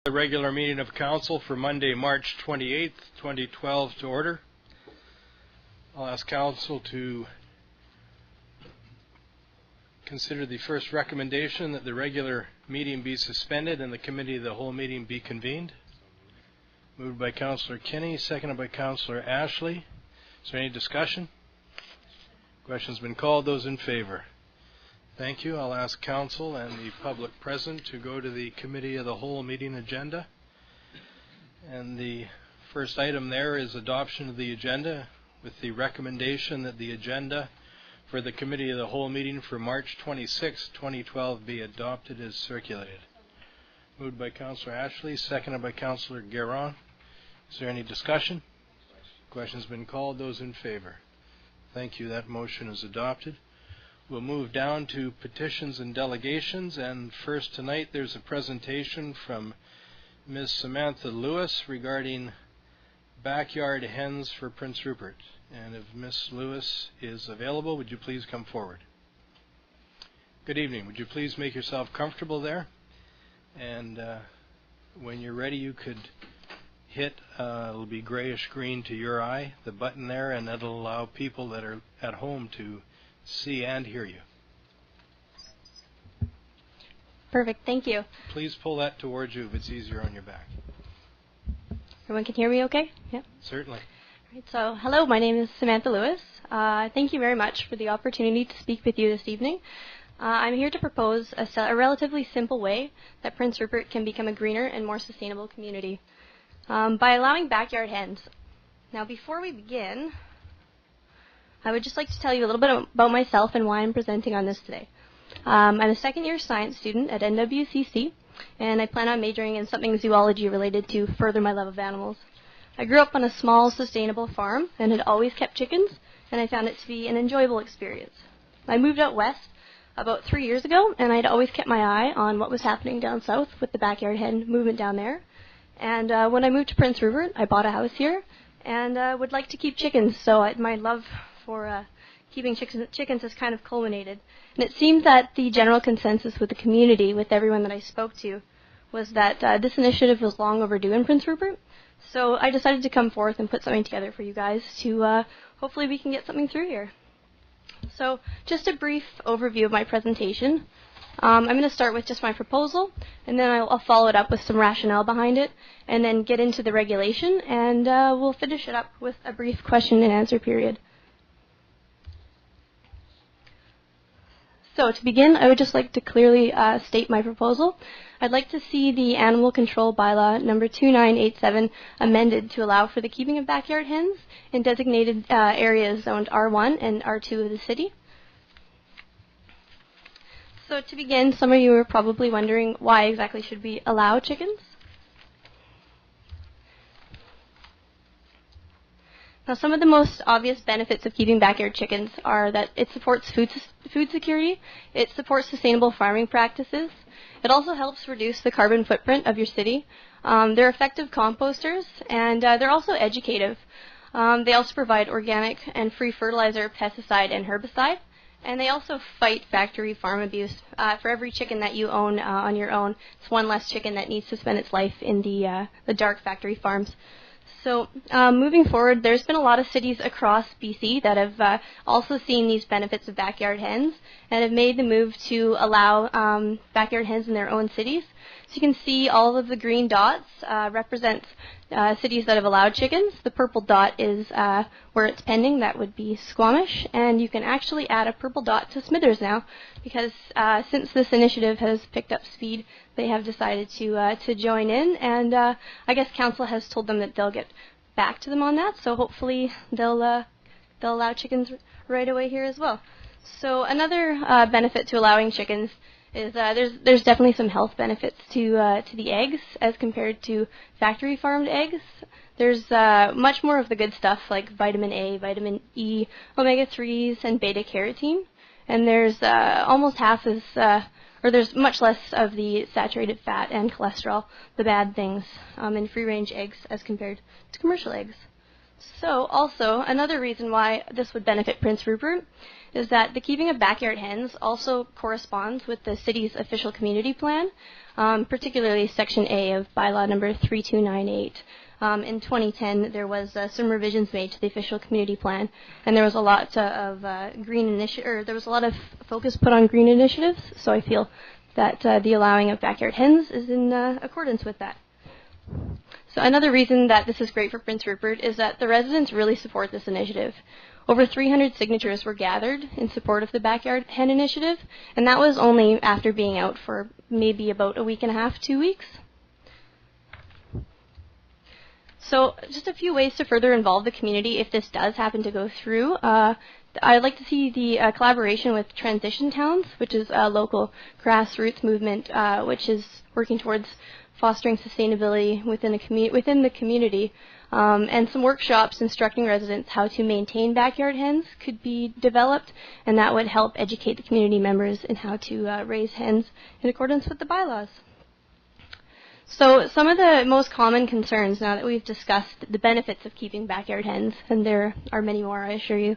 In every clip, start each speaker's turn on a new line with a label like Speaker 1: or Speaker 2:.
Speaker 1: The regular meeting of council for Monday, March 28th, 2012 to order. I'll ask council to consider the first recommendation that the regular meeting be suspended and the committee of the whole meeting be convened. Moved by Councillor Kinney, seconded by Councillor Ashley. Is there any discussion? Question's been called. Those in favor? Thank you. I'll ask council and the public present to go to the committee of the whole meeting agenda. And the first item there is adoption of the agenda with the recommendation that the agenda for the committee of the whole meeting for March 26, 2012 be adopted as circulated. Moved by Councillor Ashley, seconded by Councillor Guerin. Is there any discussion? Question's been called. Those in favor? Thank you. That motion is adopted. We'll move down to petitions and delegations, and first tonight there's a presentation from Ms. Samantha Lewis regarding backyard hens for Prince Rupert. And if Ms. Lewis is available, would you please come forward? Good evening. Would you please make yourself comfortable there? And when you're ready, you could hit, it'll be grayish green to your eye, the button there, and that'll allow people that are at home to see and hear you.
Speaker 2: Perfect, thank you.
Speaker 1: Please pull that towards you if it's easier on your back.
Speaker 2: Everyone can hear me okay? Yeah.
Speaker 1: Certainly.
Speaker 2: All right, so hello, my name is Samantha Lewis. Thank you very much for the opportunity to speak with you this evening. I'm here to propose a relatively simple way that Prince Rupert can become a greener and more sustainable community by allowing backyard hens. Now before we begin, I would just like to tell you a little bit about myself and why I'm presenting on this today. I'm a second-year science student at NWCC, and I plan on majoring in something zoology related to further my love of animals. I grew up on a small, sustainable farm and had always kept chickens, and I found it to be an enjoyable experience. I moved out west about 3 years ago, and I'd always kept my eye on what was happening down south with the backyard hen movement down there. And when I moved to Prince Rupert, I bought a house here and would like to keep chickens, so my love for keeping chickens has kind of culminated. And it seems that the general consensus with the community, with everyone that I spoke to, was that this initiative was long overdue in Prince Rupert. So I decided to come forth and put something together for you guys to hopefully we can get something through here. So just a brief overview of my presentation. I'm going to start with just my proposal, and then I'll follow it up with some rationale behind it, and then get into the regulation, and we'll finish it up with a brief question and answer period. So to begin, I would just like to clearly state my proposal. I'd like to see the Animal Control Bylaw number 2987 amended to allow for the keeping of backyard hens in designated areas zoned R1 and R2 of the city. So to begin, some of you are probably wondering why exactly should we allow chickens? Now, some of the most obvious benefits of keeping backyard chickens are that it supports food security, it supports sustainable farming practices, it also helps reduce the carbon footprint of your city, they're effective composters, and they're also educative. They also provide organic and free fertilizer, pesticide, and herbicide, and they also fight factory farm abuse. For every chicken that you own on your own, it's one less chicken that needs to spend its life in the dark factory farms. So moving forward, there's been a lot of cities across BC that have also seen these benefits of backyard hens and have made the move to allow backyard hens in their own cities. So you can see all of the green dots represent cities that have allowed chickens. The purple dot is where it's pending. That would be Squamish. And you can actually add a purple dot to Smithers now because since this initiative has picked up speed, they have decided to join in. And I guess council has told them that they'll get back to them on that. So hopefully they'll allow chickens right away here as well. So another benefit to allowing chickens is there's definitely some health benefits to the eggs as compared to factory farmed eggs. There's much more of the good stuff like vitamin A, vitamin E, omega-3s, and beta-carotene. And there's almost half as, or there's much less of the saturated fat and cholesterol, the bad things, in free-range eggs as compared to commercial eggs. So also, another reason why this would benefit Prince Rupert is that the keeping of backyard hens also corresponds with the city's official community plan, particularly Section A of bylaw number 3298. In 2010, there was some revisions made to the official community plan, and there was a lot of there was a lot of focus put on green initiatives. So I feel that the allowing of backyard hens is in accordance with that. So another reason that this is great for Prince Rupert is that the residents really support this initiative. Over 300 signatures were gathered in support of the backyard hen initiative, and that was only after being out for maybe about a week and a half, 2 weeks. So just a few ways to further involve the community if this does happen to go through. I'd like to see the collaboration with Transition Towns, which is a local grassroots movement which is working towards fostering sustainability within the community. And some workshops instructing residents how to maintain backyard hens could be developed, and that would help educate the community members in how to raise hens in accordance with the bylaws. So some of the most common concerns, now that we've discussed the benefits of keeping backyard hens, and there are many more, I assure you.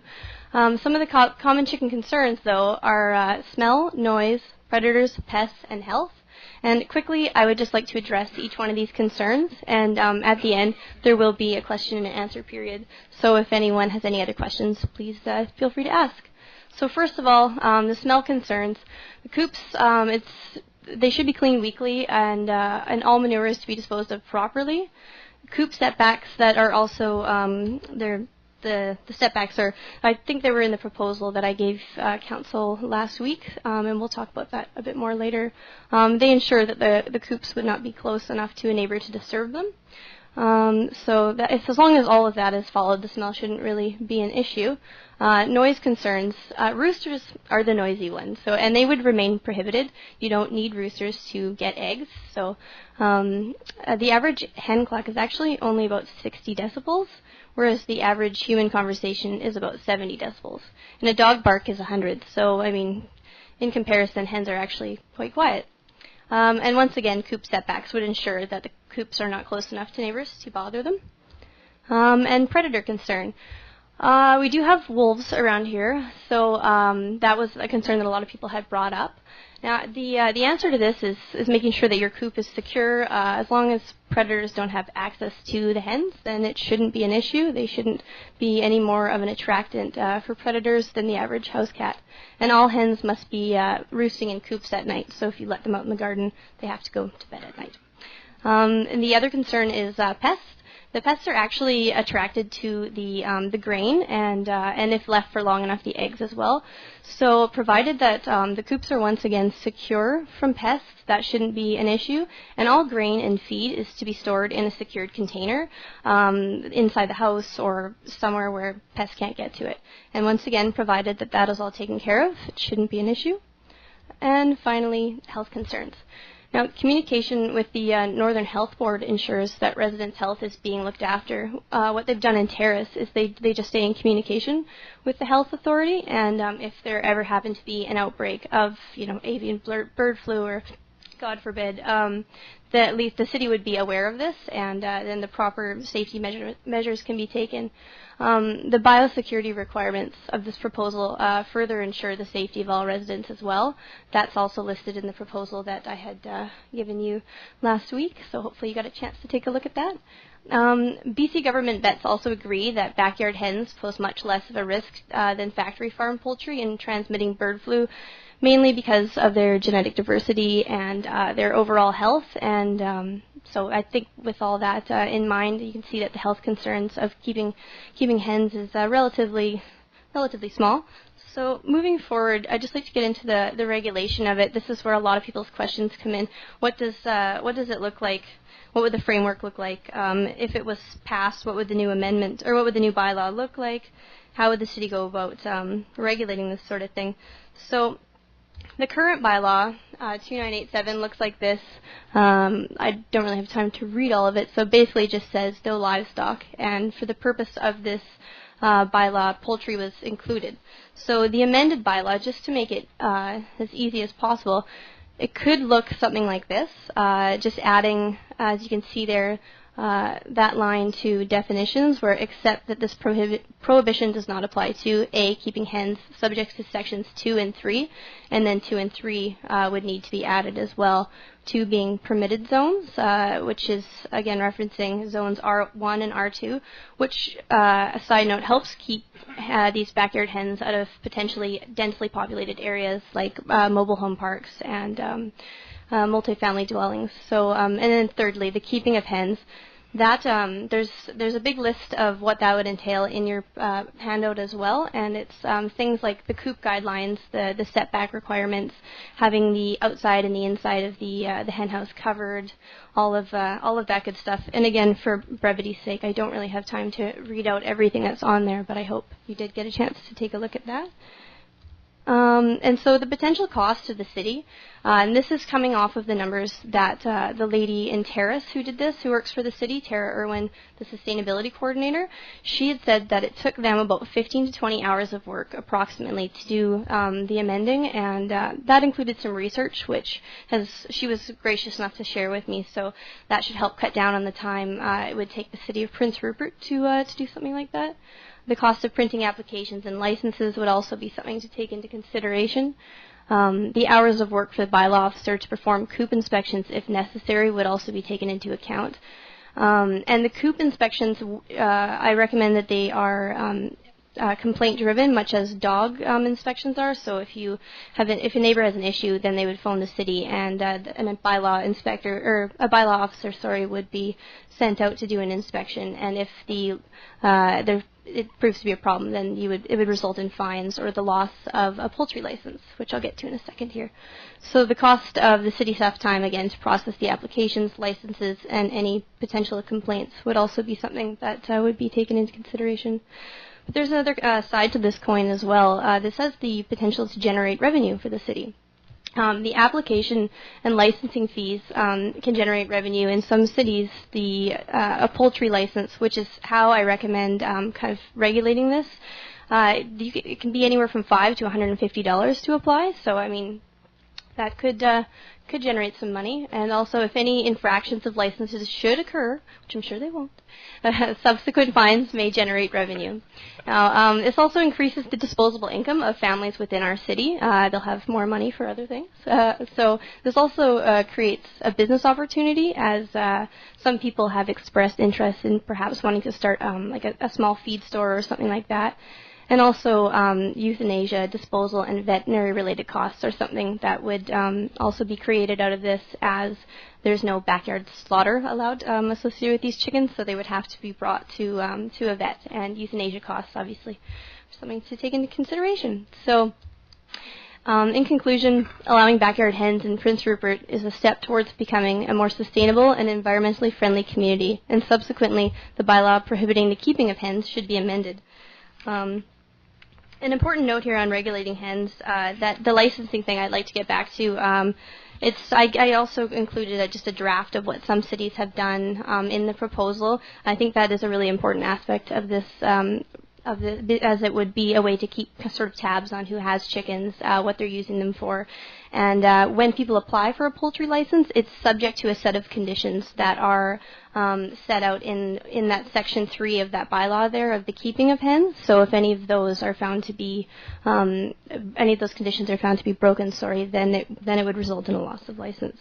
Speaker 2: Some of the common chicken concerns, though, are smell, noise, predators, pests, and health. And quickly, I would just like to address each one of these concerns, and at the end, there will be a question and answer period. So if anyone has any other questions, please feel free to ask. So first of all, the smell concerns. The coops, they should be cleaned weekly, and all manure is to be disposed of properly. Coop setbacks that are also, the setbacks are, I think they were in the proposal that I gave council last week, and we'll talk about that a bit more later. They ensure that the coops would not be close enough to a neighbor to disturb them. So that as long as all of that is followed, the smell shouldn't really be an issue. Noise concerns. Roosters are the noisy ones, and they would remain prohibited. You don't need roosters to get eggs. So the average hen cluck is actually only about 60 decibels, whereas the average human conversation is about 70 decibels. And a dog bark is 100. So, I mean, in comparison, hens are actually quite quiet. And once again, coop setbacks would ensure that the coops are not close enough to neighbors to bother them. And predator concern. We do have wolves around here, so that was a concern that a lot of people had brought up. Now, the answer to this is making sure that your coop is secure. As long as predators don't have access to the hens, then it shouldn't be an issue. They shouldn't be any more of an attractant for predators than the average house cat. And all hens must be roosting in coops at night, so if you let them out in the garden, they have to go to bed at night. And the other concern is pests. The pests are actually attracted to the grain, and if left for long enough, the eggs as well. So provided that the coops are once again secure from pests, that shouldn't be an issue. And all grain and feed is to be stored in a secured container inside the house or somewhere where pests can't get to it. And once again, provided that that is all taken care of, it shouldn't be an issue. And finally, health concerns. Now, communication with the Northern Health Board ensures that residents' health is being looked after. What they've done in Terrace is they just stay in communication with the health authority, and if there ever happened to be an outbreak of, avian bird flu or, God forbid, that at least the city would be aware of this, and then the proper safety measures can be taken. The biosecurity requirements of this proposal further ensure the safety of all residents as well. That's also listed in the proposal that I had given you last week, so hopefully you got a chance to take a look at that. BC government vets also agree that backyard hens pose much less of a risk than factory farm poultry in transmitting bird flu, mainly because of their genetic diversity and their overall health. And so I think with all that in mind, you can see that the health concerns of keeping hens is relatively small. So moving forward, I'd just like to get into the regulation of it. This is where a lot of people's questions come in. What does it look like? What would the framework look like? If it was passed, what would the new amendment or what would the new bylaw look like? How would the city go about regulating this sort of thing? So the current bylaw, 2987, looks like this. I don't really have time to read all of it, so basically it just says no livestock, and for the purpose of this bylaw, poultry was included. So the amended bylaw, just to make it as easy as possible, It could look something like this, just adding, as you can see there, that line to definitions, where except that this prohibition does not apply to A, keeping hens, subject to sections 2 and 3, and then 2 and 3 would need to be added as well, 2 being permitted zones, which is again referencing zones R1 and R2, which, a side note, helps keep these backyard hens out of potentially densely populated areas like mobile home parks and multifamily dwellings. So, and then thirdly, the keeping of hens. That there's a big list of what that would entail in your handout as well, and it's things like the coop guidelines, the setback requirements, having the outside and the inside of the hen house covered, all of that good stuff. And again, for brevity's sake, I don't really have time to read out everything that's on there, but I hope you did get a chance to take a look at that. And so the potential cost to the city, and this is coming off of the numbers that the lady in Terrace who did this, who works for the city, Tara Irwin, the sustainability coordinator, she had said that it took them about 15 to 20 hours of work approximately to do the amending, and that included some research, which she was gracious enough to share with me, so that should help cut down on the time it would take the city of Prince Rupert to do something like that. The cost of printing applications and licenses would also be something to take into consideration. The hours of work for the bylaw officer to perform coop inspections, if necessary, would also be taken into account. And the coop inspections, I recommend that they are complaint-driven, much as dog inspections are. So if a neighbor has an issue, then they would phone the city, and a bylaw inspector or a bylaw officer, would be sent out to do an inspection. And if it proves to be a problem, then it would result in fines or the loss of a poultry license, which I'll get to in a second here. So the cost of the city staff time, again, to process the applications, licenses, and any potential complaints would also be something that would be taken into consideration. But there's another side to this coin as well. This has the potential to generate revenue for the city. The application and licensing fees can generate revenue. In some cities, a poultry license, which is how I recommend kind of regulating this, it can be anywhere from $5 to $150 to apply. So, I mean, that could generate some money. And also, if any infractions of licenses should occur, which I'm sure they won't, subsequent fines may generate revenue. Now, this also increases the disposable income of families within our city. They'll have more money for other things. So this also creates a business opportunity, as some people have expressed interest in perhaps wanting to start like a small feed store or something like that. And also euthanasia, disposal, and veterinary-related costs are something that would also be created out of this, as there's no backyard slaughter allowed associated with these chickens, so they would have to be brought to a vet. And euthanasia costs, obviously, are something to take into consideration. So, in conclusion, allowing backyard hens in Prince Rupert is a step towards becoming a more sustainable and environmentally friendly community, and subsequently, the bylaw prohibiting the keeping of hens should be amended. An important note here on regulating hens, that the licensing thing I'd like to get back to. I also included just a draft of what some cities have done in the proposal. I think that is a really important aspect of this, as it would be a way to keep sort of tabs on who has chickens, what they're using them for. And when people apply for a poultry license, it's subject to a set of conditions that are set out in that section 3 of that bylaw there of the keeping of hens. So if any of those are found to be, any of those conditions are found to be broken, then it would result in a loss of license.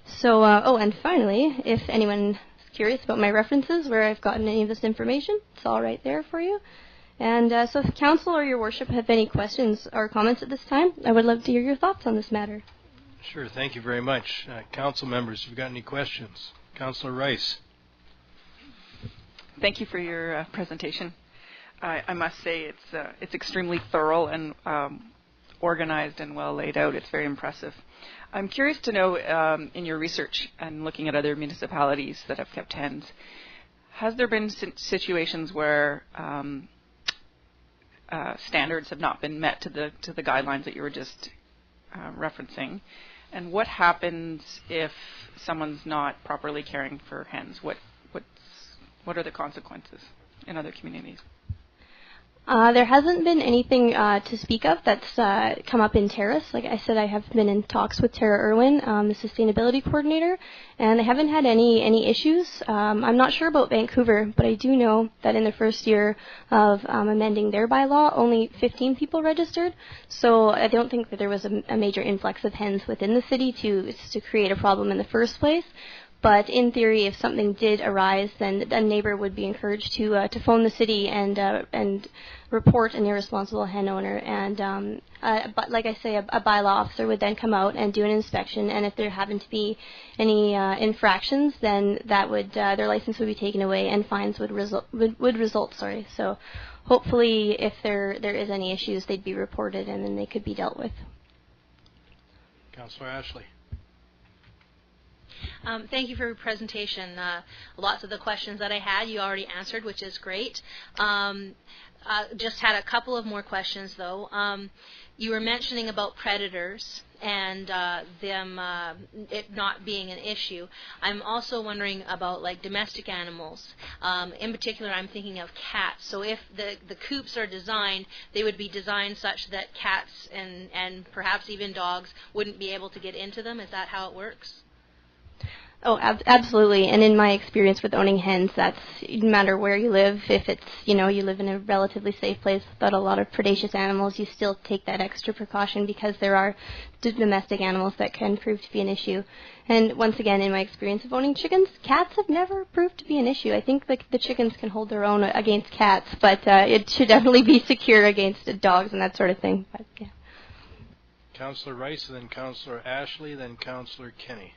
Speaker 2: So, and finally, if anyone is curious about my references, where I've gotten any of this information, it's all right there for you. And so if council or your worship have any questions or comments at this time, I would love to hear your thoughts on this matter.
Speaker 1: Sure, thank you very much. Council members, if you've got any questions. Councillor Rice.
Speaker 3: Thank you for your presentation. I must say it's extremely thorough and organized and well laid out. It's very impressive. I'm curious to know, in your research and looking at other municipalities that have kept hens, has there been situations where standards have not been met to the guidelines that you were just referencing? And what happens if someone's not properly caring for hens? What are the consequences in other communities?
Speaker 2: There hasn't been anything to speak of that's come up in Terrace. Like I said, I have been in talks with Tara Irwin, the sustainability coordinator, and they haven't had any issues. I'm not sure about Vancouver, but I do know that in the first year of amending their bylaw, only 15 people registered. So I don't think that there was a major influx of hens within the city to create a problem in the first place. But in theory, if something did arise, then a neighbor would be encouraged to phone the city and report an irresponsible hen owner. And but like I say, a bylaw officer would then come out and do an inspection. And if there happened to be any infractions, then that would their license would be taken away and fines would result. Sorry. So hopefully, if there is any issues, they'd be reported and then they could be dealt with.
Speaker 1: Councillor Ashley.
Speaker 4: Thank you for your presentation. Lots of the questions that I had you already answered, which is great. Just had a couple of more questions, though. You were mentioning about predators and them it not being an issue. I'm also wondering about like domestic animals. In particular, I'm thinking of cats. So if the coops are designed, they would be designed such that cats and perhaps even dogs wouldn't be able to get into them. Is that how it works?
Speaker 2: Oh, absolutely. And in my experience with owning hens, that's no matter where you live, if it's, you live in a relatively safe place without a lot of predaceous animals, you still take that extra precaution because there are domestic animals that can prove to be an issue. And once again, in my experience of owning chickens, cats have never proved to be an issue. I think the chickens can hold their own against cats, but it should definitely be secure against dogs and that sort of thing. But, yeah.
Speaker 1: Councillor Rice, then Councillor Ashley, then Councillor Kenny.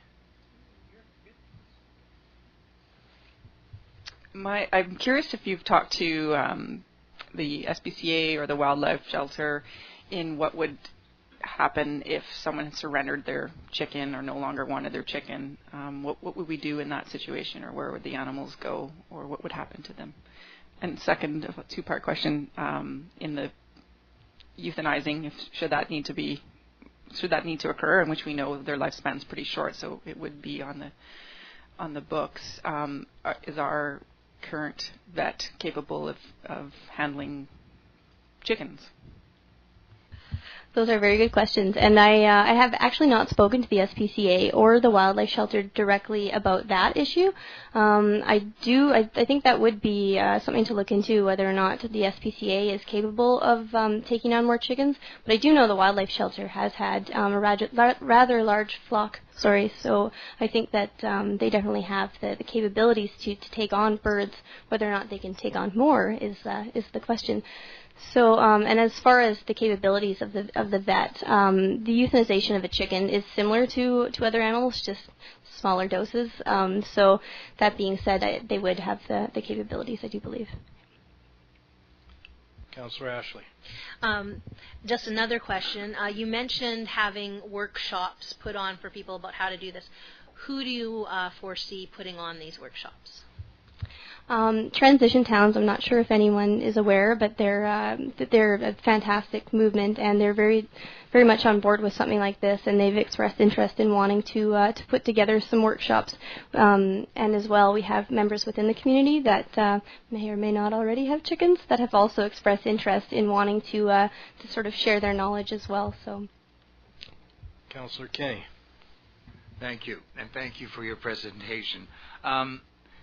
Speaker 3: I'm curious if you've talked to the SPCA or the wildlife shelter in what would happen if someone surrendered their chicken or no longer wanted their chicken. What would we do in that situation, or where would the animals go, or what would happen to them? And second, a two-part question, in the euthanizing, should that need to occur, in which we know their lifespan is pretty short, so it would be on the books. Is our current vet capable of handling chickens?
Speaker 2: Those are very good questions, and I have actually not spoken to the SPCA or the wildlife shelter directly about that issue. I think that would be something to look into, whether or not the SPCA is capable of taking on more chickens. But I do know the wildlife shelter has had a rather large flock. So I think that they definitely have the capabilities to take on birds. Whether or not they can take on more is the question. So, and as far as the capabilities of the vet, the euthanization of a chicken is similar to other animals, just smaller doses. So that being said, they would have the capabilities, I do believe.
Speaker 1: Councillor Ashley.
Speaker 4: Just another question. You mentioned having workshops put on for people about how to do this. Who do you foresee putting on these workshops?
Speaker 2: Transition Towns, I'm not sure if anyone is aware, but they're a fantastic movement, and they're very, very much on board with something like this, and they've expressed interest in wanting to put together some workshops. And as well, we have members within the community that may or may not already have chickens that have also expressed interest in wanting to sort of share their knowledge as well. So,
Speaker 1: Councillor Kenny.
Speaker 5: Thank you, and thank you for your presentation.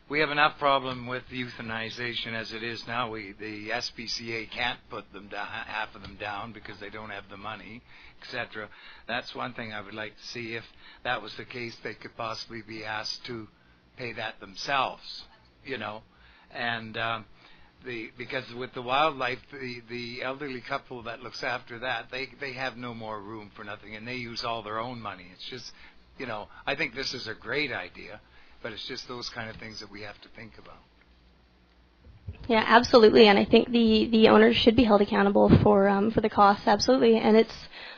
Speaker 5: We have enough problem with euthanization as it is now. The SPCA can't put them down, half of them down, because they don't have the money, etc. That's one thing I would like to see. If that was the case, they could possibly be asked to pay that themselves, And because with the wildlife, the elderly couple that looks after that, they have no more room for nothing, and they use all their own money. It's just, I think this is a great idea. But it's just those kind of things that we have to think about.
Speaker 2: Yeah, absolutely, and I think the owners should be held accountable for the costs. Absolutely, and it's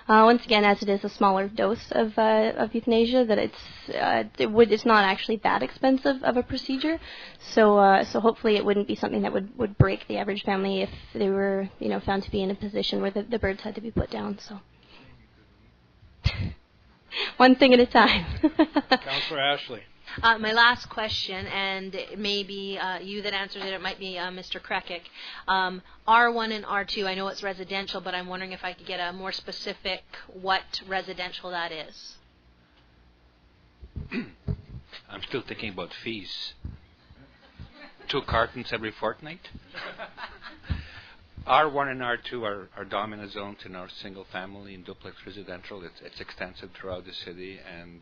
Speaker 2: once again, as it is a smaller dose of euthanasia, that it's not actually that expensive of a procedure. So hopefully it wouldn't be something that would break the average family if they were found to be in a position where the birds had to be put down. So one thing at a time.
Speaker 1: Councillor Ashley.
Speaker 4: My last question, and it may be you that answers it, it might be Mr. Krekic. R1 and R2, I know it's residential, but I'm wondering if I could get a more specific what residential that is.
Speaker 6: I'm still thinking about fees. 2 cartons every fortnight? R1 and R2 are dominant zones in our single family and duplex residential. It's extensive throughout the city, and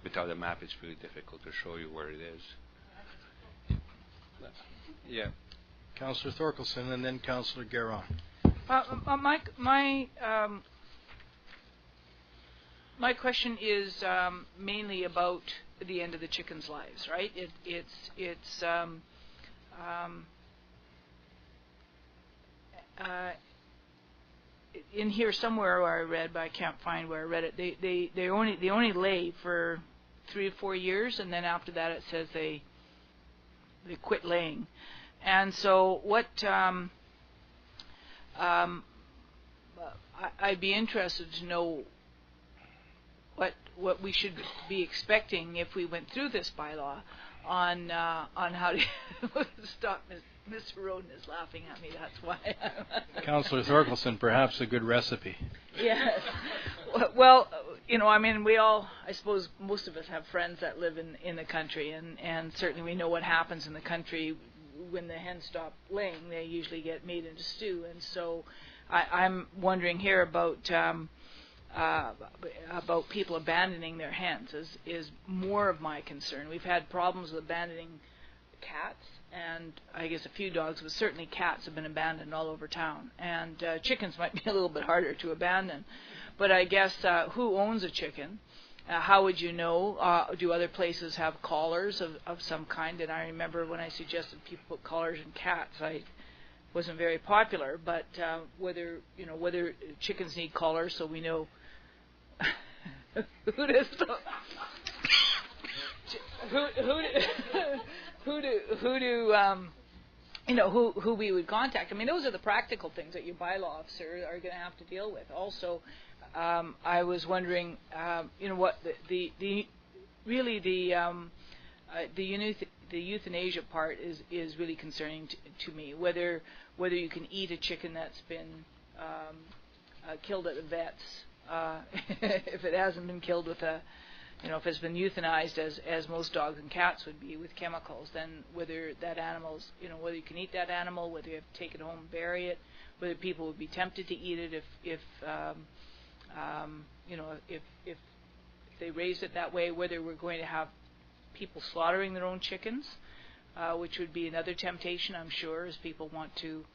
Speaker 6: without a map it's really difficult to show you where it is. Yeah.
Speaker 1: Councillor Thorkelson and then Councillor Guerin.
Speaker 7: My question is mainly about the end of the chickens' lives, right? It's in here somewhere where I read, but I can't find where I read it. They only lay for 3 to 4 years, and then after that it says they quit laying. And so what I'd be interested to know what we should be expecting if we went through this bylaw on how to stop. Mr. Roden is laughing at me. That's why.
Speaker 1: Councillor Thorkelson, perhaps a good recipe.
Speaker 7: Yes. Well, I mean, I suppose most of us have friends that live in the country, and certainly we know what happens in the country when the hens stop laying. They usually get made into stew, and so I'm wondering here about people abandoning their hens is more of my concern. We've had problems with abandoning cats, and I guess a few dogs, but certainly cats have been abandoned all over town. And chickens might be a little bit harder to abandon. But I guess who owns a chicken? How would you know? Do other places have collars of some kind? And I remember when I suggested people put collars in cats, I wasn't very popular. But whether chickens need collars, so we know who to stop. Who we would contact. I mean, those are the practical things that your bylaw officer are going to have to deal with. Also, I was wondering, what the euthanasia part is really concerning to me. Whether you can eat a chicken that's been killed at the vets, if it hasn't been killed with if it's been euthanized as most dogs and cats would be with chemicals, then whether that animal's, whether you can eat that animal, whether you have to take it home and bury it, whether people would be tempted to eat it if they raised it that way, whether we're going to have people slaughtering their own chickens, which would be another temptation, I'm sure, as people want to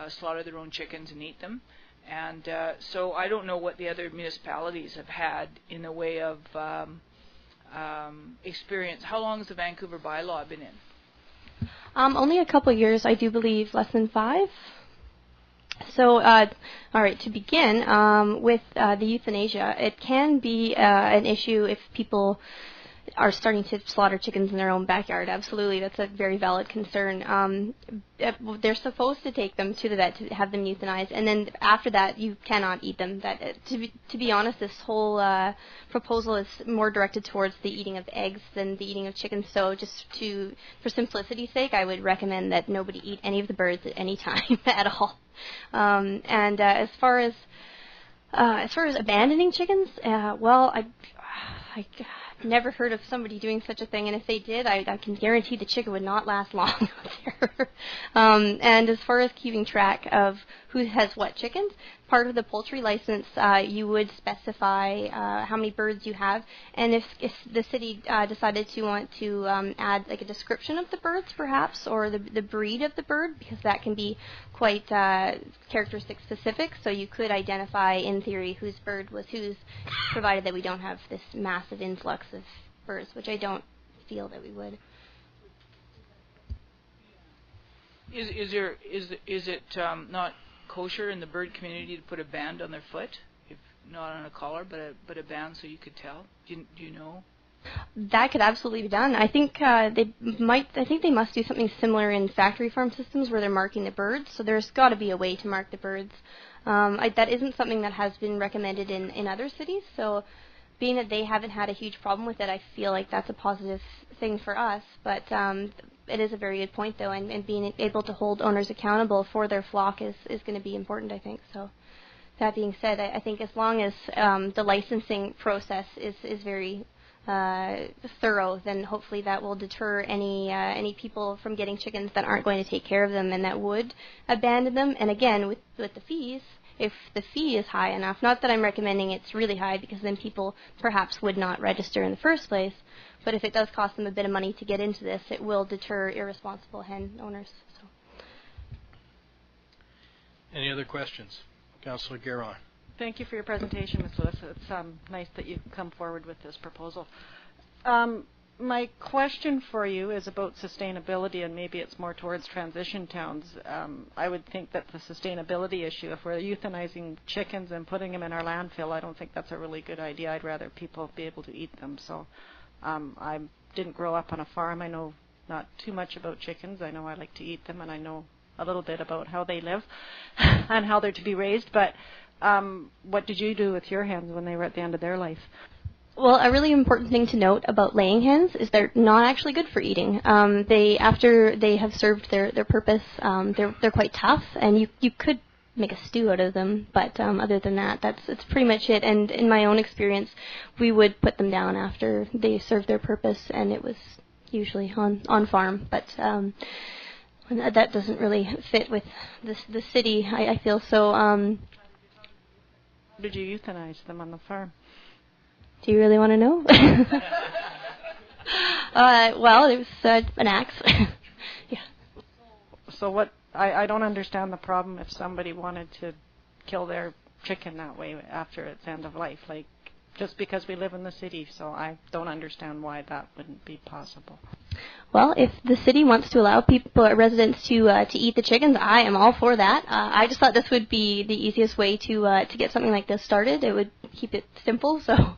Speaker 7: slaughter their own chickens and eat them. And so I don't know what the other municipalities have had in the way of experience. How long has the Vancouver bylaw been in?
Speaker 2: Only a couple years, I do believe, less than 5. So, all right, to begin with the euthanasia, it can be an issue if people are starting to slaughter chickens in their own backyard. Absolutely, that's a very valid concern. They're supposed to take them to the vet to have them euthanized, and then after that, you cannot eat them. To be honest, this whole proposal is more directed towards the eating of eggs than the eating of chickens. So, for simplicity's sake, I would recommend that nobody eat any of the birds at any time at all. And as far as abandoning chickens, I never heard of somebody doing such a thing, and if they did, I can guarantee the chicken would not last long there. And as far as keeping track of who has what chickens, part of the poultry license, you would specify how many birds you have, and if the city decided to want to add like a description of the birds, perhaps, or the breed of the bird, because that can be quite characteristic specific, so you could identify, in theory, whose bird was whose, provided that we don't have this massive influx of birds, which I don't feel that we would.
Speaker 7: Is it not kosher in the bird community to put a band on their foot, if not on a collar, but a band so you could tell? Do you know?
Speaker 2: That could absolutely be done. I think they must do something similar in factory farm systems where they're marking the birds. So there's got to be a way to mark the birds. That isn't something that has been recommended in other cities. So being that they haven't had a huge problem with it, I feel like that's a positive thing for us. But it is a very good point, though, and being able to hold owners accountable for their flock is going to be important, I think. So that being said, I think as long as the licensing process is very thorough, then hopefully that will deter any people from getting chickens that aren't going to take care of them and that would abandon them. And again, with the fees, if the fee is high enough, not that I'm recommending it's really high because then people perhaps would not register in the first place, but if it does cost them a bit of money to get into this, it will deter irresponsible hen owners. So.
Speaker 1: Any other questions? Councillor Guerin.
Speaker 8: Thank you for your presentation, Ms. Lewis. It's nice that you've come forward with this proposal. My question for you is about sustainability, and maybe it's more towards transition towns. I would think that the sustainability issue, if we're euthanizing chickens and putting them in our landfill, I don't think that's a really good idea. I'd rather people be able to eat them. So I didn't grow up on a farm. I know not too much about chickens. I know I like to eat them, and I know a little bit about how they live and how they're to be raised. But what did you do with your hens when they were at the end of their life?
Speaker 2: Well, a really important thing to note about laying hens is they're not actually good for eating. After they have served their purpose, they're quite tough, and you could make a stew out of them, but other than that, that's pretty much it. And in my own experience, we would put them down after they served their purpose, and it was usually on farm, but that doesn't really fit with the city, I feel. So
Speaker 8: did you euthanize them on the farm?
Speaker 2: Do you really want to know? Well, it was an axe. Yeah.
Speaker 8: So what? I don't understand the problem if somebody wanted to kill their chicken that way after its end of life. Like, just because we live in the city, so I don't understand why that wouldn't be possible.
Speaker 2: Well, if the city wants to allow residents to eat the chickens, I am all for that. I just thought this would be the easiest way to get something like this started. It would keep it simple, so.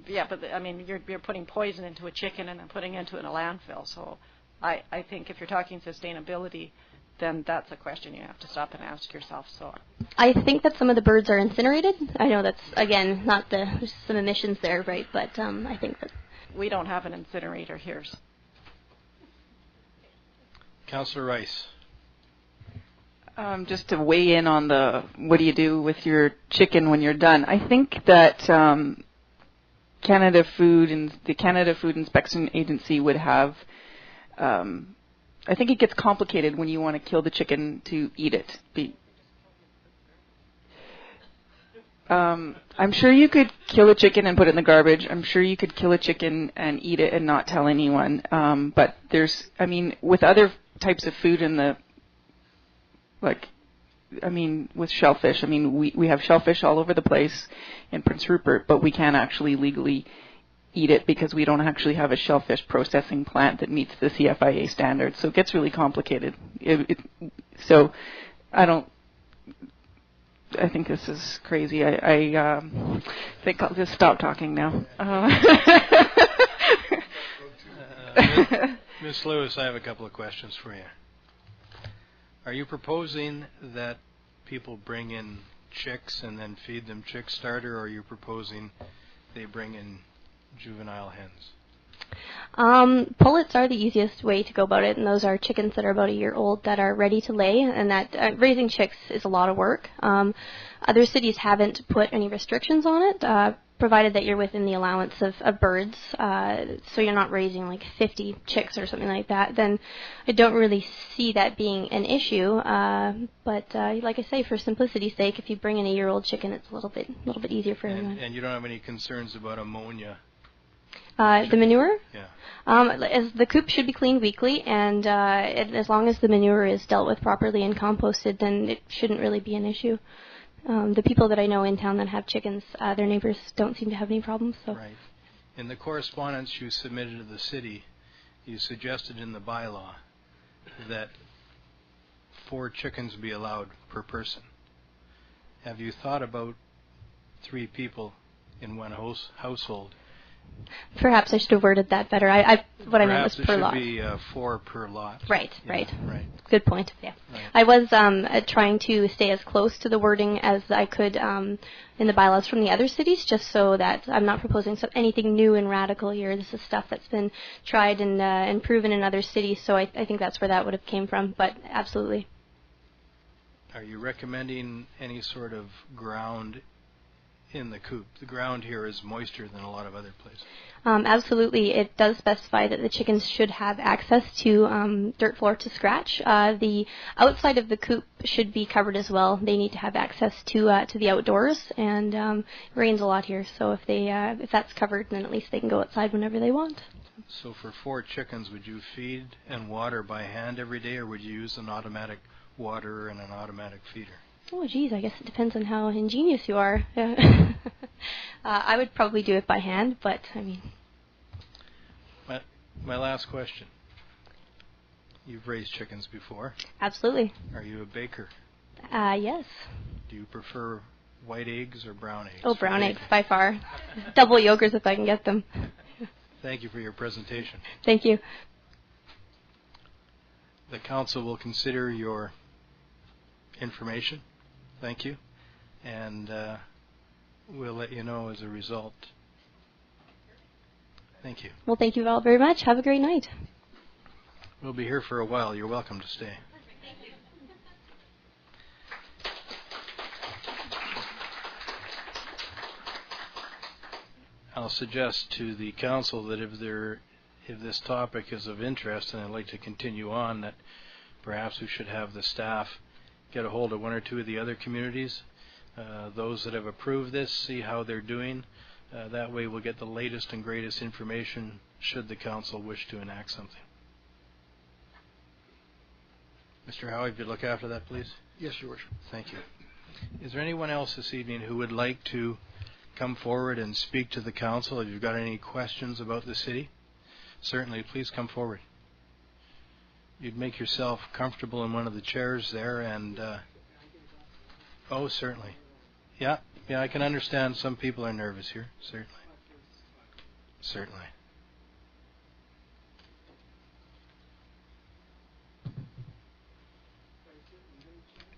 Speaker 8: Yeah, but I mean, you're putting poison into a chicken and then putting it into a landfill. So I think if you're talking sustainability, then that's a question you have to stop and ask yourself. So
Speaker 2: I think that some of the birds are incinerated. I know that's, again, there's some emissions there, right? But I think that
Speaker 8: we don't have an incinerator here.
Speaker 1: Councillor Rice.
Speaker 3: Just to weigh in on what do you do with your chicken when you're done? I think that Canada Food and the Canada Food Inspection Agency would have. I think it gets complicated when you want to kill the chicken to eat it. I'm sure you could kill a chicken and put it in the garbage. I'm sure you could kill a chicken and eat it and not tell anyone. But with other types of food in the, with shellfish, we have shellfish all over the place in Prince Rupert, but we can't actually legally eat it because we don't actually have a shellfish processing plant that meets the CFIA standards. So it gets really complicated. So I think this is crazy. I think I'll just stop talking now.
Speaker 1: Ms. Lewis, I have a couple of questions for you. Are you proposing that people bring in chicks and then feed them chick starter, or are you proposing they bring in juvenile hens?
Speaker 2: Pullets are the easiest way to go about it, and those are chickens that are about a year old that are ready to lay, and that raising chicks is a lot of work. Other cities haven't put any restrictions on it, provided that you're within the allowance of birds, so you're not raising like 50 chicks or something like that, then I don't really see that being an issue. But like I say, for simplicity's sake, if you bring in a year-old chicken, it's a little bit easier for everyone.
Speaker 1: And you don't have any concerns about ammonia?
Speaker 2: The manure?
Speaker 1: Yeah.
Speaker 2: As the coop should be cleaned weekly, and as long as the manure is dealt with properly and composted, then it shouldn't really be an issue. The people that I know in town that have chickens, their neighbors don't seem to have any problems. So.
Speaker 1: Right. In the correspondence you submitted to the city, you suggested in the bylaw that 4 chickens be allowed per person. Have you thought about 3 people in one household
Speaker 2: Perhaps I should have worded that better. What I meant was per lot.
Speaker 1: Perhaps it should be 4 per lot.
Speaker 2: Right,
Speaker 1: Yeah,
Speaker 2: right.
Speaker 1: Right.
Speaker 2: Good point. Yeah.
Speaker 1: Right.
Speaker 2: I was trying to stay as close to the wording as I could in the bylaws from the other cities, just so that I'm not proposing anything new and radical here. This is stuff that's been tried and proven in other cities, so I think that's where that would have came from. But absolutely.
Speaker 1: Are you recommending any sort of ground in the coop? The ground here is moister than a lot of other places.
Speaker 2: Absolutely. It does specify that the chickens should have access to dirt floor to scratch. The outside of the coop should be covered as well. They need to have access to the outdoors, and it rains a lot here, so if that's covered, then at least they can go outside whenever they want.
Speaker 1: So for 4 chickens, would you feed and water by hand every day, or would you use an automatic waterer and an automatic feeder?
Speaker 2: Oh, geez, I guess it depends on how ingenious you are. I would probably do it by hand, but I mean...
Speaker 1: My last question. You've raised chickens before.
Speaker 2: Absolutely.
Speaker 1: Are you a baker?
Speaker 2: Yes.
Speaker 1: Do you prefer white eggs or brown eggs?
Speaker 2: Oh, brown eggs, by far. Double yolkers if I can get them.
Speaker 1: Thank you for your presentation.
Speaker 2: Thank you.
Speaker 1: The council will consider your information. Thank you. And we'll let you know as a result. Thank you.
Speaker 2: Well, thank you all very much. Have a great night.
Speaker 1: We'll be here for a while. You're welcome to stay. I'll suggest to the council that if this topic is of interest and I'd like to continue on, that perhaps we should have the staff get a hold of 1 or 2 of the other communities, those that have approved this, see how they're doing. That way we'll get the latest and greatest information should the council wish to enact something. Mr. Howe, if you'd look after that, please.
Speaker 9: Yes, Your Worship.
Speaker 1: Thank you. Is there anyone else this evening who would like to come forward and speak to the council? If you've got any questions about the city, certainly please come forward. You'd make yourself comfortable in one of the chairs there, and oh, certainly. Yeah, I can understand some people are nervous here. Certainly.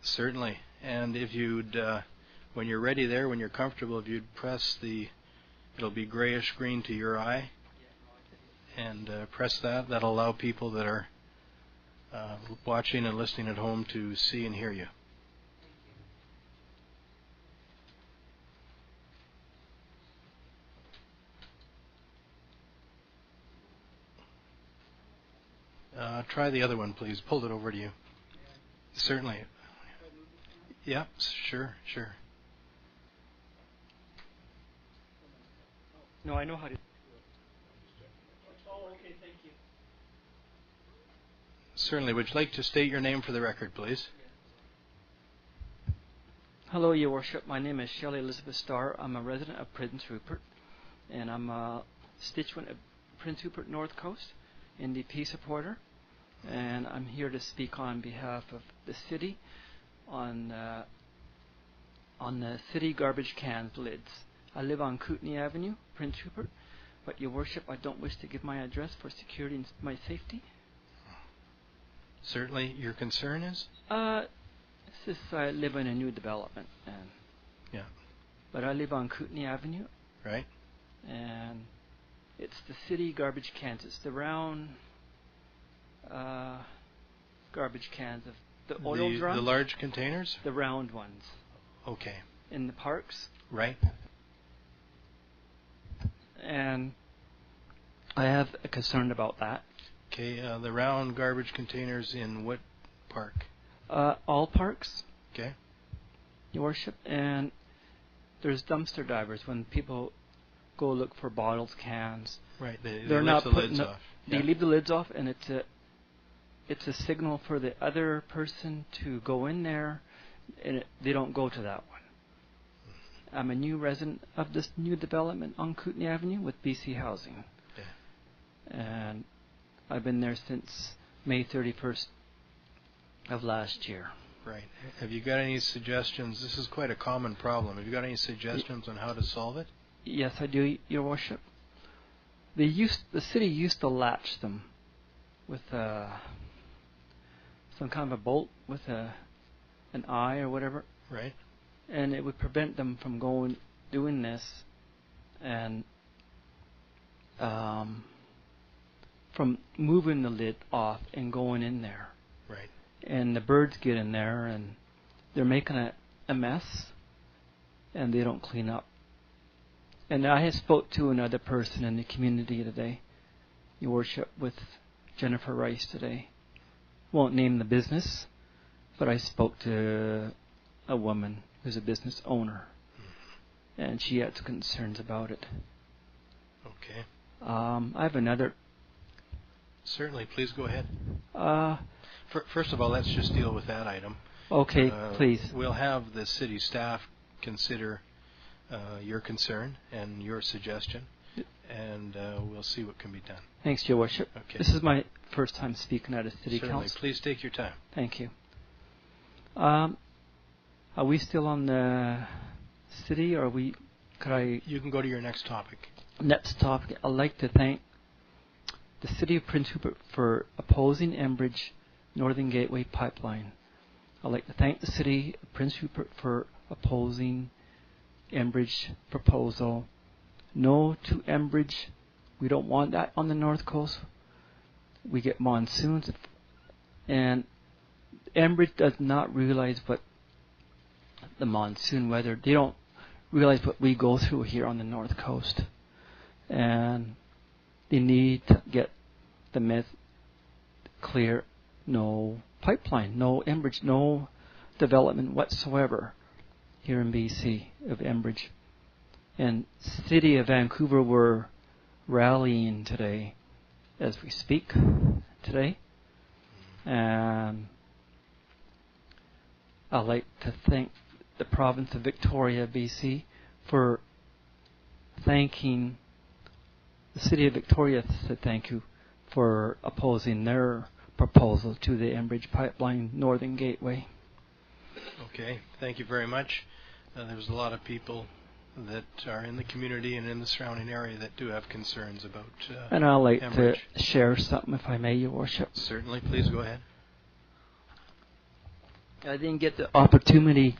Speaker 1: Certainly. And if you'd, when you're ready there, when you're comfortable, if you'd press it'll be grayish green to your eye, and press that. That'll allow people that are watching and listening at home to see and hear you. Try the other one, please. Pull it over to you. Certainly. Yeah, sure.
Speaker 10: No, I know how to.
Speaker 7: Oh, okay, thank you.
Speaker 1: Certainly. Would you like to state your name for the record, please?
Speaker 10: Hello, Your Worship. My name is Shelley Elizabeth Starr. I'm a resident of Prince Rupert, and I'm a constituent of Prince Rupert North Coast, NDP supporter, and I'm here to speak on behalf of the city on the city garbage cans lids. I live on Kootenay Avenue, Prince Rupert, but Your Worship, I don't wish to give my address for security and my safety.
Speaker 1: Certainly. Your concern is?
Speaker 10: This is, I live in a new development, and
Speaker 1: yeah.
Speaker 10: But I live on Kootenay Avenue.
Speaker 1: Right.
Speaker 10: And it's the city garbage cans. It's the round garbage cans of the oil drums.
Speaker 1: The large containers?
Speaker 10: The round ones.
Speaker 1: Okay.
Speaker 10: In the parks.
Speaker 1: Right.
Speaker 10: And I have a concern about that.
Speaker 1: Okay, the round garbage containers in what park?
Speaker 10: All parks.
Speaker 1: Okay.
Speaker 10: Your Worship. And there's dumpster divers when people go look for bottles, cans.
Speaker 1: Right. They
Speaker 10: They're
Speaker 1: lift
Speaker 10: not
Speaker 1: the
Speaker 10: putting
Speaker 1: lids off.
Speaker 10: They leave the lids off, and it's a signal for the other person to go in there, and they don't go to that one. I'm a new resident of this new development on Kootenay Avenue with BC Housing.
Speaker 1: Yeah.
Speaker 10: And I've been there since May 31st of last year.
Speaker 1: Right. Have you got any suggestions? This is quite a common problem. Have you got any suggestions on how to solve it?
Speaker 10: Yes, I do, Your Worship. the city used to latch them with some kind of a bolt with an eye or whatever,
Speaker 1: Right.
Speaker 10: and it would prevent them from doing this, and from moving the lid off and going in there.
Speaker 1: Right.
Speaker 10: And the birds get in there and they're making a mess, and they don't clean up. And I had spoke to another person in the community today, Your Worship, with Jennifer Rice today. Won't name the business, but I spoke to a woman who's a business owner, and she had concerns about it.
Speaker 1: Okay.
Speaker 10: I have another.
Speaker 1: Certainly, please go ahead.
Speaker 10: Uh,
Speaker 1: First of all, let's just deal with that item.
Speaker 10: okay, please.
Speaker 1: We'll have the city staff consider your concern and your suggestion, and we'll see what can be done.
Speaker 10: Thanks, Your Worship.
Speaker 1: Okay.
Speaker 10: This is my first time speaking at a city
Speaker 1: Certainly,
Speaker 10: council.
Speaker 1: please take your time.
Speaker 10: Thank you. Are we still on the city, or could I...
Speaker 1: You can go to your next topic.
Speaker 10: Next topic, I'd like to thank the City of Prince Rupert for opposing Enbridge Northern Gateway Pipeline. I'd like to thank the City of Prince Rupert for opposing Enbridge proposal. No to Enbridge. We don't want that on the North Coast. We get monsoons, and Enbridge does not realize what the monsoon weather, they don't realize what we go through here on the North Coast. And they need to get the myth clear. No pipeline, no Enbridge, no development whatsoever here in BC of Enbridge. And City of Vancouver were rallying today as we speak today. And I'd like to thank the province of Victoria, BC, for thanking the City of Victoria said thank you for opposing their proposal to the Enbridge Pipeline Northern Gateway.
Speaker 1: Okay, thank you very much. There's a lot of people that are in the community and in the surrounding area that do have concerns about
Speaker 10: and I'd like
Speaker 1: Enbridge.
Speaker 10: to share something, if I may, Your Worship.
Speaker 1: Certainly, please go ahead.
Speaker 10: I didn't get the opportunity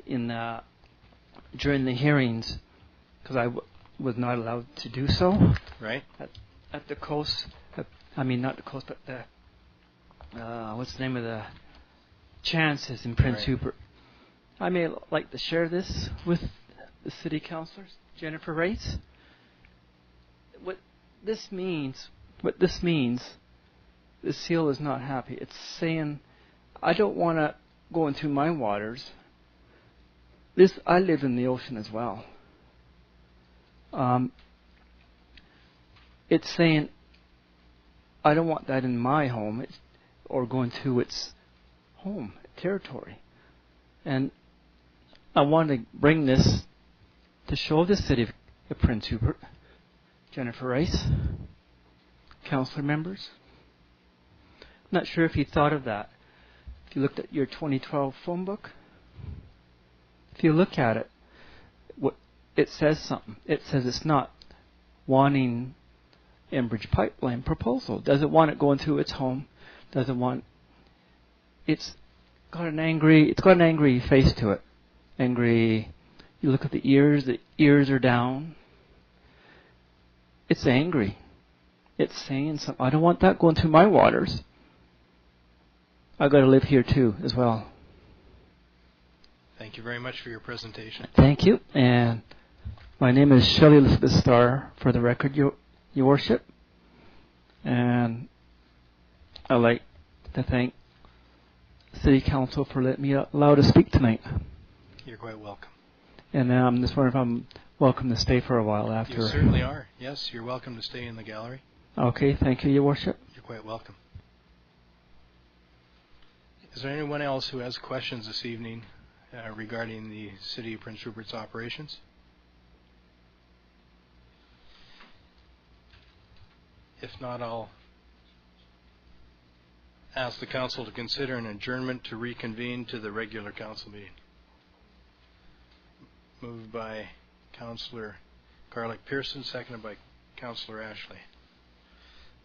Speaker 10: during the hearings because I was not allowed to do so.
Speaker 1: Right.
Speaker 10: At the coast, not the coast, but the what's the name of the chances in Prince Rupert. I may like to share this with the city councillors, Jennifer Rice. What this means, the seal is not happy. It's saying, I don't want to go into my waters. I live in the ocean as well. It's saying, I don't want that in my home, or going to its home territory. And I want to bring this to show the City of Prince Rupert, Jennifer Rice, councillor members. Not sure if you thought of that. If you looked at your 2012 phone book, if you look at it, it says something. It says it's not wanting Enbridge pipeline proposal. Doesn't want it going through its home. It's got an angry face to it. Angry. You look at the ears are down. It's angry. It's saying something. I don't want that going through my waters. I've got to live here too, as well.
Speaker 1: Thank you very much for your presentation.
Speaker 10: Thank you. And my name is Shelley Elizabeth Starr, for the record, Your Worship. And I'd like to thank City Council for letting me allow to speak tonight.
Speaker 1: You're quite welcome.
Speaker 10: And I'm just wondering if I'm welcome to stay for a while after.
Speaker 1: You certainly are. Yes, you're welcome to stay in the gallery.
Speaker 10: Okay, thank you, Your Worship.
Speaker 1: You're quite welcome. Is there anyone else who has questions this evening regarding the City of Prince Rupert's operations? If not, I'll ask the council to consider an adjournment to reconvene to the regular council meeting. Moved by Councillor Garlick Pearson, seconded by Councillor Ashley.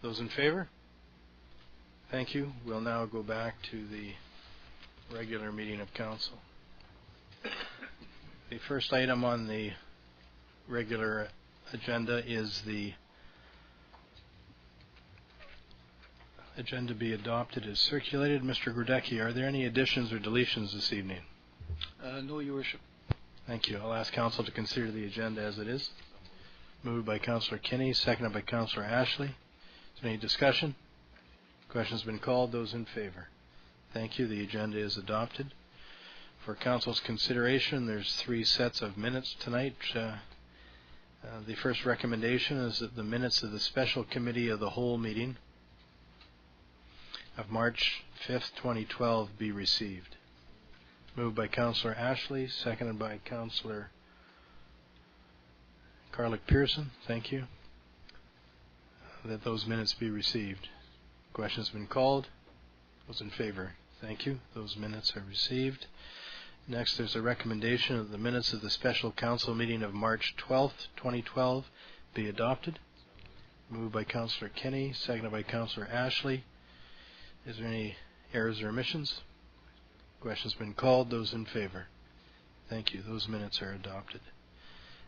Speaker 1: Those in favor? Thank you. We'll now go back to the regular meeting of council. The first item on the regular agenda is the agenda be adopted as circulated. Mr. Grodecki, are there any additions or deletions this evening?
Speaker 9: No, Your Worship.
Speaker 1: Thank you. I'll ask council to consider the agenda as it is. Moved by Councillor Kinney, seconded by Councillor Ashley. Is there any discussion? Question's been called. Those in favor? Thank you. The agenda is adopted. For council's consideration, there's 3 sets of minutes tonight. The first recommendation is that the minutes of the Special Committee of the Whole meeting of March 5th, 2012 be received. Moved by Councillor Ashley, seconded by Councillor Carlick-Pearson. Thank you. That those minutes be received. Question's been called. Those in favor? Thank you. Those minutes are received. Next, there's a recommendation that the minutes of the Special Council meeting of March 12th, 2012 be adopted. Moved by Councillor Kinney, seconded by Councillor Ashley. Is there any errors or omissions? Question's been called. Those in favor? Thank you. Those minutes are adopted.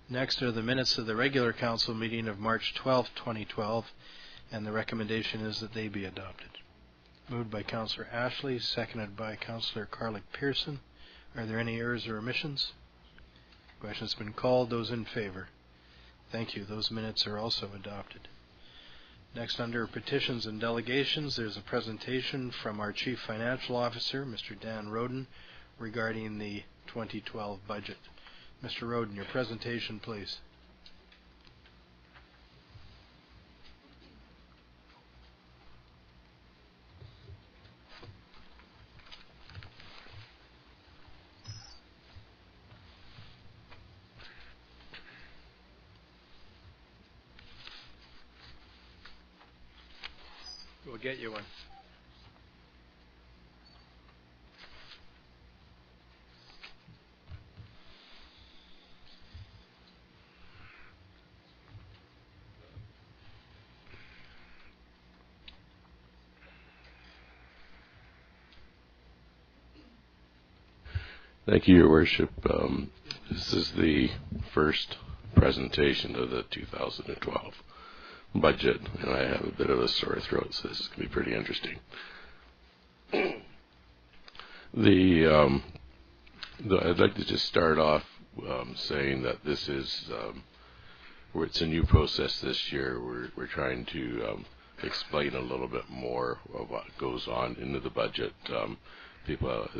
Speaker 1: Next are the minutes of the regular council meeting of March 12th, 2012, and the recommendation is that they be adopted. Moved by Councillor Ashley, seconded by Councillor Carlick-Pearson. Are there any errors or omissions? Question's been called. Those in favor? Thank you. Those minutes are also adopted. Next, under petitions and delegations, there's a presentation from our Chief Financial Officer, Mr. Dan Roden, regarding the 2012 budget. Mr. Roden, your presentation, please. We'll get you one.
Speaker 11: Thank you, Your Worship. This is the first presentation of the 2012 budget, and I have a bit of a sore throat, so this is going to be pretty interesting. I'd like to just start off saying that this is where it's a new process this year. We're trying to explain a little bit more of what goes on into the budget. There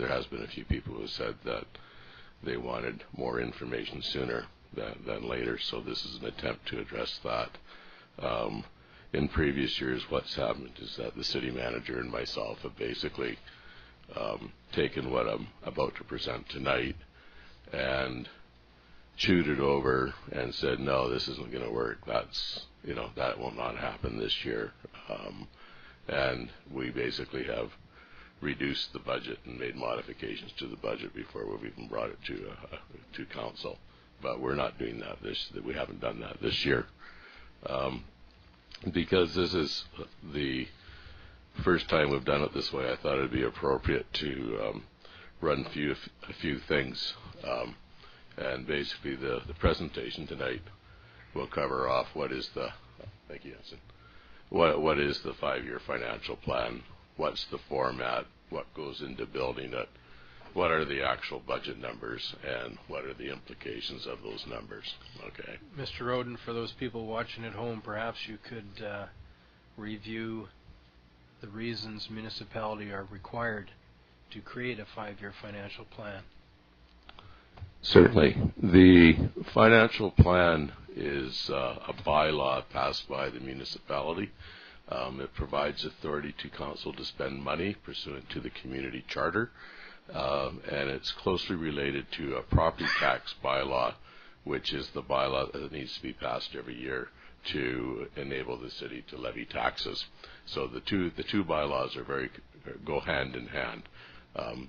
Speaker 11: has been a few people who said that they wanted more information sooner than later, so this is an attempt to address that. In previous years, what's happened is that the city manager and myself have basically taken what I'm about to present tonight and chewed it over and said, no, this isn't going to work. That will not happen this year. And we basically have reduced the budget and made modifications to the budget before we've even brought it to council. But we're not doing that we haven't done that this year. Because this is the first time we've done it this way, I thought it'd be appropriate to run a few things. And basically the presentation tonight will cover off what is the 5-year financial plan, what's the format, what goes into building it, what are the actual budget numbers, and what are the implications of those numbers. Okay. Mr.
Speaker 1: Roden, for those people watching at home, perhaps you could review the reasons municipality are required to create a 5-year financial plan.
Speaker 11: Certainly. The financial plan is a bylaw passed by the municipality. It provides authority to council to spend money pursuant to the community charter. And it's closely related to a property tax bylaw, which is the bylaw that needs to be passed every year to enable the city to levy taxes. So the two bylaws go hand in hand.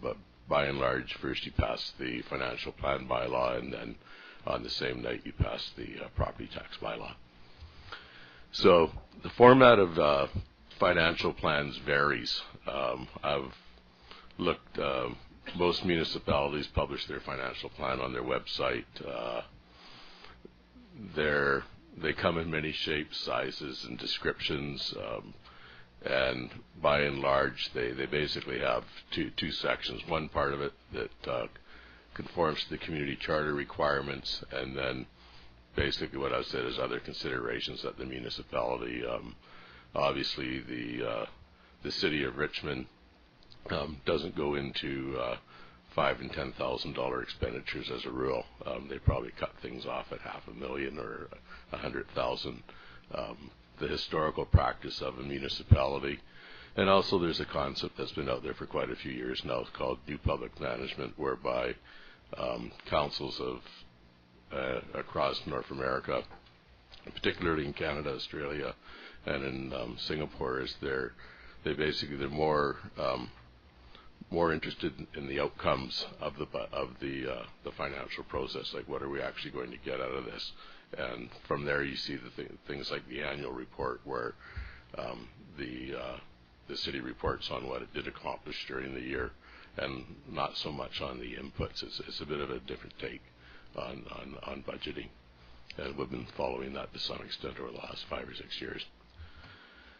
Speaker 11: But by and large, first you pass the financial plan bylaw, and then on the same night you pass the property tax bylaw. So the format of financial plans varies. I've looked, most municipalities publish their financial plan on their website. They come in many shapes, sizes, and descriptions, and by and large, they basically have two sections. One part of it that conforms to the community charter requirements, and then basically what I've said is other considerations that the municipality, obviously the city of Richmond doesn't go into $5,000 and $10,000 expenditures as a rule. They probably cut things off at $500,000 or $100,000. The historical practice of a municipality, and also there's a concept that's been out there for quite a few years now. It's called New Public Management, whereby councils of across North America, particularly in Canada, Australia, and in Singapore, they're more interested in the outcomes of the financial process, like what are we actually going to get out of this. And from there you see things like the annual report, where the city reports on what it did accomplish during the year, and not so much on the inputs. It's a bit of a different take on budgeting, and we've been following that to some extent over the last 5 or 6 years.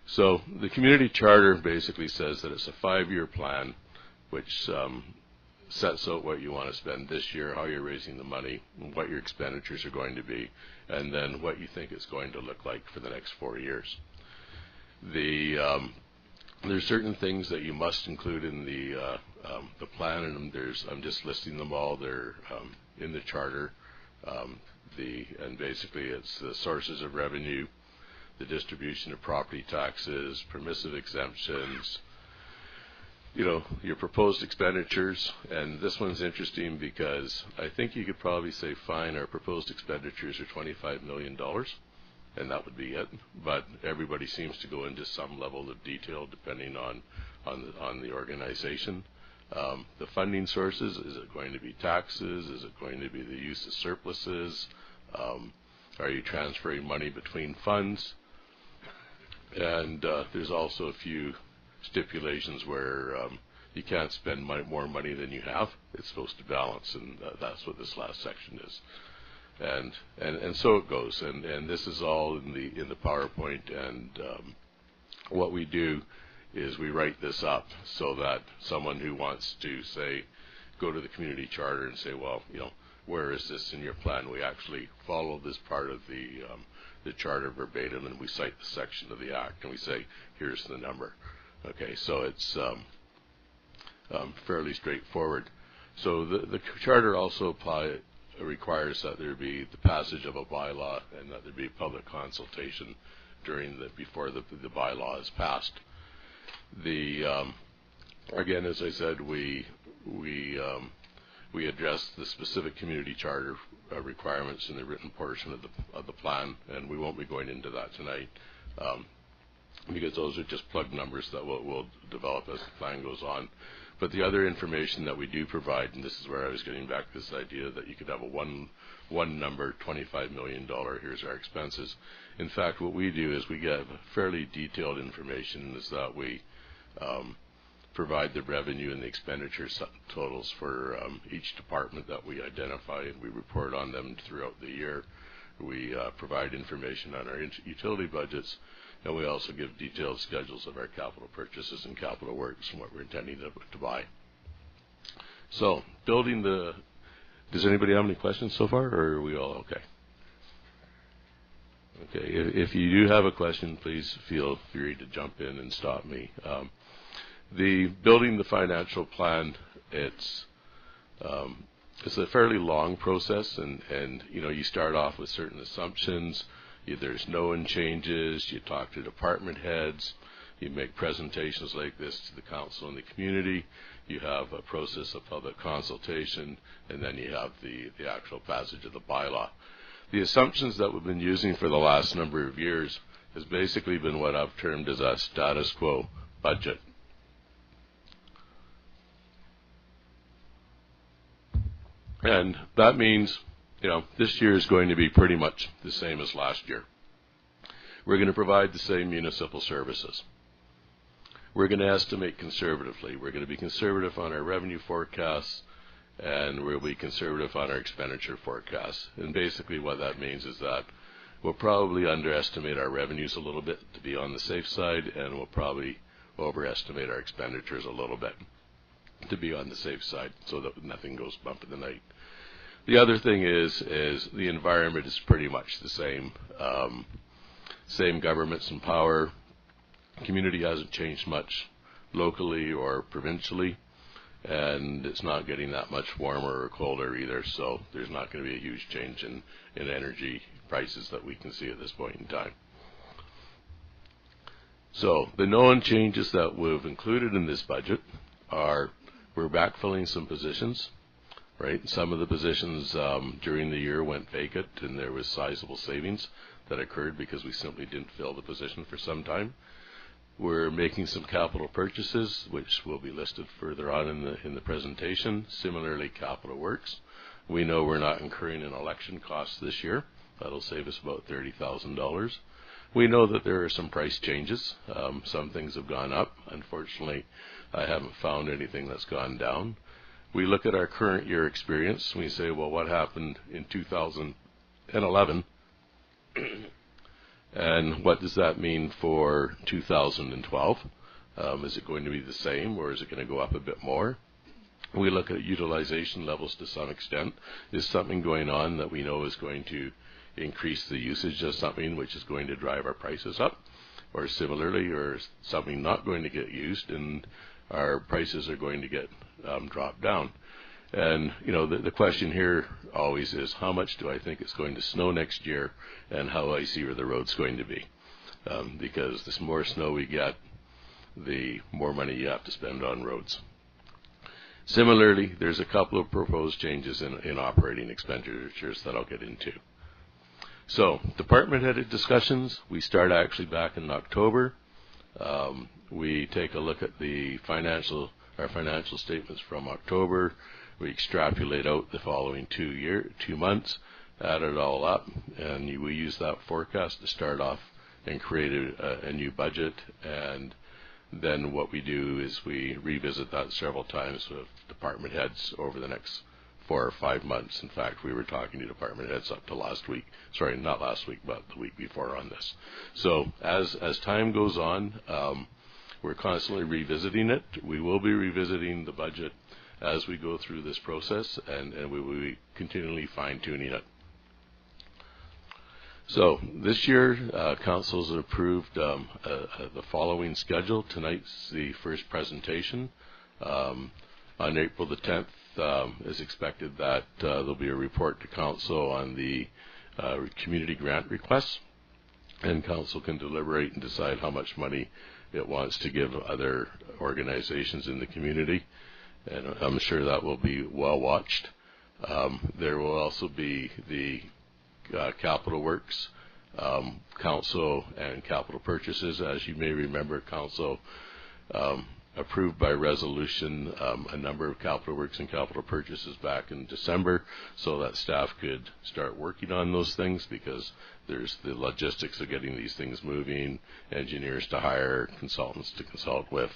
Speaker 11: So the community charter basically says that it's a 5-year plan, which sets out what you want to spend this year, how you're raising the money, what your expenditures are going to be, and then what you think it's going to look like for the next 4 years. There's certain things that you must include in the plan, and I'm just listing them all. They're in the charter, and basically it's the sources of revenue, the distribution of property taxes, permissive exemptions, your proposed expenditures. And this one's interesting because I think you could probably say, fine, our proposed expenditures are $25 million, and that would be it. But everybody seems to go into some level of detail depending on the organization. The funding sources, is it going to be taxes? Is it going to be the use of surpluses? Are you transferring money between funds? And there's also a few stipulations where you can't spend more money than you have. It's supposed to balance, and that's what this last section is. And so it goes, and this is all in the PowerPoint. And what we do is we write this up so that someone who wants to, say, go to the community charter and say, well, where is this in your plan? We actually follow this part of the charter verbatim, and we cite the section of the act, and we say, here's the number. Okay, so it's fairly straightforward. So the charter also requires that there be the passage of a bylaw, and that there be public consultation before the bylaw is passed. Again, as I said, we address the specific community charter requirements in the written portion of the plan, and we won't be going into that tonight, because those are just plug numbers that we'll develop as the plan goes on. But the other information that we do provide, and this is where I was getting back to this idea that you could have a one number, $25 million, here's our expenses. In fact, what we do is we get fairly detailed information, is that we provide the revenue and the expenditure totals for each department that we identify, and we report on them throughout the year. We provide information on our utility budgets, and we also give detailed schedules of our capital purchases and capital works and what we're intending to buy. So, does anybody have any questions so far, or are we all okay? Okay, if you do have a question, please feel free to jump in and stop me. Building the financial plan, it's a fairly long process, and you start off with certain assumptions. There's known changes. You talk to department heads. You make presentations like this to the council and the community. You have a process of public consultation, and then you have the actual passage of the bylaw. The assumptions that we've been using for the last number of years has basically been what I've termed as a status quo budget. And that means, this year is going to be pretty much the same as last year. we're going to provide the same municipal services. We're going to estimate conservatively. We're going to be conservative on our revenue forecasts, and we'll be conservative on our expenditure forecasts. And basically what that means is that we'll probably underestimate our revenues a little bit to be on the safe side, and we'll probably overestimate our expenditures a little bit to be on the safe side, so that nothing goes bump in the night. The other thing is the environment is pretty much the same. Same governments in power. Community hasn't changed much locally or provincially, and it's not getting that much warmer or colder either, so there's not going to be a huge change in energy prices that we can see at this point in time. So the known changes that we've included in this budget are we're backfilling some positions, right? Some of the positions during the year went vacant, and there was sizable savings that occurred because we simply didn't fill the position for some time. We're making some capital purchases, which will be listed further on in the presentation. Similarly, capital works. We know we're not incurring an election cost this year. That'll save us about $30,000. We know that there are some price changes. Some things have gone up. Unfortunately, I haven't found anything that's gone down. We look at our current year experience, and we say, well, what happened in 2011? And what does that mean for 2012? Is it going to be the same, or is it going to go up a bit more? We look at utilization levels to some extent. Is something going on that we know is going to increase the usage of something which is going to drive our prices up? Or similarly, or is something not going to get used and our prices are going to get dropped down? And, you know, the question here always is, how much do I think it's going to snow next year, and how icy are the roads going to be? Because the more snow we get, the more money you have to spend on roads. Similarly, there's a couple of proposed changes in operating expenditures that I'll get into. So, department-headed discussions, we start actually back in October. We take a look at our financial statements from October. We extrapolate out the following 2 months, add it all up, and we use that forecast to start off and create a new budget. And then what we do is we revisit that several times with department heads over the next 4 or 5 months. In fact, we were talking to department heads up to last week. Sorry, not last week, but the week before on this. So as time goes on, we're constantly revisiting it. We will be revisiting the budget as we go through this process, and we will be continually fine-tuning it. So this year, council's approved the following schedule. Tonight's the first presentation. On April the 10th, is expected that there'll be a report to council on the community grant requests, and council can deliberate and decide how much money it wants to give other organizations in the community. And I'm sure that will be well watched. There will also be the capital works, council, and capital purchases. As you may remember, council approved by resolution a number of capital works and capital purchases back in December, so that staff could start working on those things, because there's the logistics of getting these things moving, engineers to hire, consultants to consult with.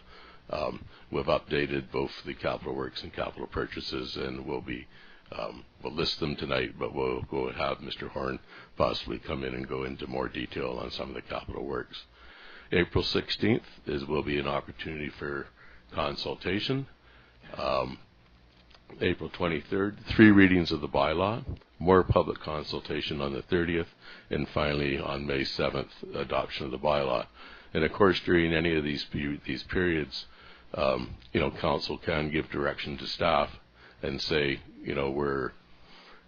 Speaker 11: We've updated both the capital works and capital purchases, and we'll list them tonight, but we'll go have Mr. Horn possibly come in and go into more detail on some of the capital works. April 16th will be an opportunity for consultation. April 23rd, 3 readings of the bylaw, more public consultation on the 30th, and finally on May 7th, adoption of the bylaw. And of course, during any of these periods, council can give direction to staff and say,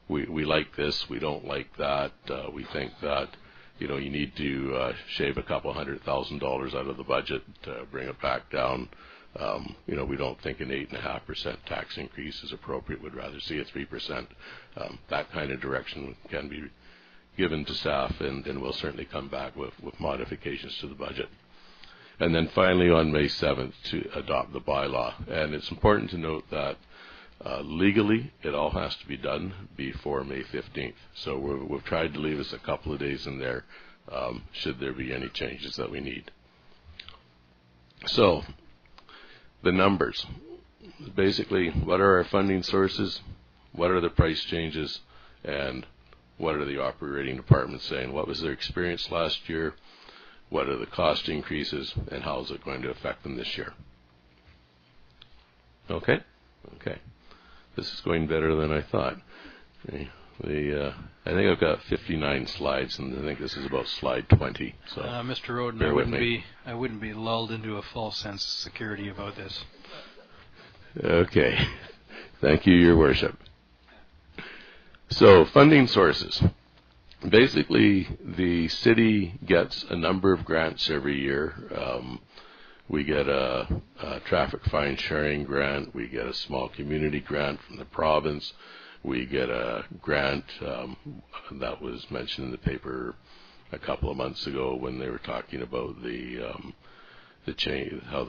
Speaker 11: we like this, we don't like that, we think that, you need to shave a couple $100,000 out of the budget to bring it back down. We don't think an 8.5% tax increase is appropriate. We'd rather see a 3%. That kind of direction can be given to staff, and we'll certainly come back with modifications to the budget. And then finally on May 7th to adopt the bylaw. And it's important to note that legally it all has to be done before May 15th. So we've tried to leave us a couple of days in there should there be any changes that we need. So, the numbers. Basically, what are our funding sources? What are the price changes? And what are the operating departments saying? What was their experience last year? What are the cost increases? And how is it going to affect them this year? Okay? Okay. This is going better than I thought. Okay. I think I've got 59 slides, and I think this is about slide 20. So,
Speaker 1: Mr. Roden, I wouldn't be lulled into a false sense of security about this.
Speaker 11: Okay. Thank you, Your Worship. So, funding sources. Basically, the city gets a number of grants every year. We get a traffic fine sharing grant. We get a small community grant from the province. We get a grant that was mentioned in the paper a couple of months ago when they were talking about the change, how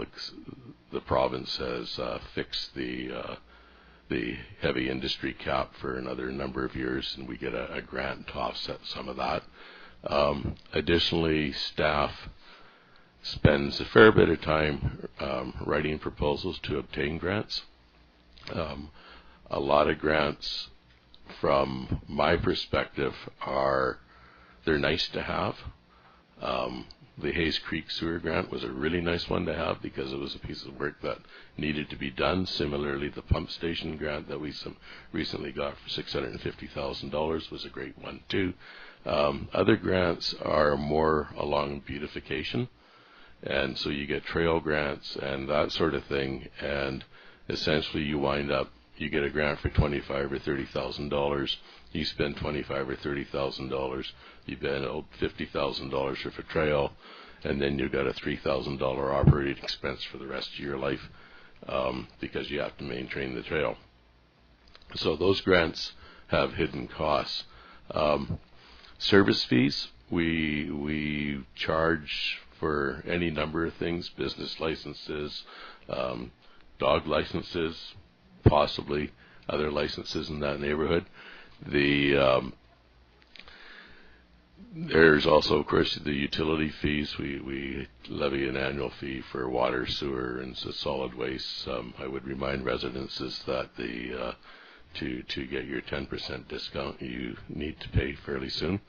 Speaker 11: the province has fixed the heavy industry cap for another number of years, and we get a grant to offset some of that. Additionally, staff spends a fair bit of time writing proposals to obtain grants. A lot of grants, from my perspective, they're nice to have. The Hayes Creek Sewer Grant was a really nice one to have because it was a piece of work that needed to be done. Similarly, the pump station grant that we recently got for $650,000 was a great one too. Other grants are more along beautification, and so you get trail grants and that sort of thing, and essentially you get a grant for $25,000 or $30,000. You spend $25,000 or $30,000. You spend $50,000 for trail, and then you've got a $3,000 operating expense for the rest of your life because you have to maintain the trail. So those grants have hidden costs. Service fees, we charge for any number of things: business licenses, dog licenses, possibly other licenses in that neighborhood. There's also, of course, the utility fees. We levy an annual fee for water, sewer, and solid waste. I would remind residents that to get your 10% discount, you need to pay fairly soon.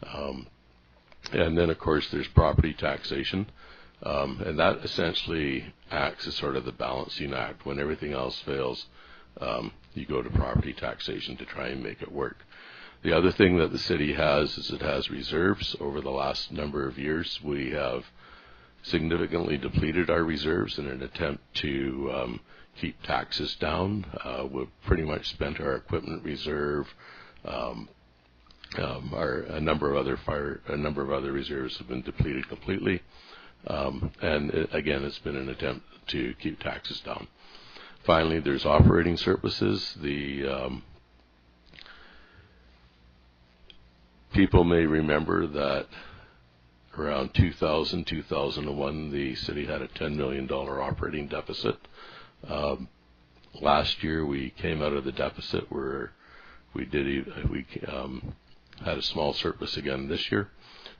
Speaker 11: And then, of course, there's property taxation, and that essentially acts as sort of the balancing act. When everything else fails, you go to property taxation to try and make it work. The other thing that the city has is it has reserves. Over the last number of years, we have significantly depleted our reserves in an attempt to keep taxes down. We've pretty much spent our equipment reserve. A number of other reserves have been depleted completely. And again, it's been an attempt to keep taxes down. Finally, there's operating surpluses. People may remember that around 2000, 2001, the city had a $10 million operating deficit. Last year, we came out of the deficit where we had a small surplus again this year.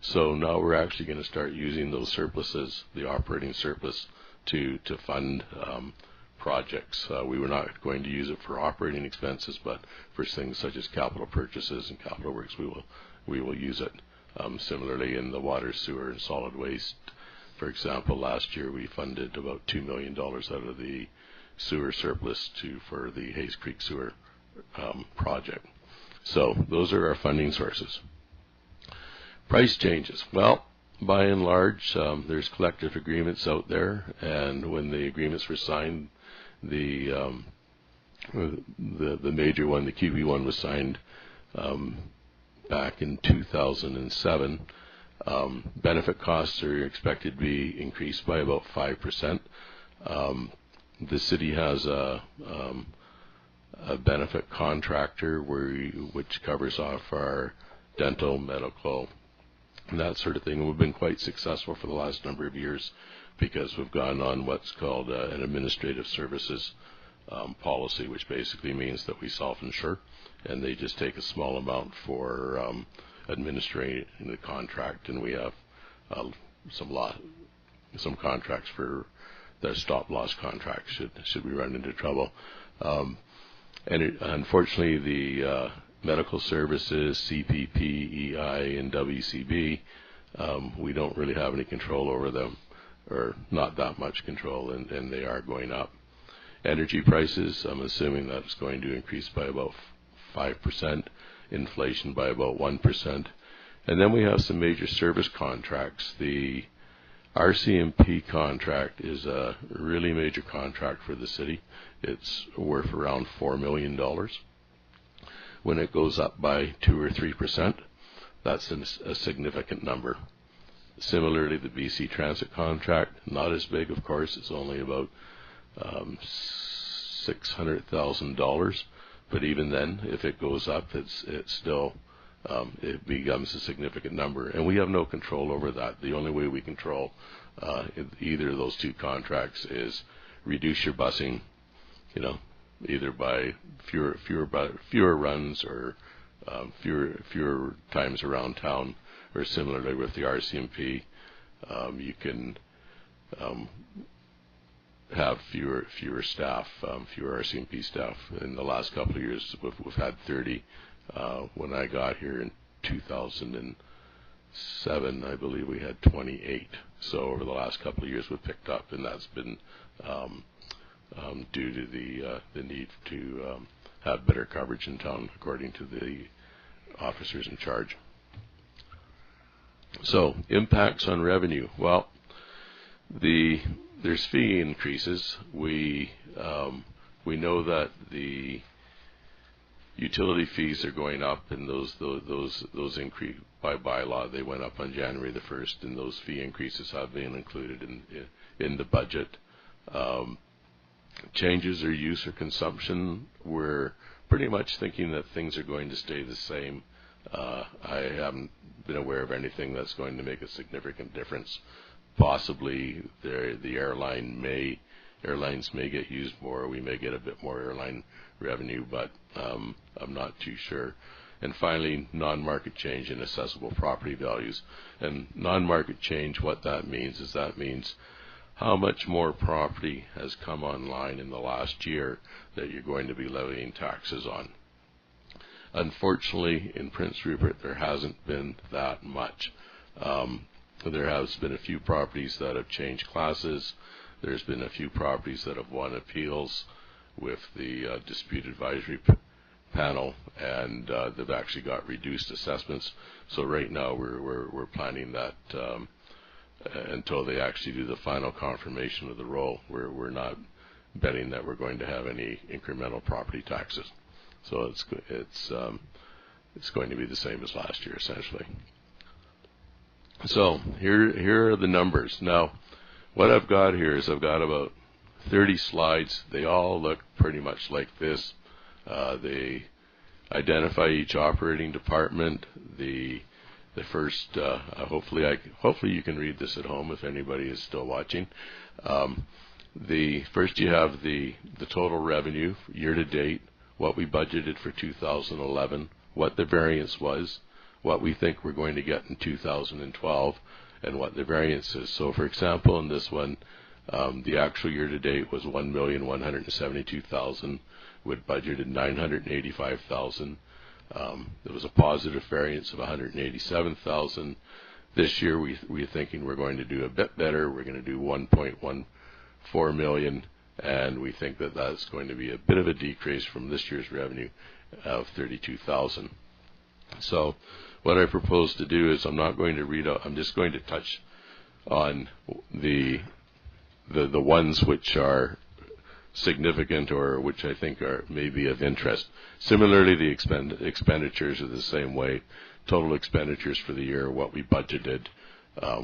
Speaker 11: So now we're actually going to start using those surpluses, the operating surplus, to fund projects. We were not going to use it for operating expenses, but for things such as capital purchases and capital works, we will use it. Similarly, in the water, sewer, and solid waste, for example, last year we funded about $2 million out of the sewer surplus for the Hayes Creek Sewer project. So those are our funding sources. Price changes. Well, by and large, there's collective agreements out there, and when the agreements were signed, the major one, the QB one, was signed back in 2007. Benefit costs are expected to be increased by about 5%. The city has a benefit contractor which covers off our dental, medical, and that sort of thing. We've been quite successful for the last number of years because we've gone on what's called an administrative services policy, which basically means that we self-insure, and they just take a small amount for administering the contract, and we have some contracts for their stop-loss contracts should we run into trouble. Unfortunately, the medical services, CPP, EI, and WCB, we don't really have any control over them, or not that much control, and they are going up. Energy prices, I'm assuming that's going to increase by about 5%, inflation by about 1%. And then we have some major service contracts. The RCMP contract is a really major contract for the city. It's worth around $4 million. When it goes up by 2 or 3%, that's a significant number. Similarly, the BC Transit contract, not as big, of course. It's only about $600,000. But even then, if it goes up, it's still it becomes a significant number, and we have no control over that. The only way we control either of those two contracts is reduce your busing, either by fewer runs or fewer times around town, or similarly with the RCMP, you can have fewer staff, fewer RCMP staff. In the last couple of years, we've had 30. When I got here in 2007, I believe we had 28. So over the last couple of years, we've picked up, and that's been due to the need to have better coverage in town, according to the officers in charge. So impacts on revenue. Well, there's fee increases. We know that the utility fees are going up, and those increase by bylaw. They went up on January the 1st, and those fee increases have been included in the budget. Changes or use or consumption, we're pretty much thinking that things are going to stay the same. I haven't been aware of anything that's going to make a significant difference. Possibly the airlines may get used more. We may get a bit more airline revenue, but I'm not too sure. And finally, non-market change in assessable property values. And non-market change, what that means is how much more property has come online in the last year that you're going to be levying taxes on. Unfortunately, in Prince Rupert, there hasn't been that much. There has been a few properties that have changed classes. There's been a few properties that have won appeals with the dispute advisory panel, and they've actually got reduced assessments. So right now we're planning that until they actually do the final confirmation of the roll, we're not betting that we're going to have any incremental property taxes. So it's going to be the same as last year, essentially. So here are the numbers. Now, what I've got here is I've got about 30 slides. They all look pretty much like this. They identify each operating department. The first, hopefully you can read this at home if anybody is still watching. The first, you have the total revenue year to date, what we budgeted for 2011, what the variance was, what we think we're going to get in 2012, and what the variance is. So, for example, in this one, the actual year to date was $1,172,000. We'd budgeted $985,000. There was a positive variance of $187,000. This year, we're thinking we're going to do a bit better. We're going to do $1.14 million, and we think that that's going to be a bit of a decrease from this year's revenue of $32,000. So what I propose to do is I'm not going to read out. I'm just going to touch on the ones which are significant or which I think are maybe of interest. Similarly, the expenditures are the same way. Total expenditures for the year, what we budgeted,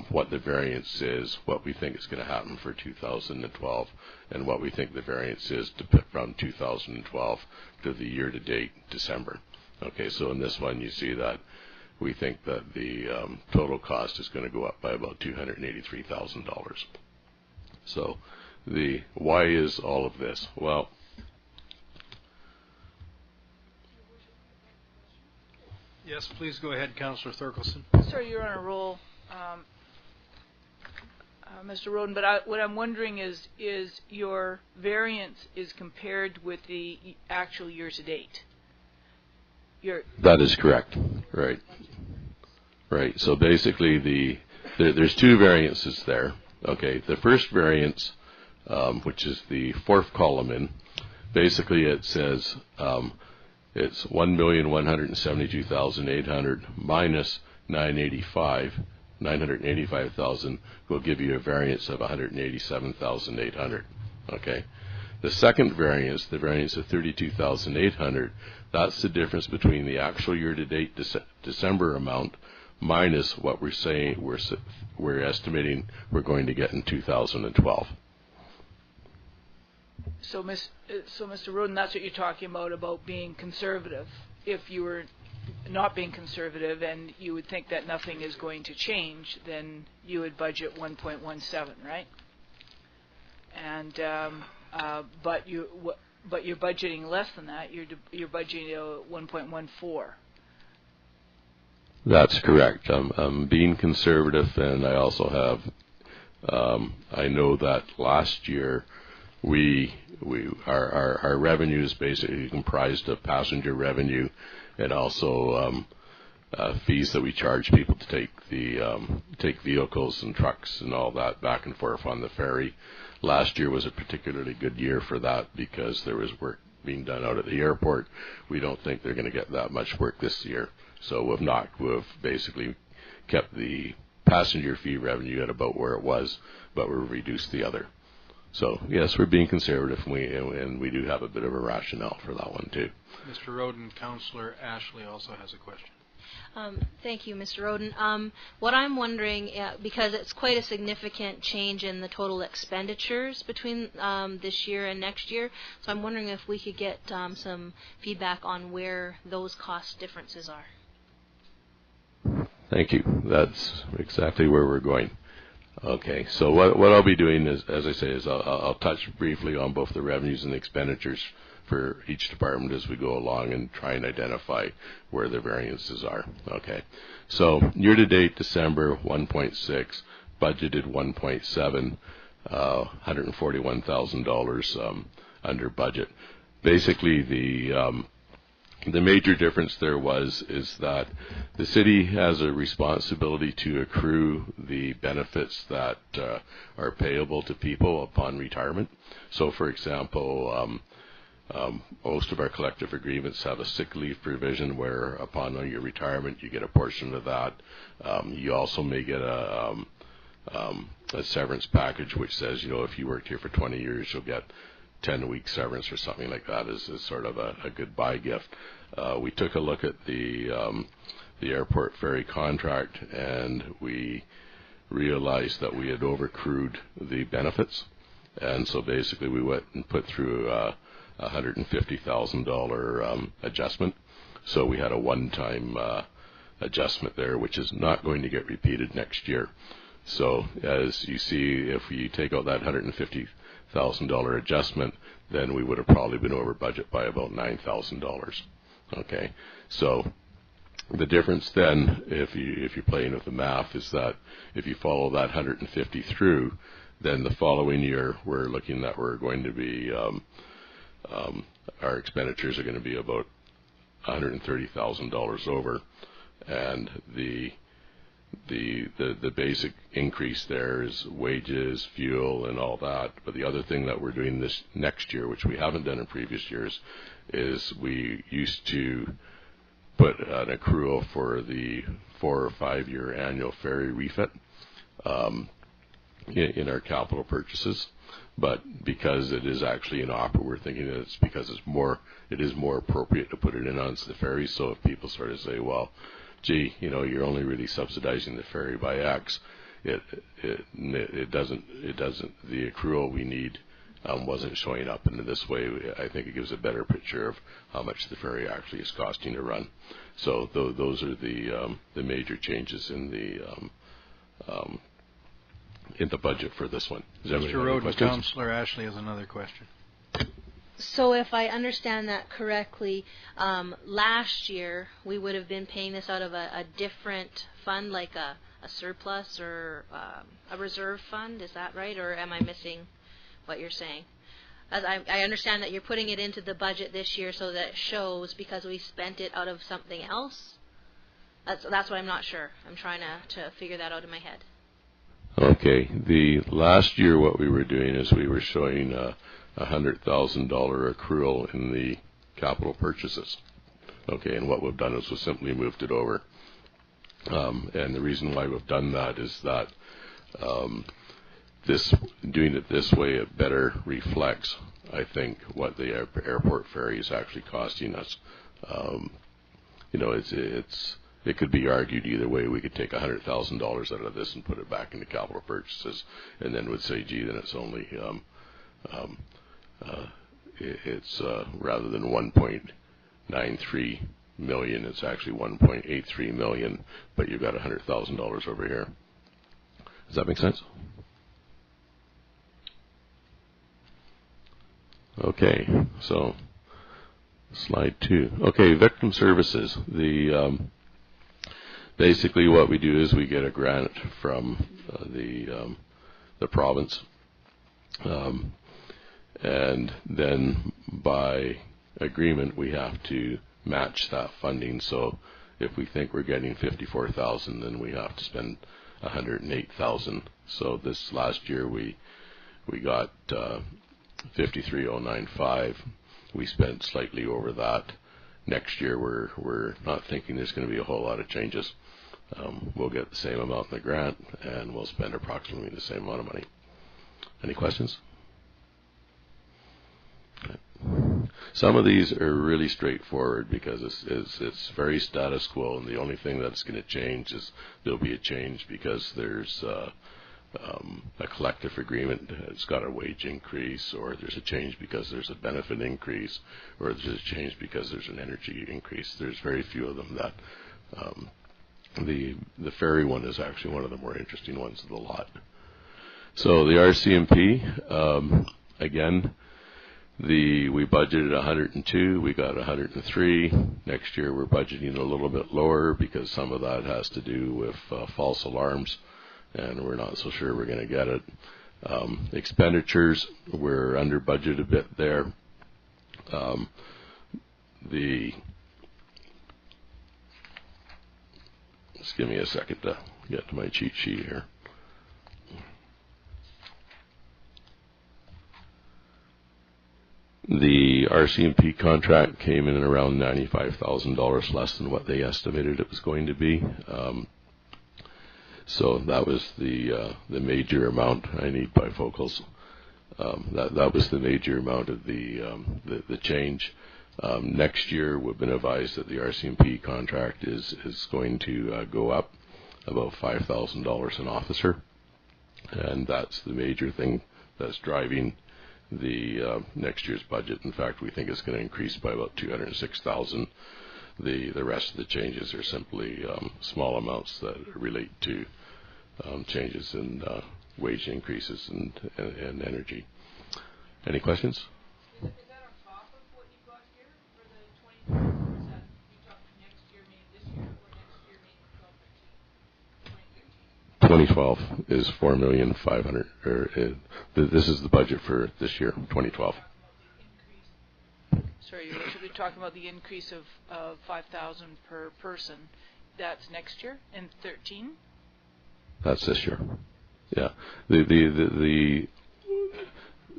Speaker 11: what the variance is, what we think is going to happen for 2012, and what we think the variance is from 2012 to the year-to-date December. Okay, so in this one you see that we think that the total cost is going to go up by about $283,000. So why is all of this? Well,
Speaker 1: Yes, please go ahead, Councillor Thorkelson.
Speaker 7: Sir, you're on a roll, Mr. Roden, but what I'm wondering is your variance is compared with the actual year-to-date?
Speaker 11: That is correct. Right. Right. So basically, there's two variances there. Okay. The first variance, which is the fourth column in, basically it says it's 1,172,800 minus 985,000 will give you a variance of 187,800. Okay. The second variance, the variance of 32,800, that's the difference between the actual year-to-date December amount minus what we're saying we're estimating we're going to get in 2012.
Speaker 7: So, Mr. Roden, that's what you're talking about being conservative. If you were not being conservative and you would think that nothing is going to change, then you would budget 1.17, right? And but you're budgeting less than that. You're budgeting 1.14.
Speaker 11: That's correct. I'm being conservative, and I also have. I know that last year our revenue is basically comprised of passenger revenue and also fees that we charge people to take vehicles and trucks and all that back and forth on the ferry. Last year was a particularly good year for that because there was work being done out at the airport. We don't think they're going to get that much work this year. So we've basically kept the passenger fee revenue at about where it was, but we've reduced the other. So yes, we're being conservative, and we do have a bit of a rationale for that one too.
Speaker 1: Mr. Roden, Councillor Ashley also has a question.
Speaker 4: Thank you, Mr. Roden. What I'm wondering, because it's quite a significant change in the total expenditures between this year and next year, so I'm wondering if we could get some feedback on where those cost differences are.
Speaker 11: Thank you. That's exactly where we're going. Okay, so what I'll be doing is, as I say, is I'll touch briefly on both the revenues and the expenditures for each department as we go along and try and identify where the variances are. Okay, so year-to-date December 1.6, budgeted 1.7, $141,000 under budget. Basically, the major difference there is that the city has a responsibility to accrue the benefits that are payable to people upon retirement. So, for example, most of our collective agreements have a sick leave provision where upon your retirement you get a portion of that. You also may get a severance package which says, if you worked here for 20 years, you'll get 10-week severance or something like that as sort of a goodbye gift. We took a look at the airport ferry contract, and we realized that we had overaccrued the benefits, and so basically we went and put through a $150,000 adjustment. So we had a one-time adjustment there, which is not going to get repeated next year. So as you see, if you take out that $150,000 adjustment, then we would have probably been over budget by about $9,000. Okay, so the difference then, if you're playing with the math, is that if you follow that 150 through, then the following year we're looking that we're going to be our expenditures are going to be about $130,000 over, and the basic increase there is wages, fuel, and all that. But the other thing that we're doing this next year, which we haven't done in previous years, is we used to put an accrual for the 4 or 5 year annual ferry refit in our capital purchases. But because it is actually an opera, we're thinking that it's because it is more appropriate to put it in onto the ferry. So if people sort of say, well, gee, you're only really subsidizing the ferry by X, it doesn't, the accrual we need wasn't showing up. And in this way, I think it gives a better picture of how much the ferry actually is costing to run. So those are the major changes in the budget for this one.
Speaker 1: Mr. Roden, Councillor Ashley has another question.
Speaker 4: So if I understand that correctly, last year we would have been paying this out of a different fund, like a surplus or a reserve fund. Is that right, or am I missing what you're saying? As I understand that you're putting it into the budget this year so that it shows because we spent it out of something else. That's what I'm not sure. I'm trying to figure that out in my head.
Speaker 11: Okay. The last year, what we were doing is we were showing $100,000 accrual in the capital purchases. Okay, and what we've done is we've simply moved it over. And the reason why we've done that is that doing it this way, it better reflects, I think, what the airport ferry is actually costing us. It could be argued either way. We could take $100,000 out of this and put it back into capital purchases, and then would say, gee, then it's only rather than 1.93 million, it's actually 1.83 million, but you've got $100,000 over here. Does that make sense? Okay, so slide 2. Okay, victim services. Basically what we do is we get a grant from the province, and then by agreement we have to match that funding. So if we think we're getting 54,000, then we have to spend 108,000. So this last year we got 53,095. We spent slightly over that. Next year we're not thinking there's going to be a whole lot of changes. We'll get the same amount in the grant, and we'll spend approximately the same amount of money. Any questions? Some of these are really straightforward because it's very status quo, and the only thing that's going to change is there'll be a change because there's a collective agreement. It's got a wage increase, or there's a change because there's a benefit increase, or there's a change because there's an energy increase. There's very few of them that. The ferry one is actually one of the more interesting ones of the lot. So the RCMP, again, we budgeted 102, we got 103. Next year we're budgeting a little bit lower because some of that has to do with false alarms, and we're not so sure we're going to get it. Expenditures, we're under budget a bit there. Just give me a second to get to my cheat sheet here. The RCMP contract came in at around $95,000 less than what they estimated it was going to be. So that was the major amount. I need bifocals. That was the major amount of the change. Next year, we've been advised that the RCMP contract is going to go up about $5,000 an officer, and that's the major thing that's driving the next year's budget. In fact, we think it's going to increase by about $206,000. The rest of the changes are simply small amounts that relate to changes in wage increases and energy. Any questions?
Speaker 7: Is that on top of what you got here for the 2020, or is that you talking next year, meaning this year, or next year, meaning 2012?
Speaker 11: 2012 is $4,500,000. This is the budget for this year, 2012.
Speaker 7: Sorry, you're talking about the increase of 5,000 per person. That's next year in 13.
Speaker 11: That's this year. Yeah, the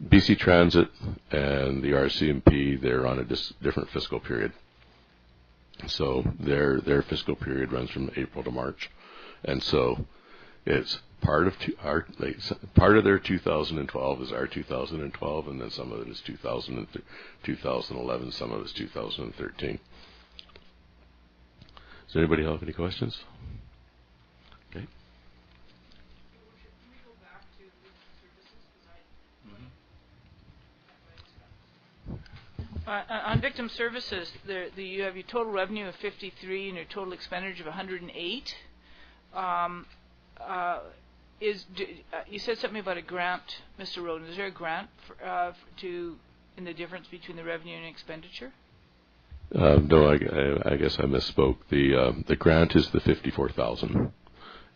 Speaker 11: BC Transit and the RCMP, they're on a different fiscal period. So their fiscal period runs from April to March, and so it's part of their 2012 is our 2012, and then some of it is 2011, some of it is 2013. Does anybody have any questions? Okay.
Speaker 7: On victim services, you have your total revenue of 53 and your total expenditure of 108. You said something about a grant, Mr. Roden. Is there a grant in the difference between the revenue and expenditure?
Speaker 11: No, I guess I misspoke. The grant is the $54,000,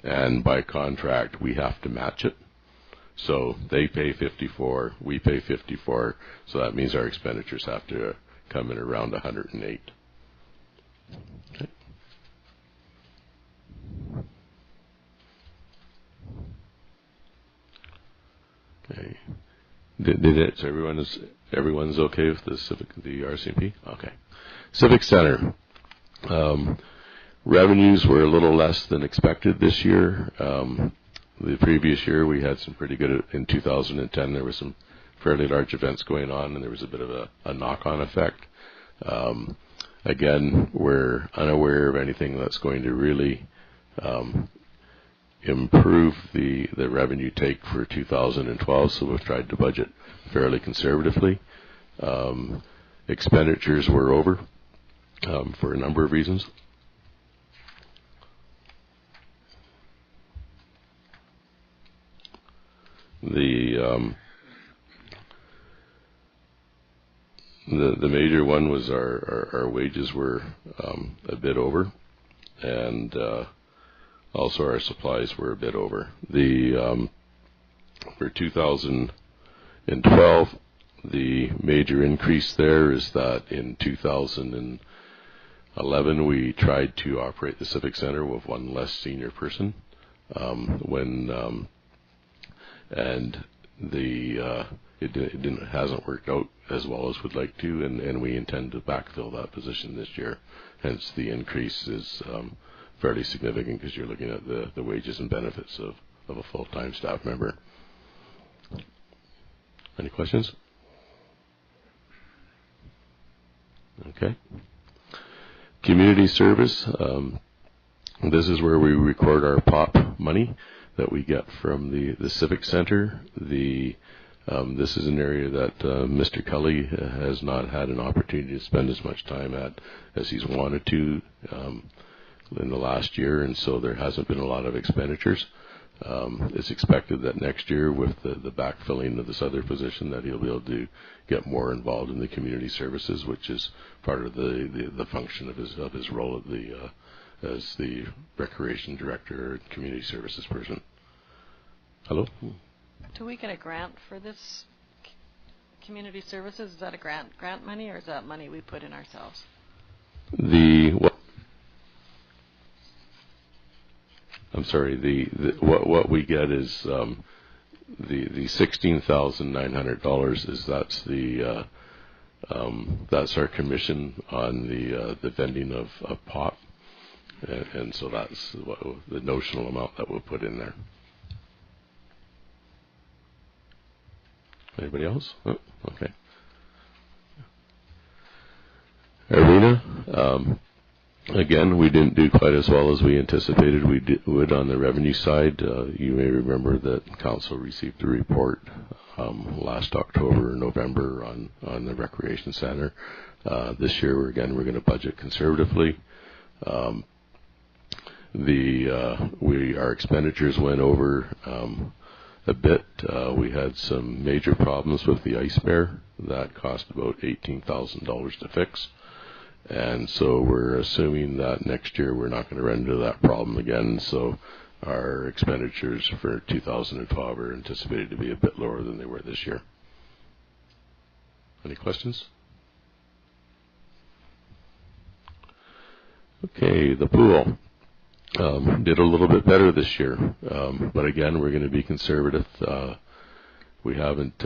Speaker 11: and by contract we have to match it. So they pay 54, we pay 54. So that means our expenditures have to come in around 108. Okay. Okay. So everyone's okay with the RCMP? Okay. Civic Center. Revenues were a little less than expected this year. The previous year we had some pretty good, in 2010 there were some fairly large events going on and there was a bit of a knock-on effect. Again, we're unaware of anything that's going to really improve the revenue take for 2012, so we've tried to budget fairly conservatively. Expenditures were over for a number of reasons. The major one was our wages were a bit over, and also our supplies were a bit over. For 2012, the major increase there is that in 2011 we tried to operate the Civic Center with one less senior person. It hasn't worked out as well as we'd like to, and we intend to backfill that position this year. Hence, the increase is fairly significant because you're looking at the wages and benefits of a full-time staff member. Any questions? Okay. Community service. This is where we record our POP money that we get from the Civic Center. This is an area that Mr. Cully has not had an opportunity to spend as much time at as he's wanted to in the last year, and so there hasn't been a lot of expenditures. It's expected that next year, with the backfilling of this other position, that he'll be able to get more involved in the community services, which is part of the function of his role at as the recreation director or community services person. Hello?
Speaker 8: Do we get a grant for this community services? Is that a grant money, or is that money we put in ourselves?
Speaker 11: I'm sorry. What we get is the $16,900 is that's our commission on the vending of pop, and so that's the notional amount that we'll put in there. Anybody else? Oh, okay. Arena. Again, we didn't do quite as well as we anticipated we would on the revenue side. You may remember that Council received a report last October or November on the Recreation Center. This year, we're going to budget conservatively. Our expenditures went over a bit. We had some major problems with the Ice Bear that cost about $18,000 to fix. And so we're assuming that next year we're not going to run into that problem again. So our expenditures for 2012 are anticipated to be a bit lower than they were this year. Any questions? Okay, the pool did a little bit better this year, but again, we're going to be conservative. We haven't.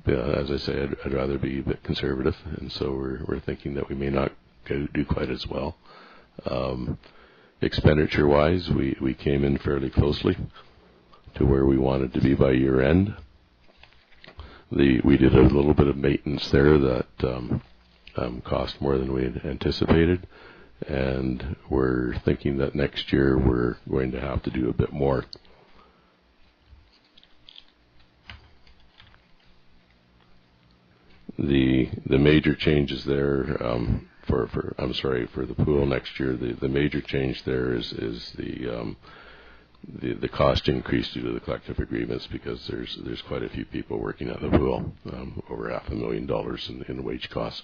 Speaker 11: As I say, I'd rather be a bit conservative, and so we're thinking that we may not do quite as well. Expenditure-wise, we came in fairly closely to where we wanted to be by year end. We did a little bit of maintenance there that cost more than we had anticipated, and we're thinking that next year we're going to have to do a bit more. The major changes there for the pool next year. The major change there is the cost increased due to the collective agreements because there's quite a few people working at the pool, over $500,000 in wage costs.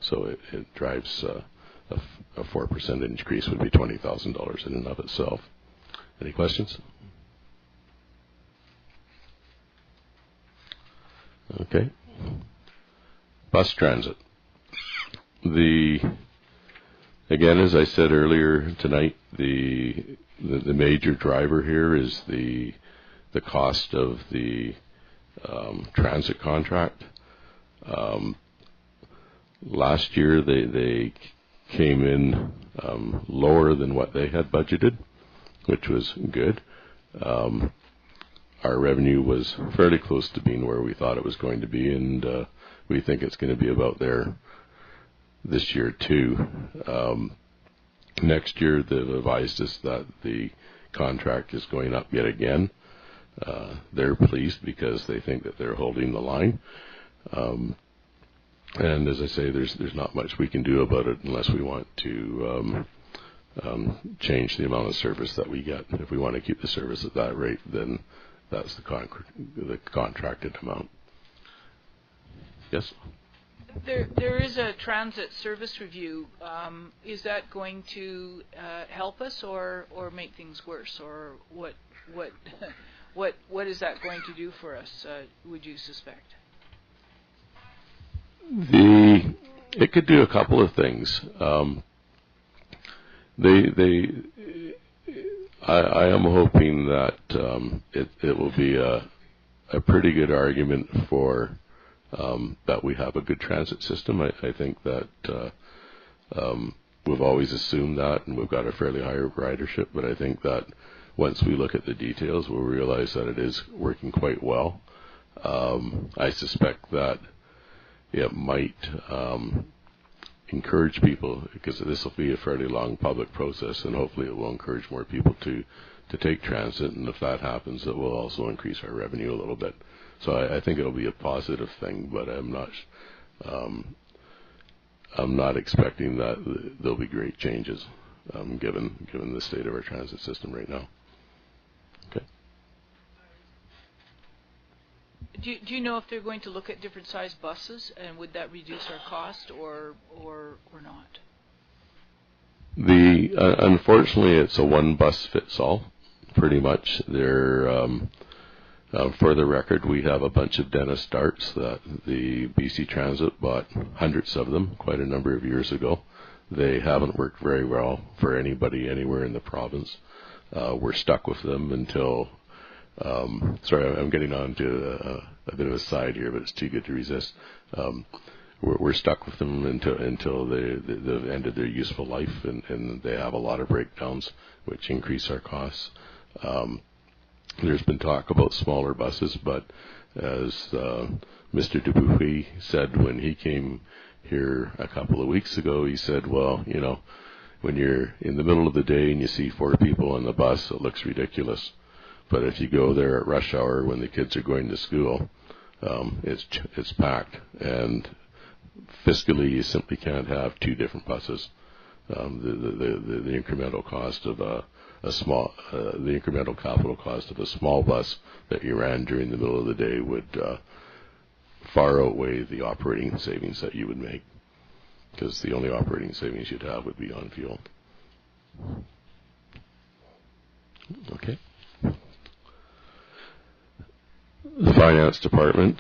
Speaker 11: So it drives a 4% increase would be $20,000 in and of itself. Any questions? Okay. Bus transit. Again, as I said earlier tonight, the major driver here is the cost of the transit contract. Last year they came in lower than what they had budgeted, which was good. Our revenue was fairly close to being where we thought it was going to be, and we think it's going to be about there this year too. Next year they've advised us that the contract is going up yet again. They're pleased because they think that they're holding the line. And as I say, there's not much we can do about it unless we want to change the amount of service that we get. If we want to keep the service at that rate, then that's the contracted amount. Yes?
Speaker 7: There is a transit service review. Is that going to help us or make things worse? Or what is that going to do for us, would you suspect?
Speaker 11: It could do a couple of things. I am hoping that it will be a pretty good argument for that we have a good transit system. I think that we've always assumed that, and we've got a fairly high ridership, but I think that once we look at the details, we'll realize that it is working quite well. I suspect that it might encourage people, because this will be a fairly long public process, and hopefully it will encourage more people to take transit, and if that happens, it will also increase our revenue a little bit. So I think it'll be a positive thing, but I'm not expecting that there'll be great changes, given the state of our transit system right now. Okay.
Speaker 7: Do you know if they're going to look at different size buses, and would that reduce our cost or not?
Speaker 11: Unfortunately, it's a one bus fits all, pretty much. For the record, we have a bunch of dentist darts that the BC Transit bought hundreds of them quite a number of years ago. They haven't worked very well for anybody anywhere in the province. We're stuck with them until sorry, I'm getting on to a bit of a side here, but it's too good to resist. We're stuck with them until they've ended their useful life, and they have a lot of breakdowns, which increase our costs. There's been talk about smaller buses, but as Mr. Dupuis said when he came here a couple of weeks ago, he said, well, when you're in the middle of the day and you see 4 people on the bus, it looks ridiculous. But if you go there at rush hour when the kids are going to school, it's packed. And fiscally, you simply can't have 2 different buses. The incremental cost of the incremental capital cost of a small bus that you ran during the middle of the day would far outweigh the operating savings that you would make, because the only operating savings you'd have would be on fuel. Okay. The finance department,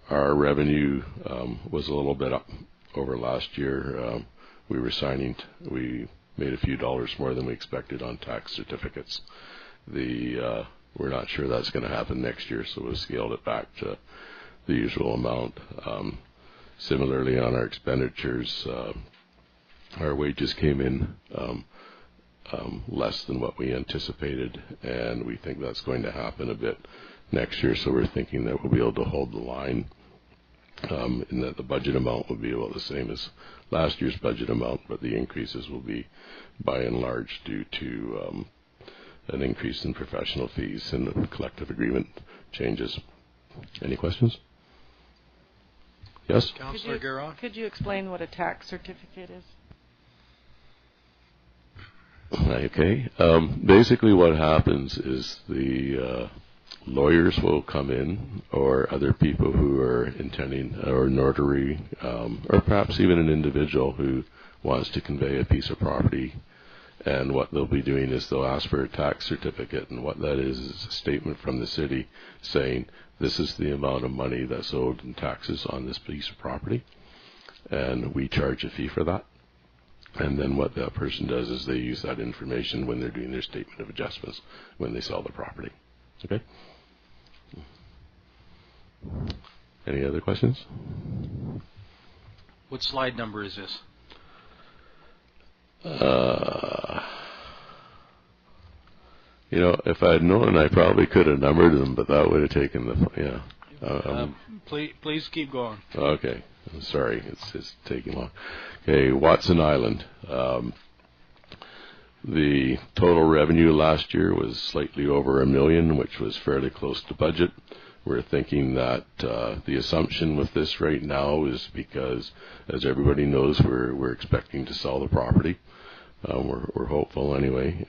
Speaker 11: our revenue was a little bit up over last year. We made a few dollars more than we expected on tax certificates. We're not sure that's going to happen next year, so we've scaled it back to the usual amount. Similarly, on our expenditures, our wages came in less than what we anticipated, and we think that's going to happen a bit next year, so we're thinking that we'll be able to hold the line, and that the budget amount will be about the same as last year's budget amount, but the increases will be by and large due to an increase in professional fees and the collective agreement changes. Any questions? Yes?
Speaker 1: Councillor Garon?
Speaker 8: Could you explain what a tax certificate is?
Speaker 11: Okay. Basically, what happens is the lawyers will come in, or other people who are intending, or notary, or perhaps even an individual who wants to convey a piece of property. And what they'll be doing is they'll ask for a tax certificate, and what that is a statement from the city saying this is the amount of money that's owed in taxes on this piece of property, and we charge a fee for that. And then what that person does is they use that information when they're doing their statement of adjustments when they sell the property. Okay? Any other questions?
Speaker 9: What slide number is this?
Speaker 11: If I'd known, I probably could have numbered them, but that would have taken the,
Speaker 1: Please keep going.
Speaker 11: Okay. I'm sorry. It's taking long. Okay, Watson Island. The total revenue last year was slightly over $1 million, which was fairly close to budget. We're thinking that the assumption with this right now is because, as everybody knows, we're expecting to sell the property. We're hopeful anyway,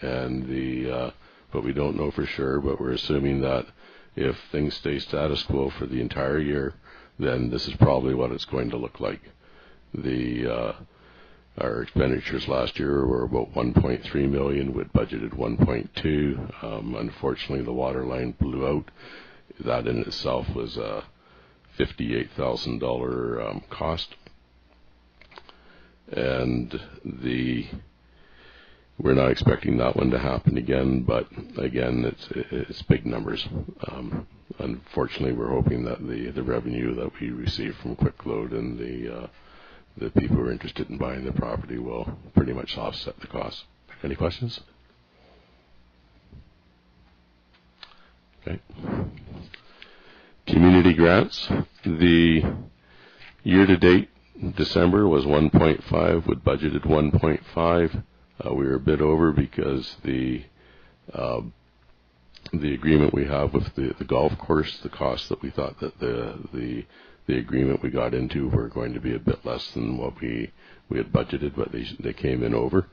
Speaker 11: but we don't know for sure. But we're assuming that if things stay status quo for the entire year, then this is probably what it's going to look like. Our expenditures last year were about $1.3 million. We'd budgeted $1.2. Unfortunately, the water line blew out. That in itself was a $58,000 cost, and we're not expecting that one to happen again. But again, it's big numbers. Unfortunately, we're hoping that the revenue that we receive from Quick Load and the people who are interested in buying the property will pretty much offset the cost. Any questions? Okay. Community grants. The year-to-date December was 1.5. We budgeted 1.5. We were a bit over because the agreement we have with the golf course, the cost that we thought that the agreement we got into were going to be a bit less than what we had budgeted, but they came in over.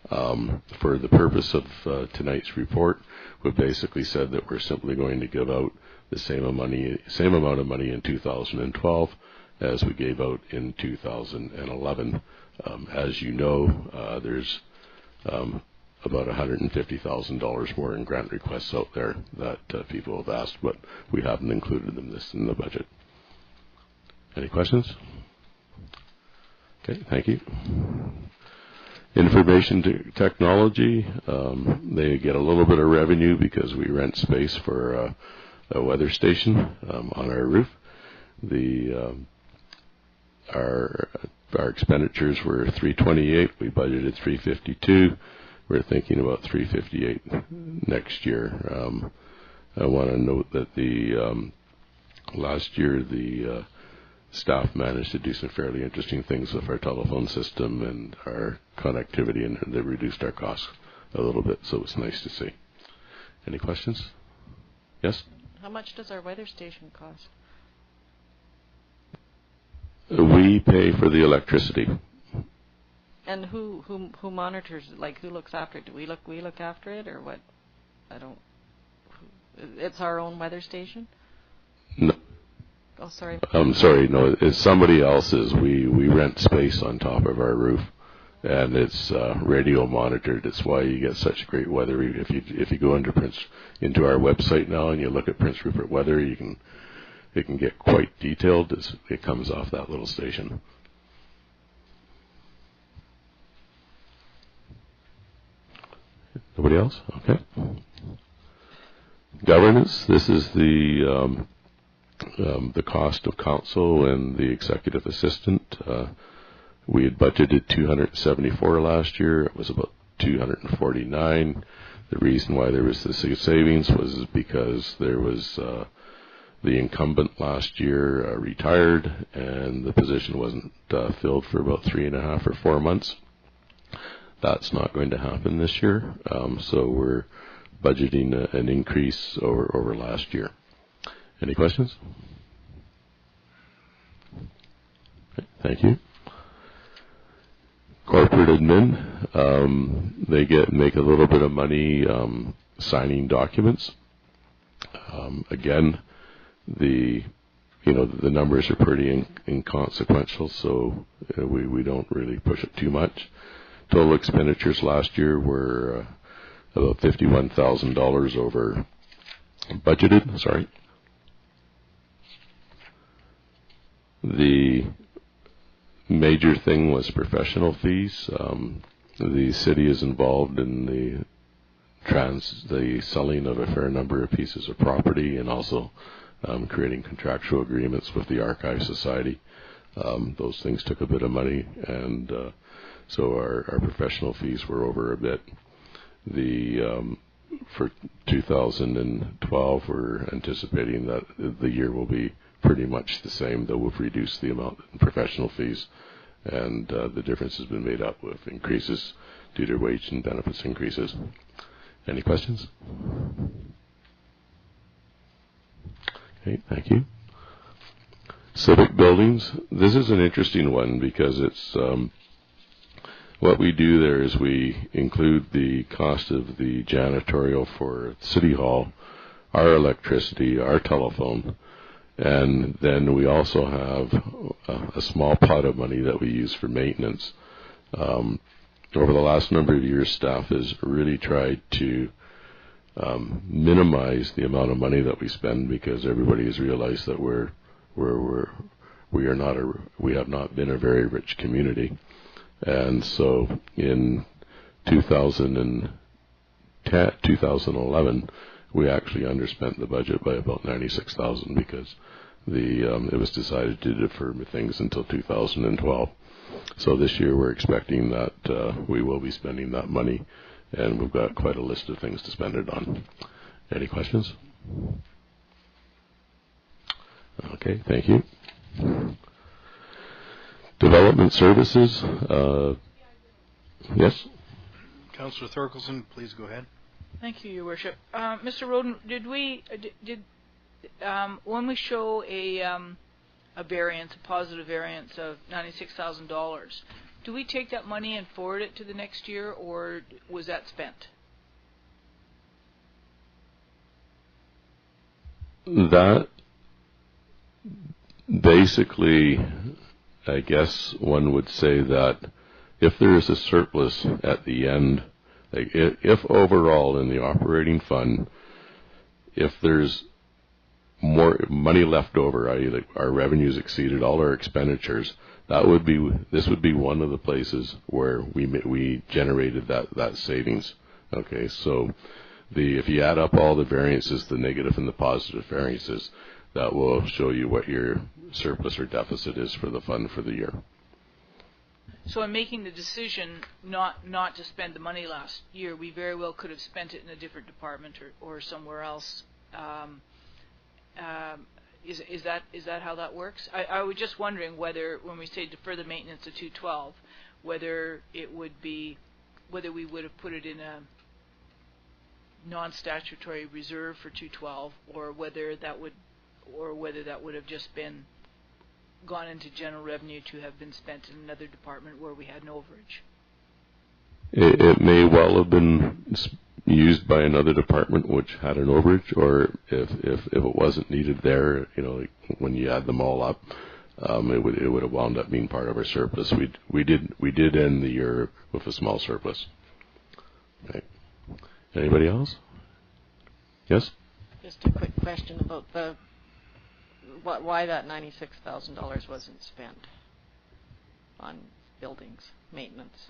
Speaker 11: For the purpose of tonight's report, we basically said that we're simply going to give out the same amount of money in 2012 as we gave out in 2011. As you know, there's about $150,000 more in grant requests out there that people have asked, but we haven't included them in the budget. Any questions? Okay, thank you. Information technology, they get a little bit of revenue because we rent space for a weather station on our roof. Our expenditures were $328. We budgeted $352. We're thinking about $358 next year. I want to note that last year the staff managed to do some fairly interesting things with our telephone system and our connectivity, and they reduced our costs a little bit, so it's nice to see. Any questions? Yes?
Speaker 8: How much does our weather station cost?
Speaker 11: We pay for the electricity.
Speaker 8: And who monitors it? Like, who looks after it? Do we look after it, or what? It's our own weather station?
Speaker 11: No.
Speaker 8: Oh, sorry.
Speaker 11: I'm sorry. No, it's somebody else's. We rent space on top of our roof, and it's radio monitored. It's why you get such great weather. If you go into our website now and you look at Prince Rupert weather, it can get quite detailed. It comes off that little station. Nobody else? Okay. Governance. This is the cost of counsel and the executive assistant. We had budgeted $274 last year. It was about $249. The reason why there was this savings was because there was the incumbent last year retired, and the position wasn't filled for about 3.5 or 4 months. That's not going to happen this year, so we're budgeting an increase over last year. Any questions? Okay, thank you. Corporate admin, they make a little bit of money signing documents. Again, the numbers are pretty inconsequential, so we don't really push it too much. Total expenditures last year were about $51,000 over budgeted. Sorry. The major thing was professional fees. The city is involved in the selling of a fair number of pieces of property, and also creating contractual agreements with the Archive Society. Those things took a bit of money, and so our professional fees were over a bit. For 2012, we're anticipating that the year will be pretty much the same, though we've reduced the amount in professional fees, and the difference has been made up with increases due to wage and benefits increases. Any questions? Okay, thank you. Civic buildings. This is an interesting one because it's what we do there is we include the cost of the janitorial for City Hall, our electricity, our telephone, and then we also have a small pot of money that we use for maintenance. Over the last number of years, staff has really tried to minimize the amount of money that we spend, because everybody has realized that we have not been a very rich community. And so in 2011, we actually underspent the budget by about $96,000 because it was decided to defer things until 2012. So this year we're expecting that we will be spending that money, and we've got quite a list of things to spend it on. Any questions? Okay, thank you. Development services. Yes?
Speaker 1: Councillor Thorkelson, please go ahead.
Speaker 7: Thank you, Your Worship. Mr. Roden, when we show a positive variance of $96,000, do we take that money and forward it to the next year, or was that spent?
Speaker 11: That basically, I guess one would say that if there is a surplus at the end, like if overall in the operating fund, if there's more money left over, i.e. like our revenues exceeded all our expenditures, this would be one of the places where we generated that savings. Okay, so if you add up all the variances, the negative and the positive variances, that will show you what your surplus or deficit is for the fund for the year.
Speaker 7: So in making the decision not to spend the money last year, we very well could have spent it in a different department or somewhere else. Is that how that works? I was just wondering whether, when we say defer the maintenance of 212, whether we would have put it in a non-statutory reserve for 212, or whether that would have just been gone into general revenue to have been spent in another department where we had an overage.
Speaker 11: It may well have been used by another department which had an overage, or if it wasn't needed there, like when you add them all up, it would have wound up being part of our surplus. We did end the year with a small surplus. Okay. Anybody else? Yes?
Speaker 8: Just a quick question about why that $96,000 wasn't spent on buildings maintenance.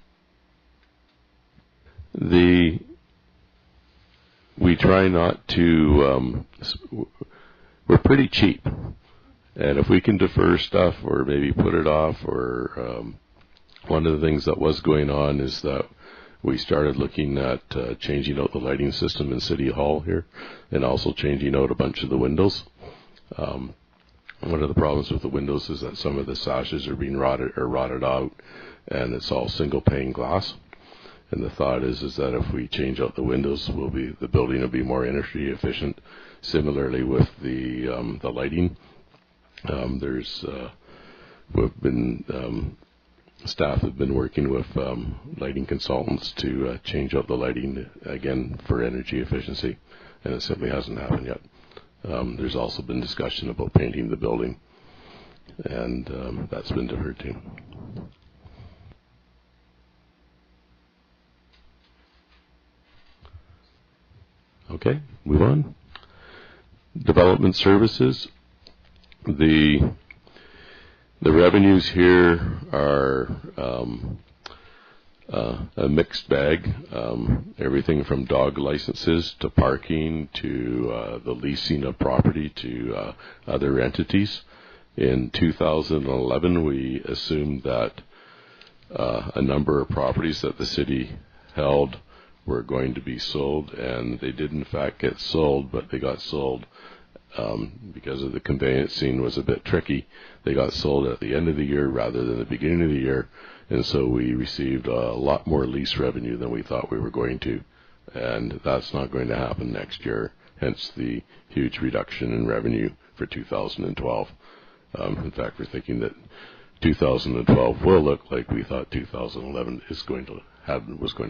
Speaker 11: We try not to. We're pretty cheap, and if we can defer stuff or maybe put it off, or one of the things that was going on is that we started looking at changing out the lighting system in City Hall here, and also changing out a bunch of the windows. One of the problems with the windows is that some of the sashes are being rotted out, and it's all single pane glass. And the thought is that if we change out the windows, the building will be more energy efficient. Similarly with the lighting, we've been staff have been working with lighting consultants to change out the lighting again for energy efficiency, and it simply hasn't happened yet. There's also been discussion about painting the building, and that's been deferred too. Okay, move on. Development services. The revenues here are a mixed bag. Everything from dog licenses to parking to the leasing of property to other entities. In 2011, we assumed that a number of properties that the city held were going to be sold, and they did in fact get sold, but they got sold because of the conveyancing was a bit tricky. They got sold at the end of the year rather than the beginning of the year, and so we received a lot more lease revenue than we thought we were going to, and that's not going to happen next year, hence the huge reduction in revenue for 2012. In fact, we're thinking that 2012 will look like we thought 2011 was going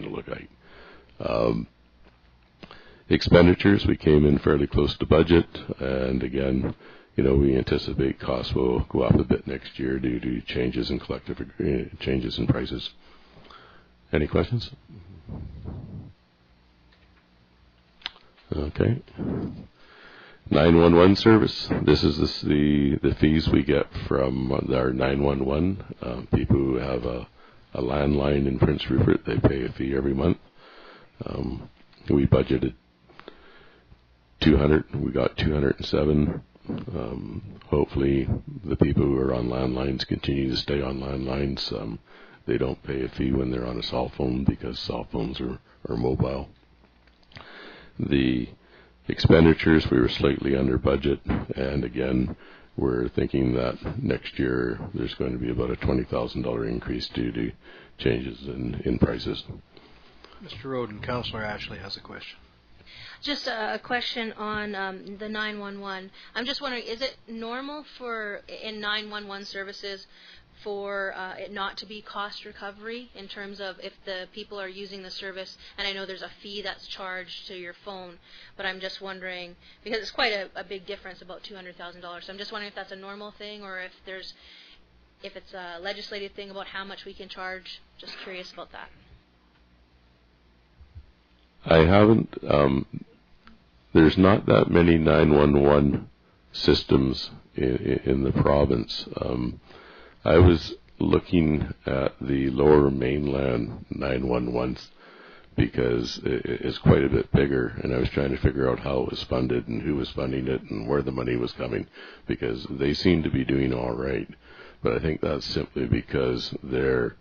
Speaker 11: to look like. Expenditures, we came in fairly close to budget, and again, we anticipate costs will go up a bit next year due to changes in changes in prices. Any questions? Okay. 911 service. This is the fees we get from our 911. People who have a landline in Prince Rupert, they pay a fee every month. We budgeted 200. We got 207. Hopefully, the people who are on landlines continue to stay on landlines. They don't pay a fee when they're on a cell phone because cell phones are mobile. The expenditures, we were slightly under budget, and again, we're thinking that next year there's going to be about a $20,000 increase due to changes in prices.
Speaker 1: Mr. Roden, Councillor Ashley has a question.
Speaker 4: Just a question on the 911. I'm just wondering, is it normal in 911 services for it not to be cost recovery in terms of if the people are using the service? And I know there's a fee that's charged to your phone, but I'm just wondering, because it's quite a big difference, about $200,000. So I'm just wondering if that's a normal thing, or if it's a legislative thing about how much we can charge. Just curious about that.
Speaker 11: I haven't. There's not that many 911 systems in the province. I was looking at the Lower Mainland 911s because it's quite a bit bigger, and I was trying to figure out how it was funded and who was funding it and where the money was coming, because they seem to be doing all right. But I think that's simply because their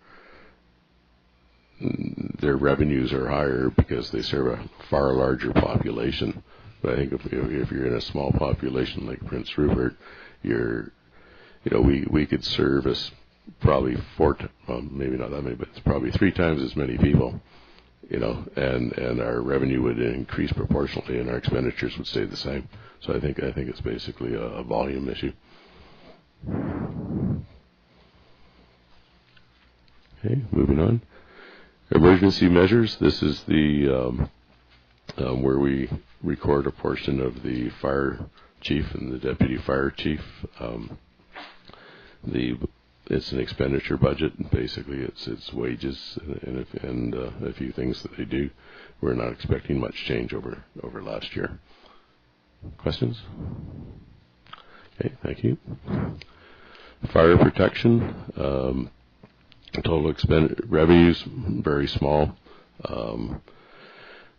Speaker 11: revenues are higher because they serve a far larger population. But I think if you're in a small population like Prince Rupert, we could service probably maybe not that many, but it's probably 3 times as many people, and our revenue would increase proportionally and our expenditures would stay the same. So I think it's basically a volume issue. Okay, moving on. Emergency measures. This is the where we record a portion of the fire chief and the deputy fire chief. It's an expenditure budget. Basically, it's wages and a few things that they do. We're not expecting much change over last year. Questions? Okay, thank you. Fire protection. Total revenues, very small.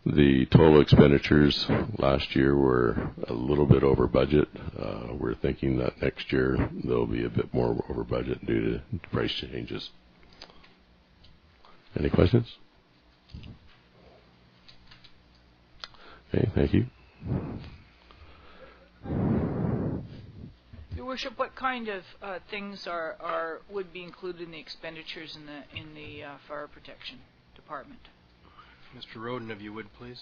Speaker 11: The total expenditures last year were a little bit over budget. We're thinking that next year they'll be a bit more over budget due to price changes. Any questions? Okay, thank you.
Speaker 7: Your Worship, what kind of things would be included in the expenditures in the fire protection department?
Speaker 1: Mr. Roden, if you would, please.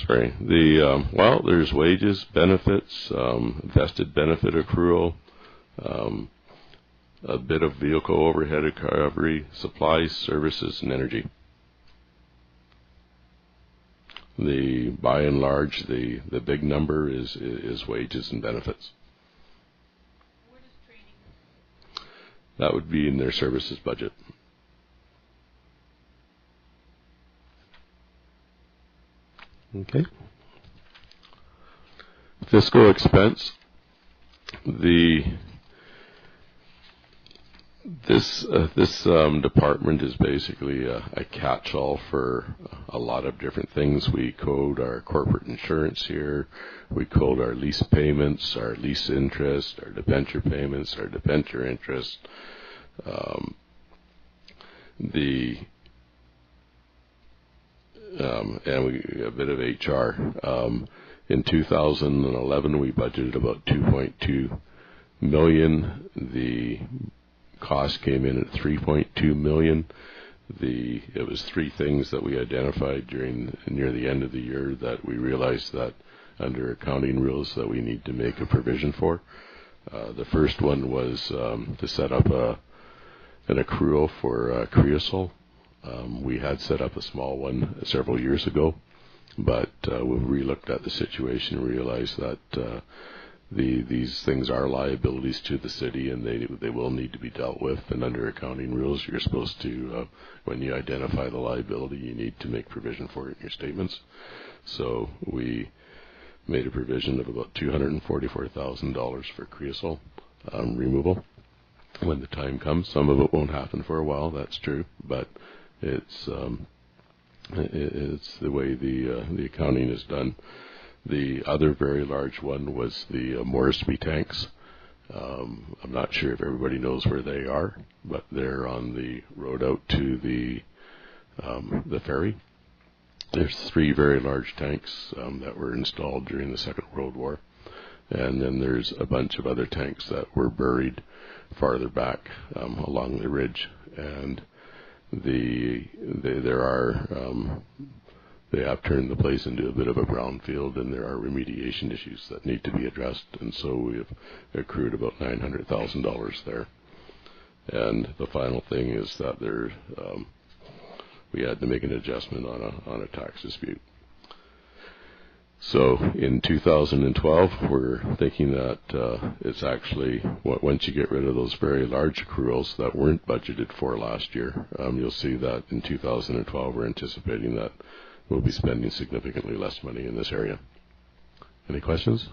Speaker 11: Sorry. There's wages, benefits, vested benefit accrual, a bit of vehicle overhead recovery, supplies, services, and energy. By and large, the big number is wages and benefits.
Speaker 7: Where does training?
Speaker 11: That would be in their services budget. Okay. Fiscal expense. This department is basically a catch-all for a lot of different things. We code our corporate insurance here. We code our lease payments, our lease interest, our debenture payments, our debenture interest. And a bit of HR. In 2011, we budgeted about $2.2 million. The cost came in at $3.2 million. It was three things that we identified near the end of the year that we realized that under accounting rules that we need to make a provision for. The first one was to set up an accrual for creosol. We had set up a small one several years ago, but we looked at the situation and realized that these things are liabilities to the city, and they will need to be dealt with. And under accounting rules, you're supposed to, when you identify the liability, you need to make provision for it in your statements. So we made a provision of about $244,000 for creosol removal. When the time comes, some of it won't happen for a while. That's true, but it's the way the accounting is done. The other very large one was the Moresby tanks. I'm not sure if everybody knows where they are, but they're on the road out to the ferry. There's three very large tanks that were installed during the Second World War, and then there's a bunch of other tanks that were buried farther back along the ridge, and they have turned the place into a bit of a brownfield, and there are remediation issues that need to be addressed, and so we have accrued about $900,000 there. And the final thing is that we had to make an adjustment on a tax dispute. So in 2012, we're thinking that it's actually, once you get rid of those very large accruals that weren't budgeted for last year, you'll see that in 2012 we're anticipating that we'll be spending significantly less money in this area. Any questions?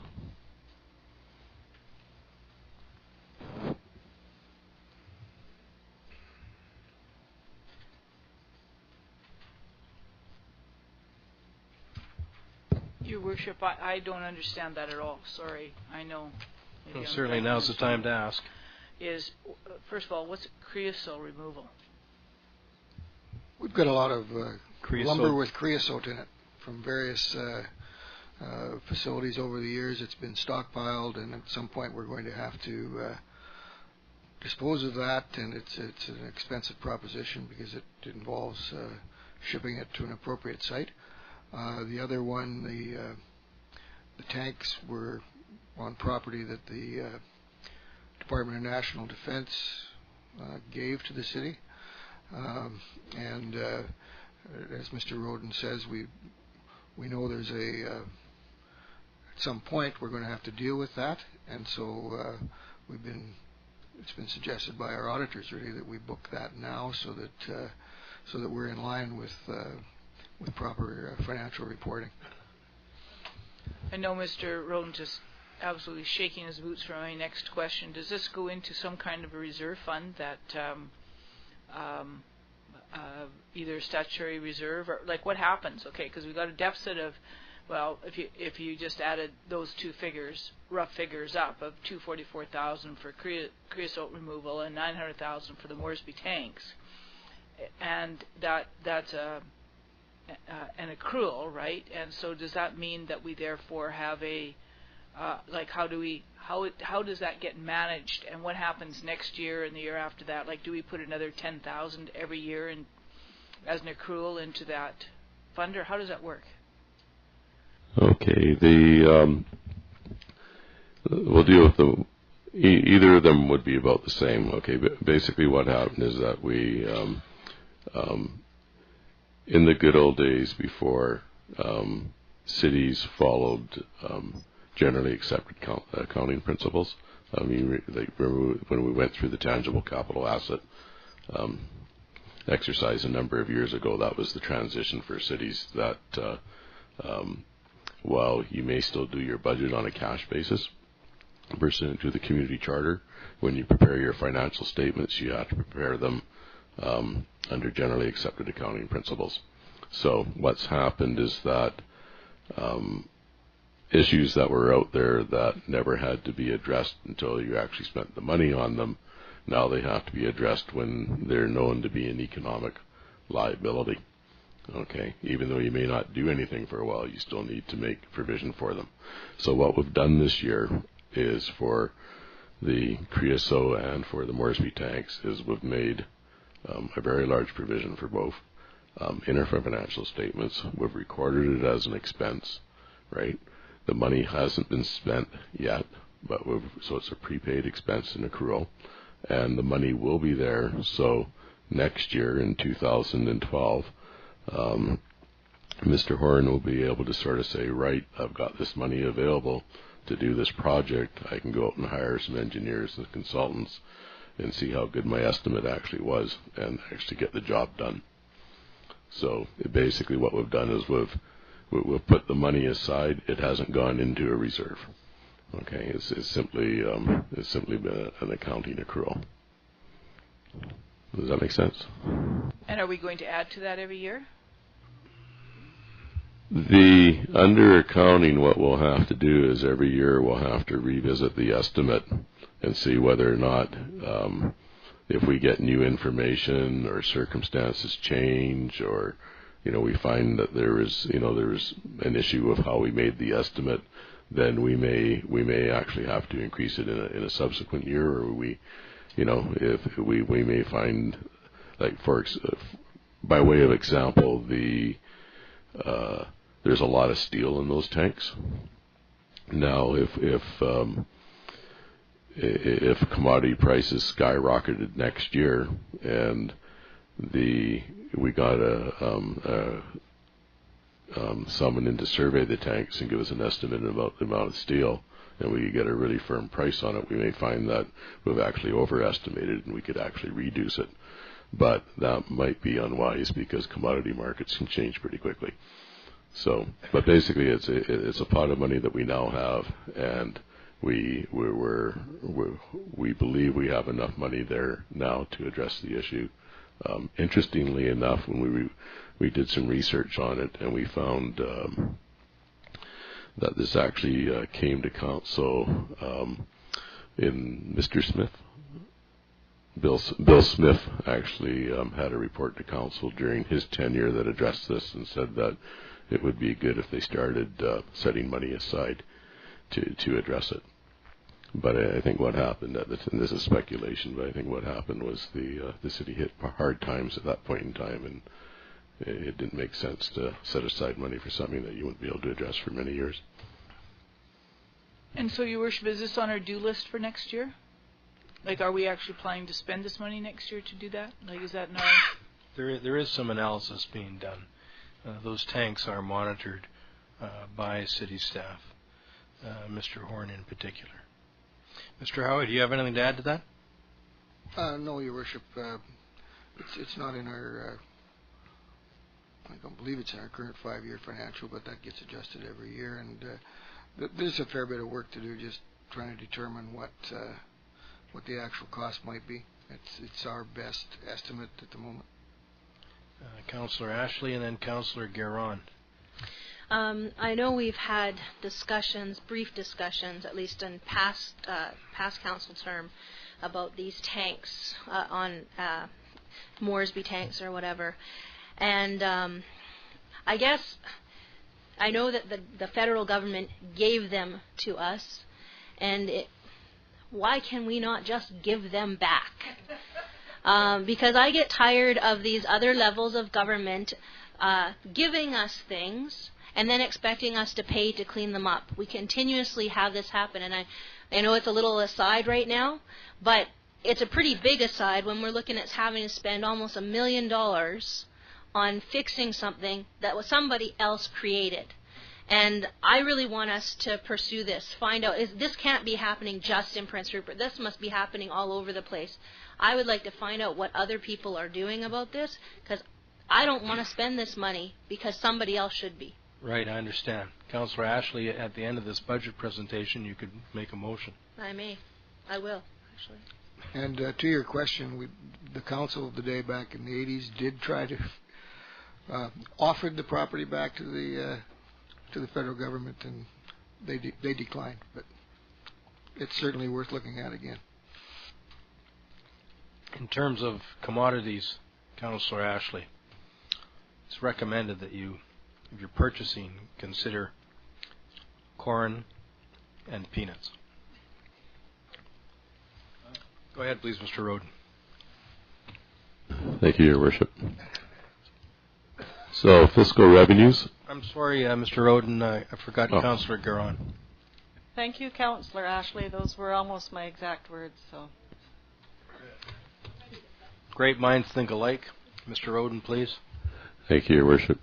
Speaker 7: Your Worship, I don't understand that at all. Sorry, I know.
Speaker 1: Well, certainly now's the time to ask.
Speaker 7: First of all, what's creosol removal?
Speaker 9: We've got a lot of lumber with creosote in it from various facilities over the years. It's been stockpiled, and at some point we're going to have to dispose of that, and it's an expensive proposition because it involves shipping it to an appropriate site. The other one, the tanks were on property that the Department of National Defense gave to the city. And as Mr. Roden says, we know there's at some point we're going to have to deal with that, and so it's been suggested by our auditors really that we book that now so that we're in line with proper financial reporting.
Speaker 7: I know Mr. Roden just absolutely shaking his boots for my next question. Does this go into some kind of a reserve fund that either statutory reserve or like what happens? Okay, because we've got a deficit of, well, if you just added those two figures, rough figures up of $244,000 for creosote removal and $900,000 for the Moresby tanks, and that's an accrual, right? And so does that mean that we therefore have how does that get managed, and what happens next year and the year after that? Like, do we put another $10,000 every year as an accrual into that fund, or how does that work?
Speaker 11: Okay, we'll deal with Either of them would be about the same. Okay, but basically what happened is that we, in the good old days before cities followed generally accepted accounting principles. I mean, remember when we went through the tangible capital asset exercise a number of years ago, that was the transition for cities that while you may still do your budget on a cash basis, pursuant to the community charter, when you prepare your financial statements, you have to prepare them under generally accepted accounting principles. So what's happened is that issues that were out there that never had to be addressed until you actually spent the money on them, now they have to be addressed when they're known to be an economic liability. Okay, even though you may not do anything for a while, you still need to make provision for them. So what we've done this year is for the Creosote and for the Moresby tanks is we've made a very large provision for both. In our financial statements, we've recorded it as an expense, right? The money hasn't been spent yet, but so it's a prepaid expense and accrual, and the money will be there. So next year in 2012, Mr. Horn will be able to sort of say, right, I've got this money available to do this project. I can go out and hire some engineers and consultants and see how good my estimate actually was and actually get the job done. So basically what we've done is we've put the money aside. It hasn't gone into a reserve. Okay, it's simply been an accounting accrual. Does that make sense?
Speaker 7: And are we going to add to that every year?
Speaker 11: Under accounting, what we'll have to do is every year we'll have to revisit the estimate and see whether or not if we get new information or circumstances change, or we find that there is an issue of how we made the estimate, then we may actually have to increase it in a subsequent year, or if we may find, like by way of example, there's a lot of steel in those tanks. Now, if commodity prices skyrocketed next year and we got someone in to survey the tanks and give us an estimate about the amount of steel, and we could get a really firm price on it, we may find that we've actually overestimated and we could actually reduce it. But that might be unwise because commodity markets can change pretty quickly. So, but basically, it's a pot of money that we now have, and we believe we have enough money there now to address the issue. Interestingly enough, when we did some research on it, and we found that this actually came to council in Mr. Smith. Bill Smith actually had a report to council during his tenure that addressed this and said that it would be good if they started setting money aside to address it. But I think what happened, and this is speculation, but I think what happened was the city hit hard times at that point in time, and it didn't make sense to set aside money for something that you wouldn't be able to address for many years.
Speaker 7: And so, Your Worship, is this on our due list for next year? Like, are we actually planning to spend this money next year to do that? Like, is that in our...
Speaker 1: There is some analysis being done. Those tanks are monitored by city staff, Mr. Horn in particular. Mr. Howie, do you have anything to add to that?
Speaker 9: No, Your Worship. It's not in our... I don't believe it's in our current 5-year financial, but that gets adjusted every year. And there's a fair bit of work to do just trying to determine what the actual cost might be. It's our best estimate at the moment.
Speaker 1: Councillor Ashley and then Councillor Guerin.
Speaker 4: I know we've had discussions, brief discussions, at least in past council term, about these tanks on Moresby tanks or whatever. And I guess I know that the federal government gave them to us, and why can we not just give them back? Because I get tired of these other levels of government giving us things and then expecting us to pay to clean them up. We continuously have this happen, and I know it's a little aside right now, but it's a pretty big aside when we're looking at having to spend almost $1 million on fixing something that was somebody else created. And I really want us to pursue this, find out, this can't be happening just in Prince Rupert. This must be happening all over the place. I would like to find out what other people are doing about this, because I don't want to spend this money because somebody else should be.
Speaker 1: Right, I understand. Councillor Ashley, at the end of this budget presentation, you could make a motion.
Speaker 4: I will, actually.
Speaker 9: And to your question, the council of the day back in the 80s did try to offered the property back to the federal government, and they declined. But it's certainly worth looking at again.
Speaker 1: In terms of commodities, Councillor Ashley, it's recommended that you, if you're purchasing, consider corn and peanuts. Go ahead, please, Mr. Roden.
Speaker 11: Thank you, Your Worship. So, fiscal revenues.
Speaker 1: I'm sorry, Mr. Roden, I forgot Councillor Garon.
Speaker 8: Thank you, Councillor Ashley. Those were almost my exact words. So,
Speaker 1: great minds think alike. Mr. Roden, please.
Speaker 11: Thank you, Your Worship.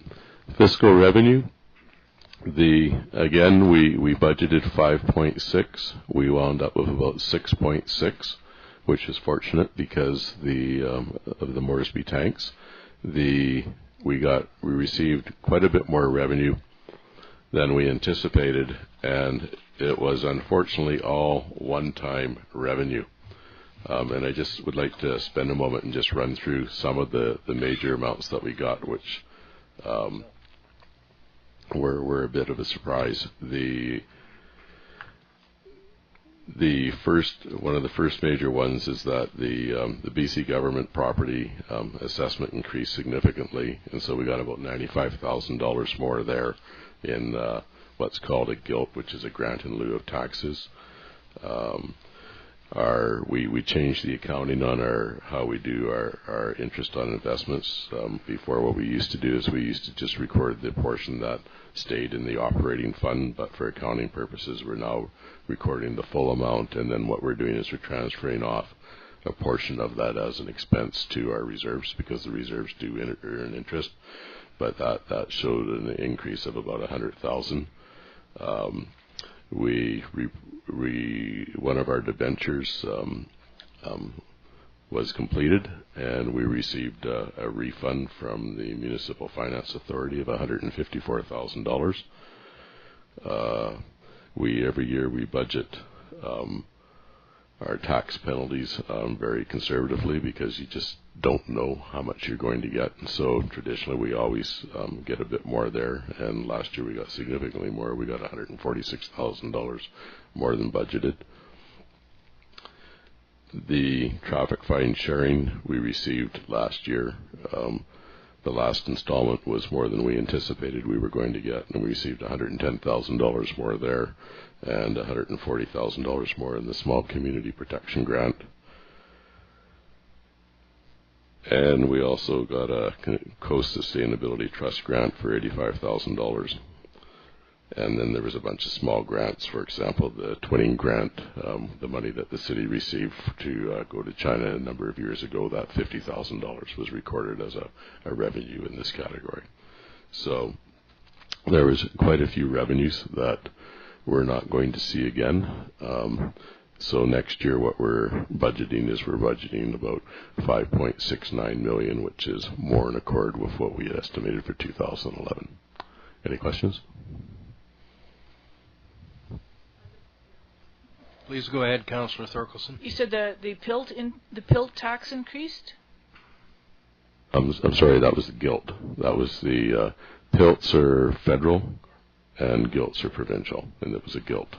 Speaker 11: Fiscal revenue. Again, we budgeted 5.6. We wound up with about 6.6, which is fortunate because of the Moresby tanks. We received quite a bit more revenue than we anticipated, and it was unfortunately all one-time revenue. And I just would like to spend a moment and just run through some of the major amounts that we got, which were a bit of a surprise. One of the first major ones is that the BC government property assessment increased significantly, and so we got about $95,000 more there in what's called a GILT, which is a grant in lieu of taxes. We changed the accounting on how we do our interest on investments. Before, what we used to do is we used to just record the portion that stayed in the operating fund, but for accounting purposes, we're now recording the full amount, and then what we're doing is we're transferring off a portion of that as an expense to our reserves, because the reserves do earn interest. But that showed an increase of about $100,000. One of our debentures was completed, and we received a refund from the Municipal Finance Authority of $154,000. Every year we budget our tax penalties very conservatively, because you just don't know how much you're going to get. And so traditionally we always get a bit more there, and last year we got significantly more. We got $146,000 more than budgeted. The traffic fine sharing we received last year, the last installment was more than we anticipated we were going to get, and we received $110,000 more there, and $140,000 more in the Small Community Protection Grant. And we also got a Coast Sustainability Trust grant for $85,000. And then there was a bunch of small grants. For example, the Twinning grant, the money that the city received to go to China a number of years ago, that $50,000 was recorded as a revenue in this category. So there was quite a few revenues that we're not going to see again. So next year what we're budgeting is we're budgeting about $5.69 million, which is more in accord with what we had estimated for 2011. Any questions?
Speaker 1: Please go ahead, Councillor Thorkelson.
Speaker 7: You said the PILT tax increased?
Speaker 11: I'm sorry, that was the GILT. That was the PILTs are federal and GILTs are provincial, and it was a GILT.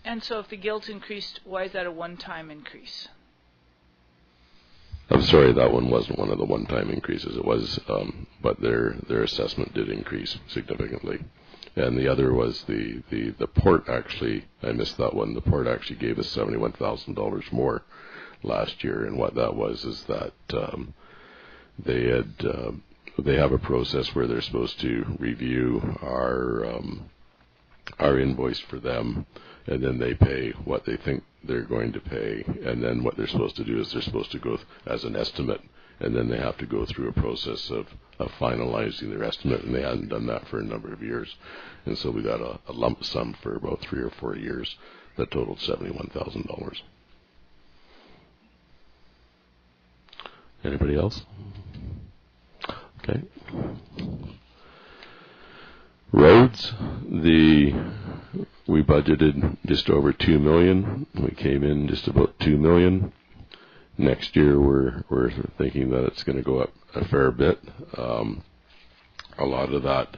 Speaker 7: And so if the GILT increased, why is that a one-time increase?
Speaker 11: I'm sorry, that one wasn't one of the one-time increases. It was, but their assessment did increase significantly. And the other was the port actually, I missed that one, the port actually gave us $71,000 more last year, and what that was is that they had they have a process where they're supposed to review our invoice for them, and then they pay what they think they're going to pay, and then what they're supposed to do is they're supposed to go as an estimate, and then they have to go through a process of finalizing their estimate, and they hadn't done that for a number of years. And so we got a lump sum for about 3 or 4 years that totaled $71,000. Anybody else? Okay. Roads, we budgeted just over $2 million. We came in just about $2 million. Next year, we're thinking that it's going to go up a fair bit. A lot of that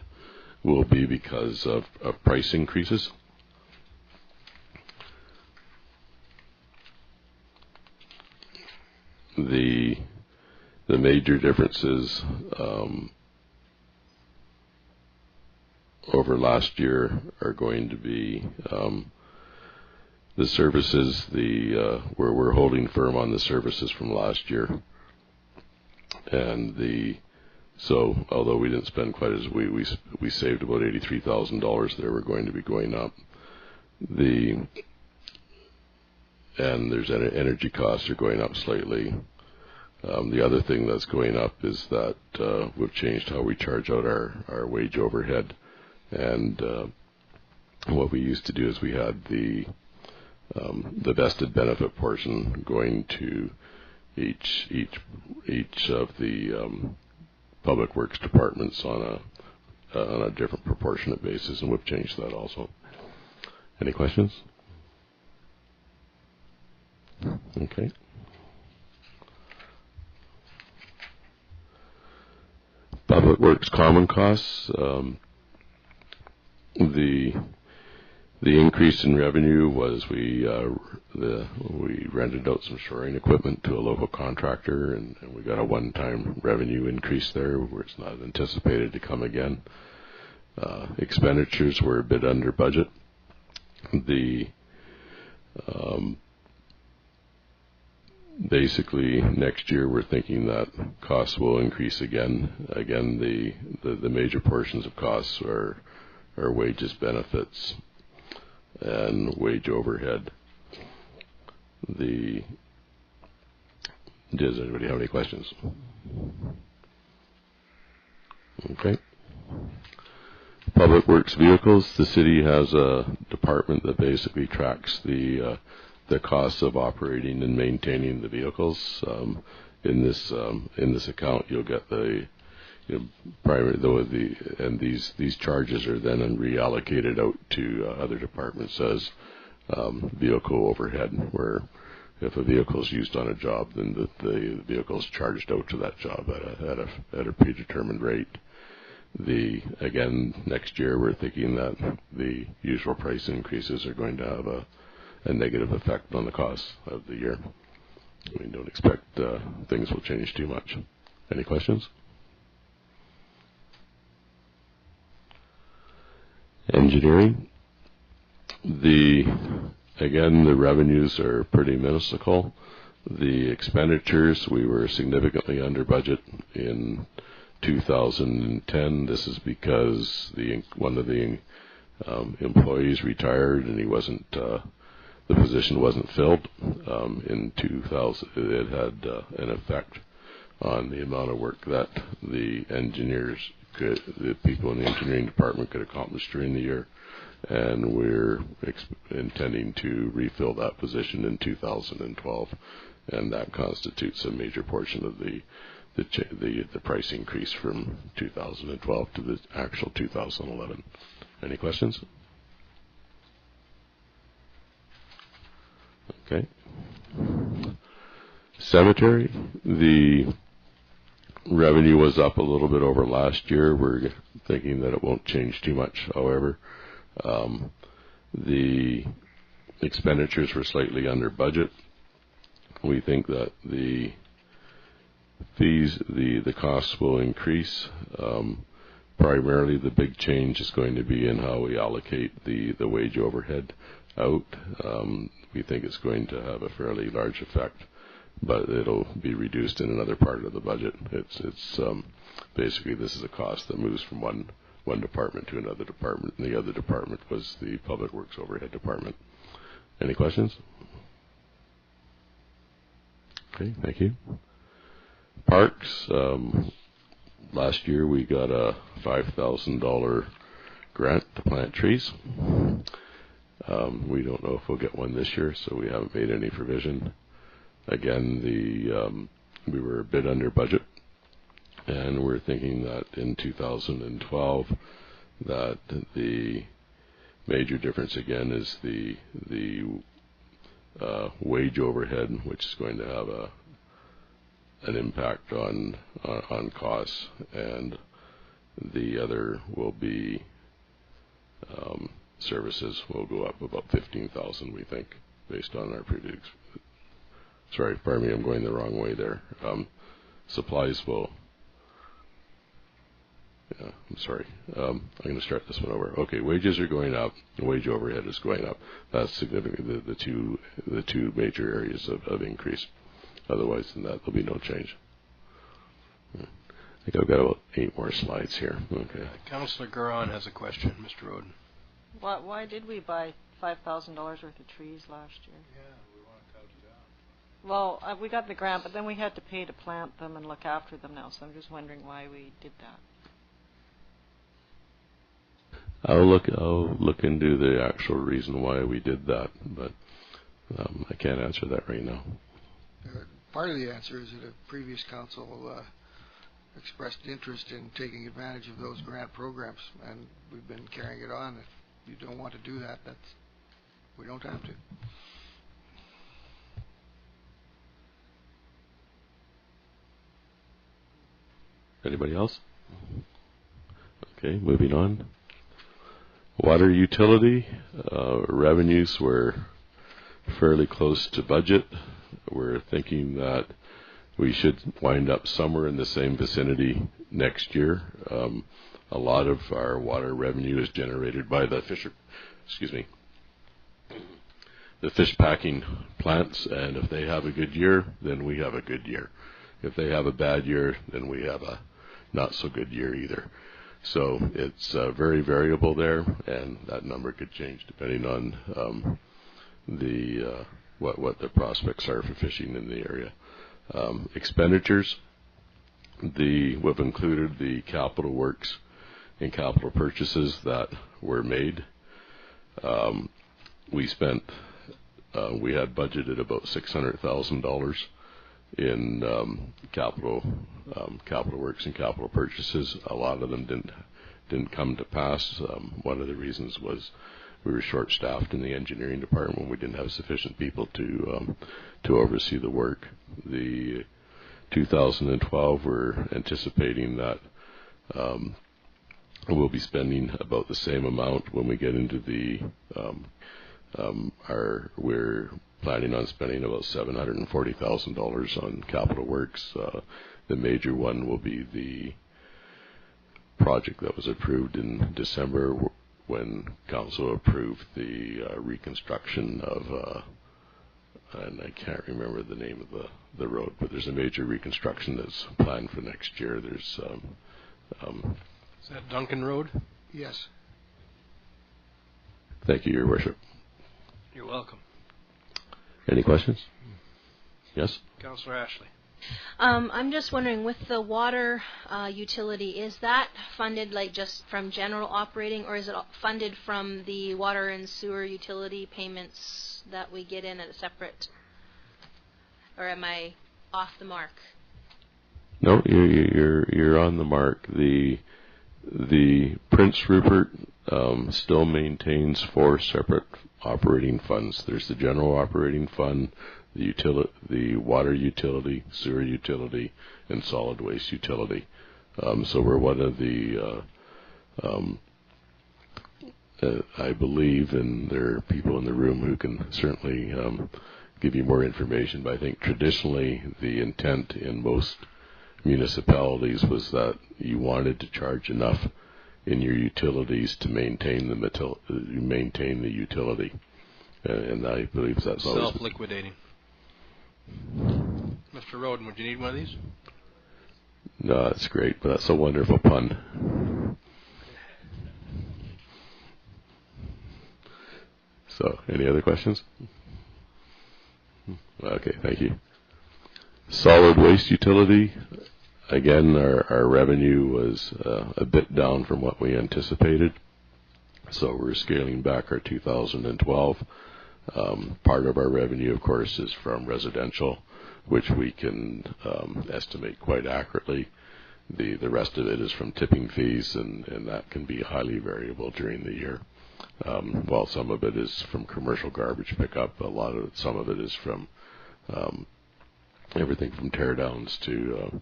Speaker 11: will be because of price increases. The major differences over last year are going to be the services, where we're holding firm on the services from last year, and so although we didn't spend quite as we saved about $83,000 there, we're going to be going up. And there's energy costs are going up slightly. The other thing that's going up is that we've changed how we charge out our wage overhead. And what we used to do is we had the vested benefit portion going to each of the public works departments on a different proportionate basis, and we've changed that also. Any questions? Okay. Public Works common costs. The increase in revenue was we rented out some shoring equipment to a local contractor, and we got a one-time revenue increase there where it's not anticipated to come again. Expenditures were a bit under budget. Basically, next year we're thinking that costs will increase again. Again, the major portions of costs are wages, benefits, and wage overhead. Does anybody have any questions? Okay. Public Works vehicles. The city has a department that basically tracks the costs of operating and maintaining the vehicles. In this account, you'll get and these charges are then reallocated out to other departments as vehicle overhead, where if a vehicle is used on a job, then the vehicle is charged out to that job at a predetermined rate. Again, next year we're thinking that the usual price increases are going to have a negative effect on the costs of the year. We don't expect things will change too much. Any questions? Engineering. Again, the revenues are pretty minuscule. The expenditures, we were significantly under budget in 2010. This is because one of the employees retired, and he wasn't. The position wasn't filled. In 2000, it had an effect on the amount of work that the people in the engineering department could accomplish during the year, and we're intending to refill that position in 2012, and that constitutes a major portion of the price increase from 2012 to the actual 2011. Any questions? Okay. Cemetery. The revenue was up a little bit over last year. We're thinking that it won't change too much, however. The expenditures were slightly under budget. We think that the costs will increase. Primarily, the big change is going to be in how we allocate the wage overhead out. We think it's going to have a fairly large effect but it'll be reduced in another part of the budget. It's basically this is a cost that moves from one department to another department, and the other department was the Public Works Overhead Department. Any questions? Okay, thank you. Parks, last year we got a $5,000 grant to plant trees. We don't know if we'll get one this year, so we haven't made any provision. Again, we were a bit under budget, and we're thinking that in 2012 that the major difference again is the wage overhead, which is going to have an impact on costs, and the other will be services will go up about $15,000, we think, based on our previous. Sorry, pardon me, I'm going the wrong way there. Supplies will. Yeah, I'm sorry. I'm going to start this one over. Okay, wages are going up. Wage overhead is going up. That's significant. The two major areas of increase. Otherwise than that, there'll be no change. I think I've got about 8 more slides here. Okay.
Speaker 1: Councillor Garon has a question, Mr. Roden.
Speaker 8: Why did we buy $5,000 worth of trees last year?
Speaker 12: Yeah, we want to cut them down.
Speaker 8: Well, we got the grant, but then we had to pay to plant them and look after them now. So I'm just wondering why we did that.
Speaker 11: I'll look into the actual reason why we did that, but I can't answer that right now.
Speaker 9: Part of the answer is that a previous council expressed interest in taking advantage of those grant programs, and we've been carrying it on. If you don't want to do that, we don't have to.
Speaker 11: Anybody else? Okay, moving on. Water utility revenues were fairly close to budget. We're thinking that we should wind up somewhere in the same vicinity next year. A lot of our water revenue is generated by the fish packing plants, and if they have a good year, then we have a good year. If they have a bad year, then we have a not so good year either. So it's very variable there, and that number could change depending on what the prospects are for fishing in the area. Expenditures, we've included the capital works and capital purchases that were made. We had budgeted about $600,000 in capital works and capital purchases. A lot of them didn't come to pass. One of the reasons was we were short-staffed in the engineering department. We didn't have sufficient people to oversee the work. The 2012, we're anticipating that we'll be spending about the same amount when we get into the we're planning on spending about $740,000 on capital works. The major one will be the project that was approved in December when council approved the reconstruction of, and I can't remember the name of the road, but there's a major reconstruction that's planned for next year. There's
Speaker 1: is that Duncan Road?
Speaker 9: Yes.
Speaker 11: Thank you, Your Worship.
Speaker 1: You're welcome.
Speaker 11: Any questions? Yes?
Speaker 1: Councillor Ashley.
Speaker 4: I'm just wondering, with the water utility, is that funded like just from general operating, or is it funded from the water and sewer utility payments that we get in at a separate, or am I off the mark?
Speaker 11: No, you're on the mark. The Prince Rupert still maintains 4 separate operating funds. There's the general operating fund, the water utility, sewer utility, and solid waste utility. So we're one of the, I believe, and there are people in the room who can certainly give you more information, but I think traditionally the intent in most municipalities was that you wanted to charge enough in your utilities to maintain the utility, and I believe that's
Speaker 1: self-liquidating. Mr. Roden, would you need one of these?
Speaker 11: No, that's great, but that's a wonderful pun. So, any other questions? Okay, thank you. Solid waste utility. Again, our revenue was a bit down from what we anticipated, so we're scaling back our 2012. Part of our revenue, of course, is from residential, which we can estimate quite accurately. The rest of it is from tipping fees, and that can be highly variable during the year. While some of it is from commercial garbage pickup, some of it is from everything from teardowns to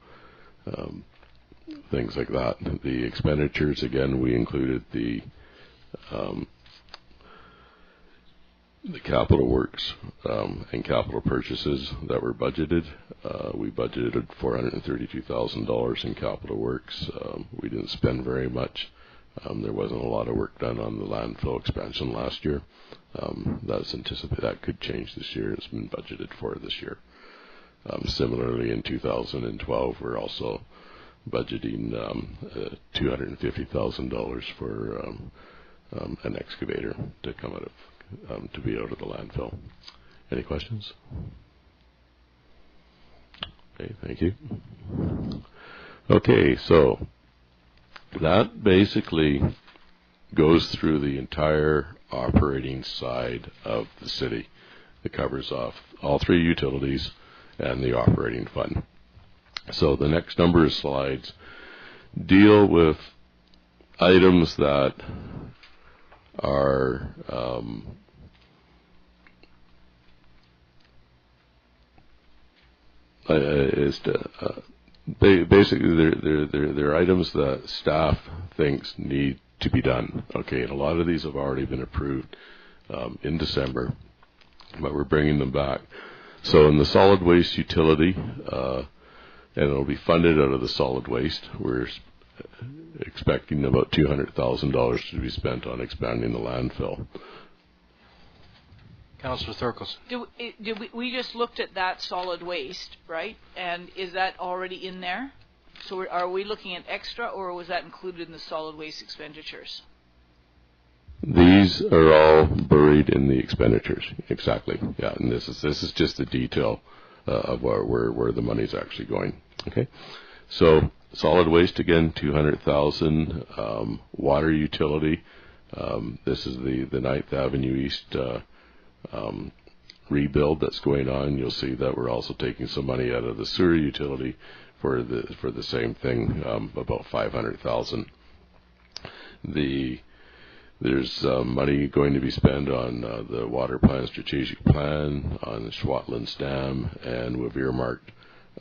Speaker 11: things like that. The expenditures, again, we included the capital works and capital purchases that were budgeted. We budgeted $432,000 in capital works. We didn't spend very much. There wasn't a lot of work done on the landfill expansion last year. That's anticipated. That could change this year. It's been budgeted for this year. Similarly, in 2012, we're also budgeting $250,000 for an excavator to come out of to be out of the landfill. Any questions? Okay, thank you. Okay, so that basically goes through the entire operating side of the city. It covers off all three utilities and the operating fund. So the next number of slides deal with items that are basically they're items that staff thinks need to be done. Okay, and a lot of these have already been approved in December, but we're bringing them back. So in the solid waste utility, and it'll be funded out of the solid waste, we're expecting about $200,000 to be spent on expanding the landfill.
Speaker 1: Councillor Thurkelson.
Speaker 7: We just looked at that solid waste, right? And is that already in there? So are we looking at extra, or was that included in the solid waste expenditures?
Speaker 11: These are all buried in the expenditures, exactly. Yeah, and this is just the detail of where the money's actually going. Okay, so solid waste again, $200,000. Water utility. This is the 9th Avenue East rebuild that's going on. You'll see that we're also taking some money out of the sewer utility for the same thing, about $500,000. There's money going to be spent on the water plan strategic plan, on Schwatlands Dam, and we've earmarked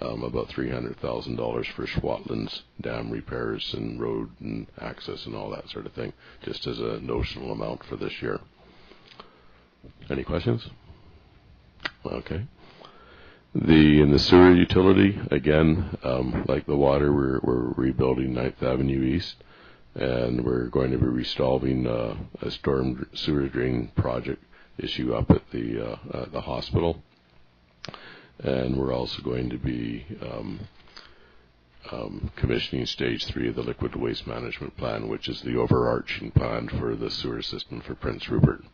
Speaker 11: about $300,000 for Schwatlands Dam repairs and road and access and all that sort of thing, just as a notional amount for this year. Any questions? Okay. In the sewer utility, again, like the water, we're rebuilding 9th Avenue East, and we're going to be resolving a storm sewer drain project issue up at the hospital. And we're also going to be commissioning stage 3 of the liquid waste management plan, which is the overarching plan for the sewer system for Prince Rupert.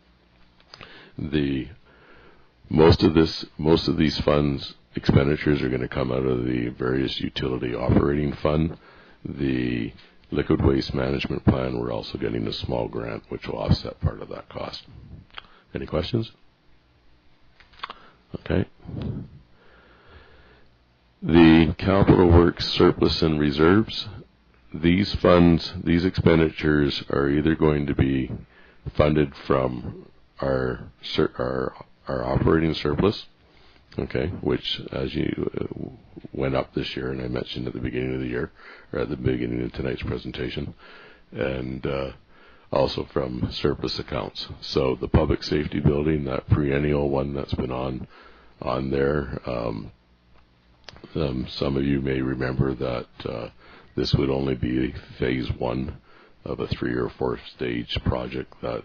Speaker 11: Most of these funds expenditures are going to come out of the various utility operating fund. The liquid waste management plan, we're also getting a small grant which will offset part of that cost. Any questions? Okay. The capital works surplus and reserves. These funds, these expenditures are either going to be funded from our operating surplus, okay, which as you went up this year, and I mentioned at the beginning of the year, or at the beginning of tonight's presentation, and also from surplus accounts. So the public safety building, that perennial one that's been on there, some of you may remember that this would only be phase 1 of a 3 or 4 stage project that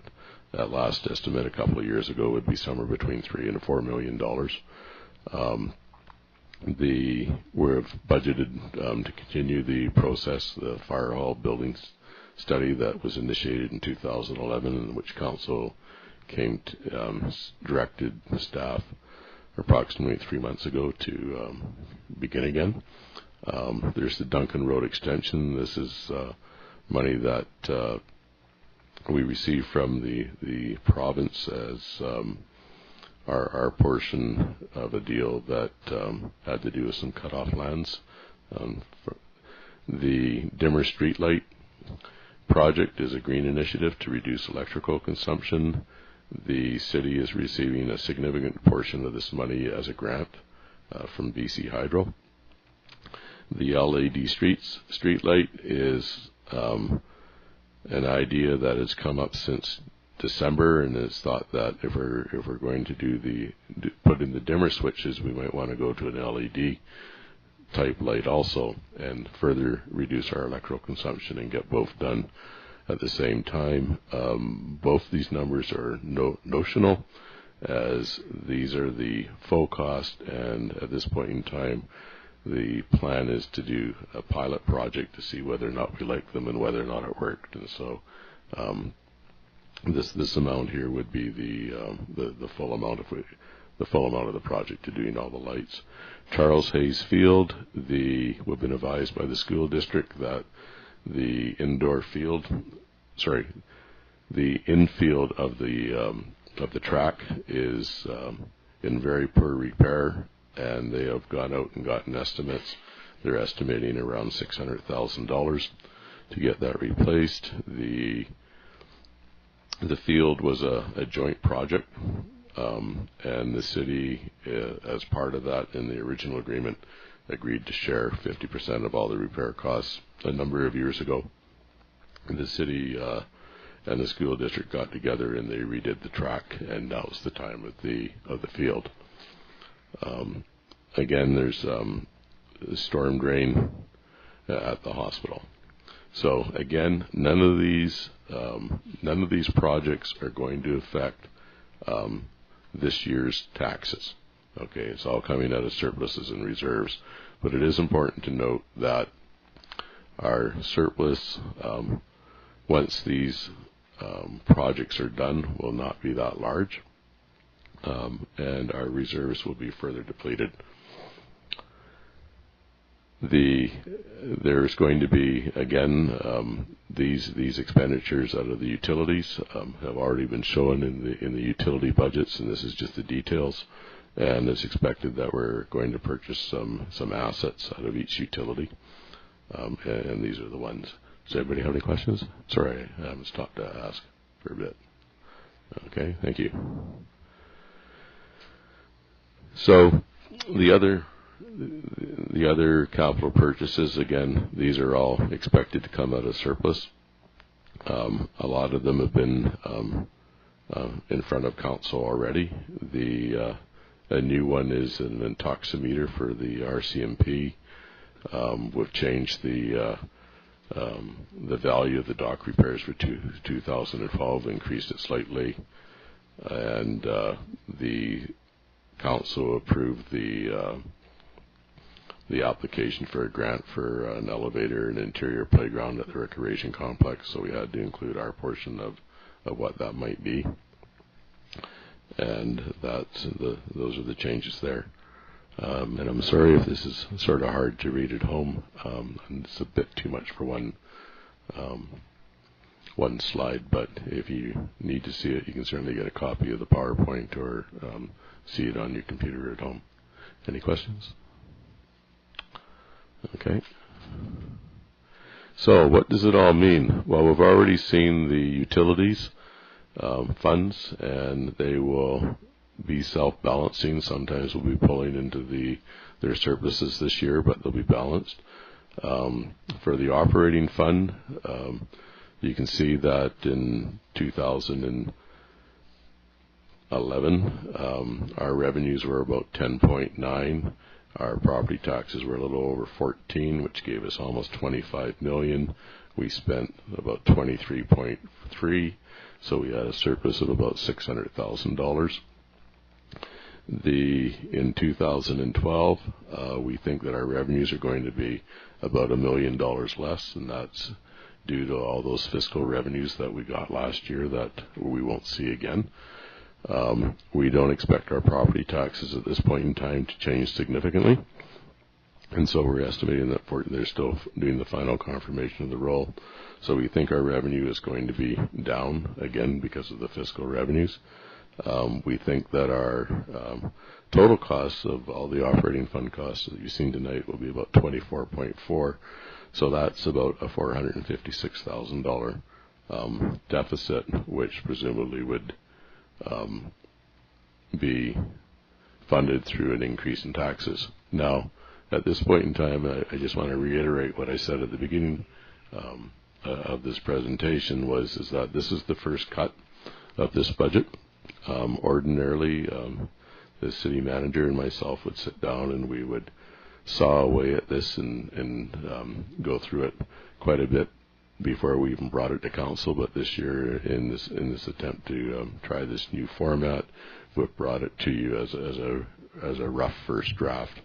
Speaker 11: at last estimate a couple of years ago would be somewhere between $3 and $4 million. We've budgeted to continue the process, the fire hall building study that was initiated in 2011, in which council directed the staff approximately 3 months ago to begin again. There's the Duncan Road extension. This is money that we received from the province as our portion of a deal that had to do with some cut-off lands. The dimmer streetlight project is a green initiative to reduce electrical consumption. The city is receiving a significant portion of this money as a grant from BC Hydro. The LED streetlight is an idea that has come up since December, and it's thought that if we're going to put in the dimmer switches, we might want to go to an LED type light also, and further reduce our electrical consumption and get both done at the same time. Both these numbers are notional, as these are the full cost, and at this point in time, the plan is to do a pilot project to see whether or not we like them and whether or not it worked. And so this amount here would be the full amount of the project to doing all the lights. Charles Hayes Field, we've been advised by the school district that the infield of the track is in very poor repair, and they have gone out and gotten estimates. They're estimating around $600,000 to get that replaced. The field was a joint project, and the city, as part of that in the original agreement, agreed to share 50% of all the repair costs a number of years ago. The city and the school district got together and they redid the track, and now it's the time of the field. Again, there's a storm drain at the hospital. So again, none of these projects are going to affect this year's taxes. Okay, it's all coming out of surpluses and reserves, but it is important to note that our surplus, once these projects are done, will not be that large, and our reserves will be further depleted. There's going to be, again, these expenditures out of the utilities have already been shown in the utility budgets, and this is just the details. And it's expected that we're going to purchase some assets out of each utility, and these are the ones. Does everybody have any questions? Sorry, I haven't stopped to ask for a bit. Okay, thank you. So the other capital purchases, again, these are all expected to come out of surplus. A lot of them have been in front of council already. A new one is an intoximeter for the RCMP. We've changed the value of the dock repairs for 2012, increased it slightly, and the council approved the application for a grant for an elevator and interior playground at the recreation complex, so we had to include our portion of what that might be. And those are the changes there. And I'm sorry if this is sort of hard to read at home, and it's a bit too much for one slide, but if you need to see it, you can certainly get a copy of the PowerPoint or see it on your computer at home. Any questions? Okay. So what does it all mean? Well, we've already seen the utilities funds, and they will be self-balancing. Sometimes we'll be pulling into their surpluses this year, but they'll be balanced. For the operating fund, you can see that in 2011, our revenues were about 10.9. Our property taxes were a little over 14, which gave us almost 25 million. We spent about 23.3. So we had a surplus of about $600,000. In 2012, we think that our revenues are going to be about $1 million less, and that's due to all those fiscal revenues that we got last year that we won't see again. We don't expect our property taxes at this point in time to change significantly, and so we're estimating that they're still doing the final confirmation of the roll. So we think our revenue is going to be down again because of the fiscal revenues. We think that our total costs of all the operating fund costs that you've seen tonight will be about 24.4. So that's about a $456,000 deficit, which presumably would be funded through an increase in taxes. Now, at this point in time, I just want to reiterate what I said at the beginning of this presentation is that this is the first cut of this budget. Ordinarily, the city manager and myself would sit down and we would saw away at this and go through it quite a bit before we even brought it to council. But this year, in this attempt to try this new format, we've brought it to you as a rough first draft.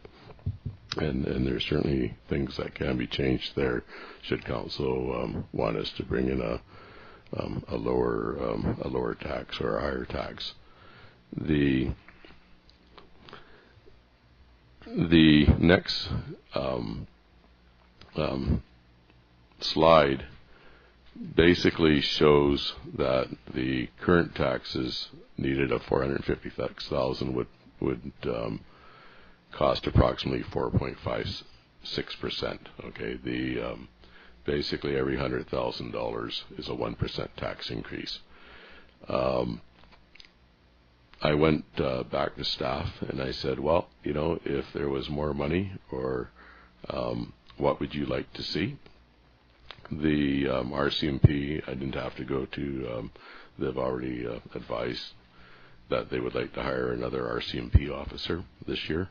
Speaker 11: And there's certainly things that can be changed there should council want us to bring in a lower tax or a higher tax. The next slide basically shows that the current taxes needed of $456,000 would cost approximately 4.56%. Okay, basically every $100,000 is a 1% tax increase. I went back to staff and I said, well, if there was more money, or what would you like to see? The RCMP, I didn't have to go to. They've already advised that they would like to hire another RCMP officer this year.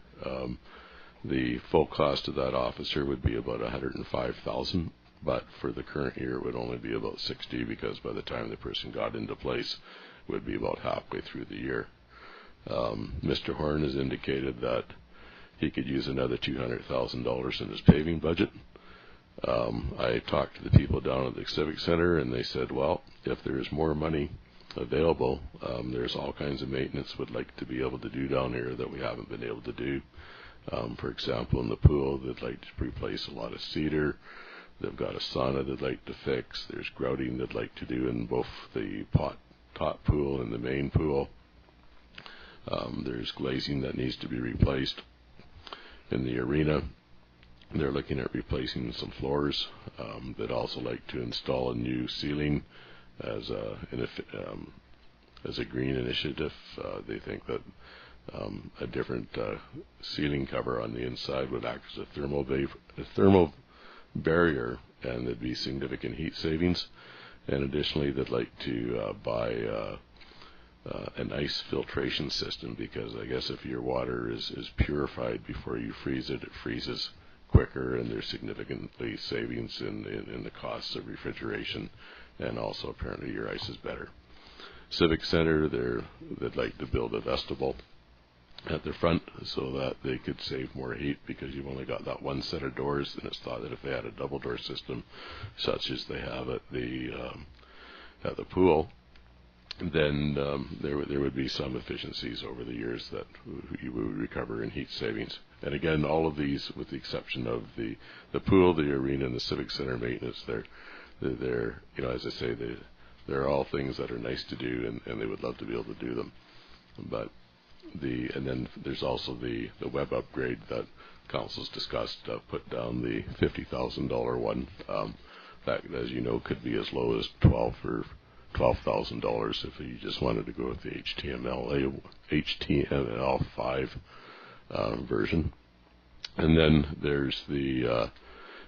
Speaker 11: The full cost of that officer would be about $105,000, but for the current year it would only be about $60,000, because by the time the person got into place, it would be about halfway through the year. Mr. Horn has indicated that he could use another $200,000 in his paving budget. I talked to the people down at the Civic Center, and they said, well, if there is more money available, there's all kinds of maintenance we'd like to be able to do down here that we haven't been able to do. For example, in the pool, they'd like to replace a lot of cedar. They've got a sauna they'd like to fix. There's grouting they'd like to do in both the top pool and the main pool. There's glazing that needs to be replaced in the arena. They're looking at replacing some floors. They'd also like to install a new ceiling as a green initiative. They think that a different ceiling cover on the inside would act as a thermal barrier, and there'd be significant heat savings. And additionally, they'd like to buy an ice filtration system, because I guess if your water is purified before you freeze it, it freezes quicker, and there's significantly savings in the costs of refrigeration, and also apparently your ice is better. Civic Center, they'd like to build a vestibule at the front so that they could save more heat, because you've only got that one set of doors, and it's thought that if they had a double door system such as they have at the pool, then there would be some efficiencies over the years that you would recover in heat savings. And again, all of these, with the exception of the pool, the arena, and the Civic Center maintenance, they're as I say, they're all things that are nice to do, and they would love to be able to do them. But and then there's also the web upgrade that council's discussed, put down the $50,000 one. That, as you know, could be as low as $12,000 if you just wanted to go with the HTML5 version. And then there's the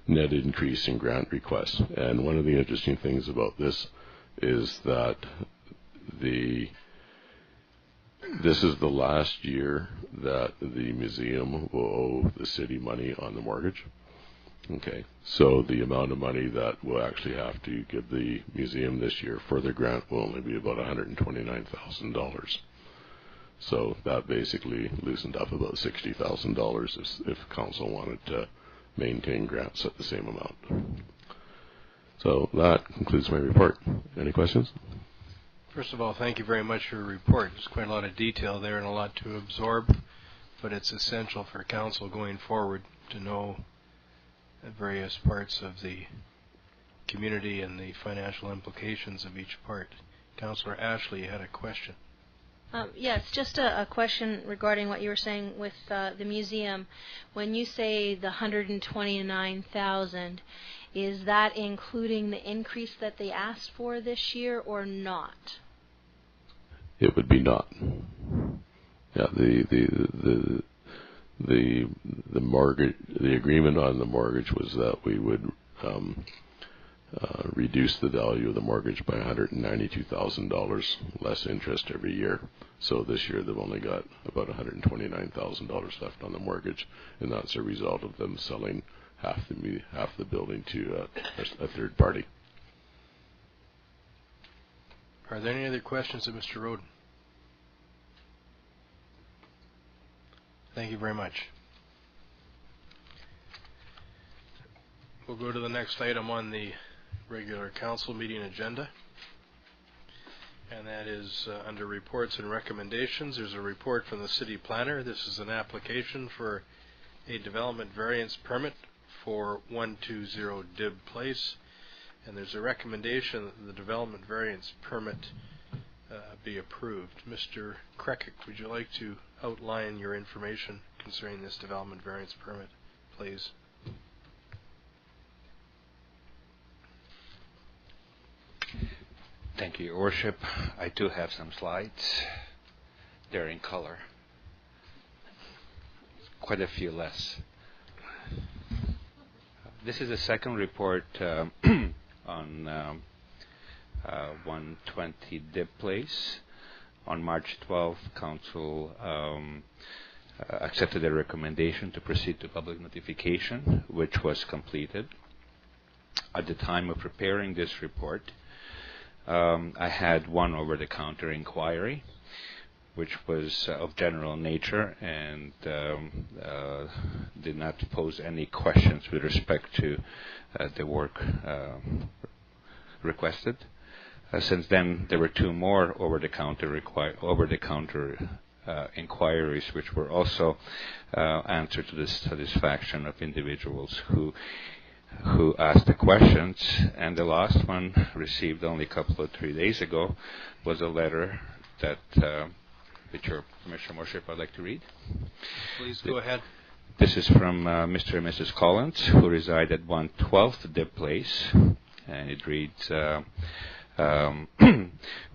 Speaker 11: net increase in grant requests. And one of the interesting things about this is that this is the last year that the museum will owe the city money on the mortgage. Okay, so the amount of money that we'll actually have to give the museum this year for the grant will only be about $129,000. So that basically loosened up about $60,000 if council wanted to maintain grants at the same amount. So that concludes my report. Any questions?
Speaker 1: First of all, thank you very much for your report. There's quite a lot of detail there and a lot to absorb, but it's essential for council going forward to know the various parts of the community and the financial implications of each part. Councillor Ashley, you had a question.
Speaker 4: Yes, just a question regarding what you were saying with the museum. When you say the 129,000, is that including the increase that they asked for this year or not?
Speaker 11: It would be not. Yeah, the mortgage, the agreement on the mortgage was that we would reduce the value of the mortgage by $192,000 less interest every year. So this year they've only got about $129,000 left on the mortgage, and that's a result of them selling half the building to a third party.
Speaker 1: Are there any other questions of Mr. Roden? Thank you very much. We'll go to the next item on the regular council meeting agenda, and that is under reports and recommendations. There's a report from the city planner. This is an application for a development variance permit for 120 Dib Place, and there's a recommendation that the development variance permit be approved. Mr. Krekic, would you like to outline your information concerning this development variance permit, please?
Speaker 6: Thank you, Your Worship. I do have some slides. They're in color. Quite a few less. This is the second report on 120 Dib Place. On March 12th, Council accepted a recommendation to proceed to public notification, which was completed. At the time of preparing this report, I had one over-the-counter inquiry, which was of general nature and did not pose any questions with respect to the work requested. Since then, there were two more over-the-counter inquiries, which were also answered to the satisfaction of individuals who asked the questions. And the last one, received only a couple of 3 days ago, was a letter that, with your permission, Worship, I'd like to read.
Speaker 1: Please go ahead.
Speaker 6: This is from Mr. and Mrs. Collins, who reside at 112th Dib Place, and it reads,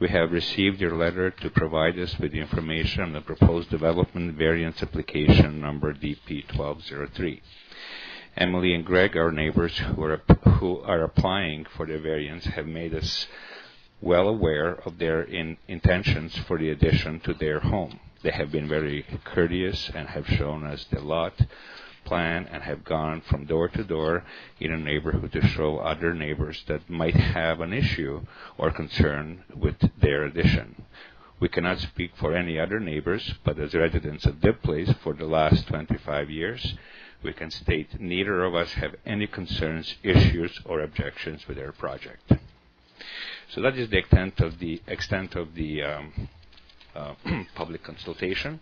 Speaker 6: we have received your letter to provide us with the information on the proposed development variance application number DP1203. Emily and Greg, our neighbors who are applying for the variance, have made us well aware of their intentions for the addition to their home. They have been very courteous and have shown us the lot plan and have gone from door to door in a neighborhood to show other neighbors that might have an issue or concern with their addition. We cannot speak for any other neighbors, but as residents of Dib Place for the last 25 years, we can state neither of us have any concerns, issues, or objections with our project. So that is the extent of the public consultation.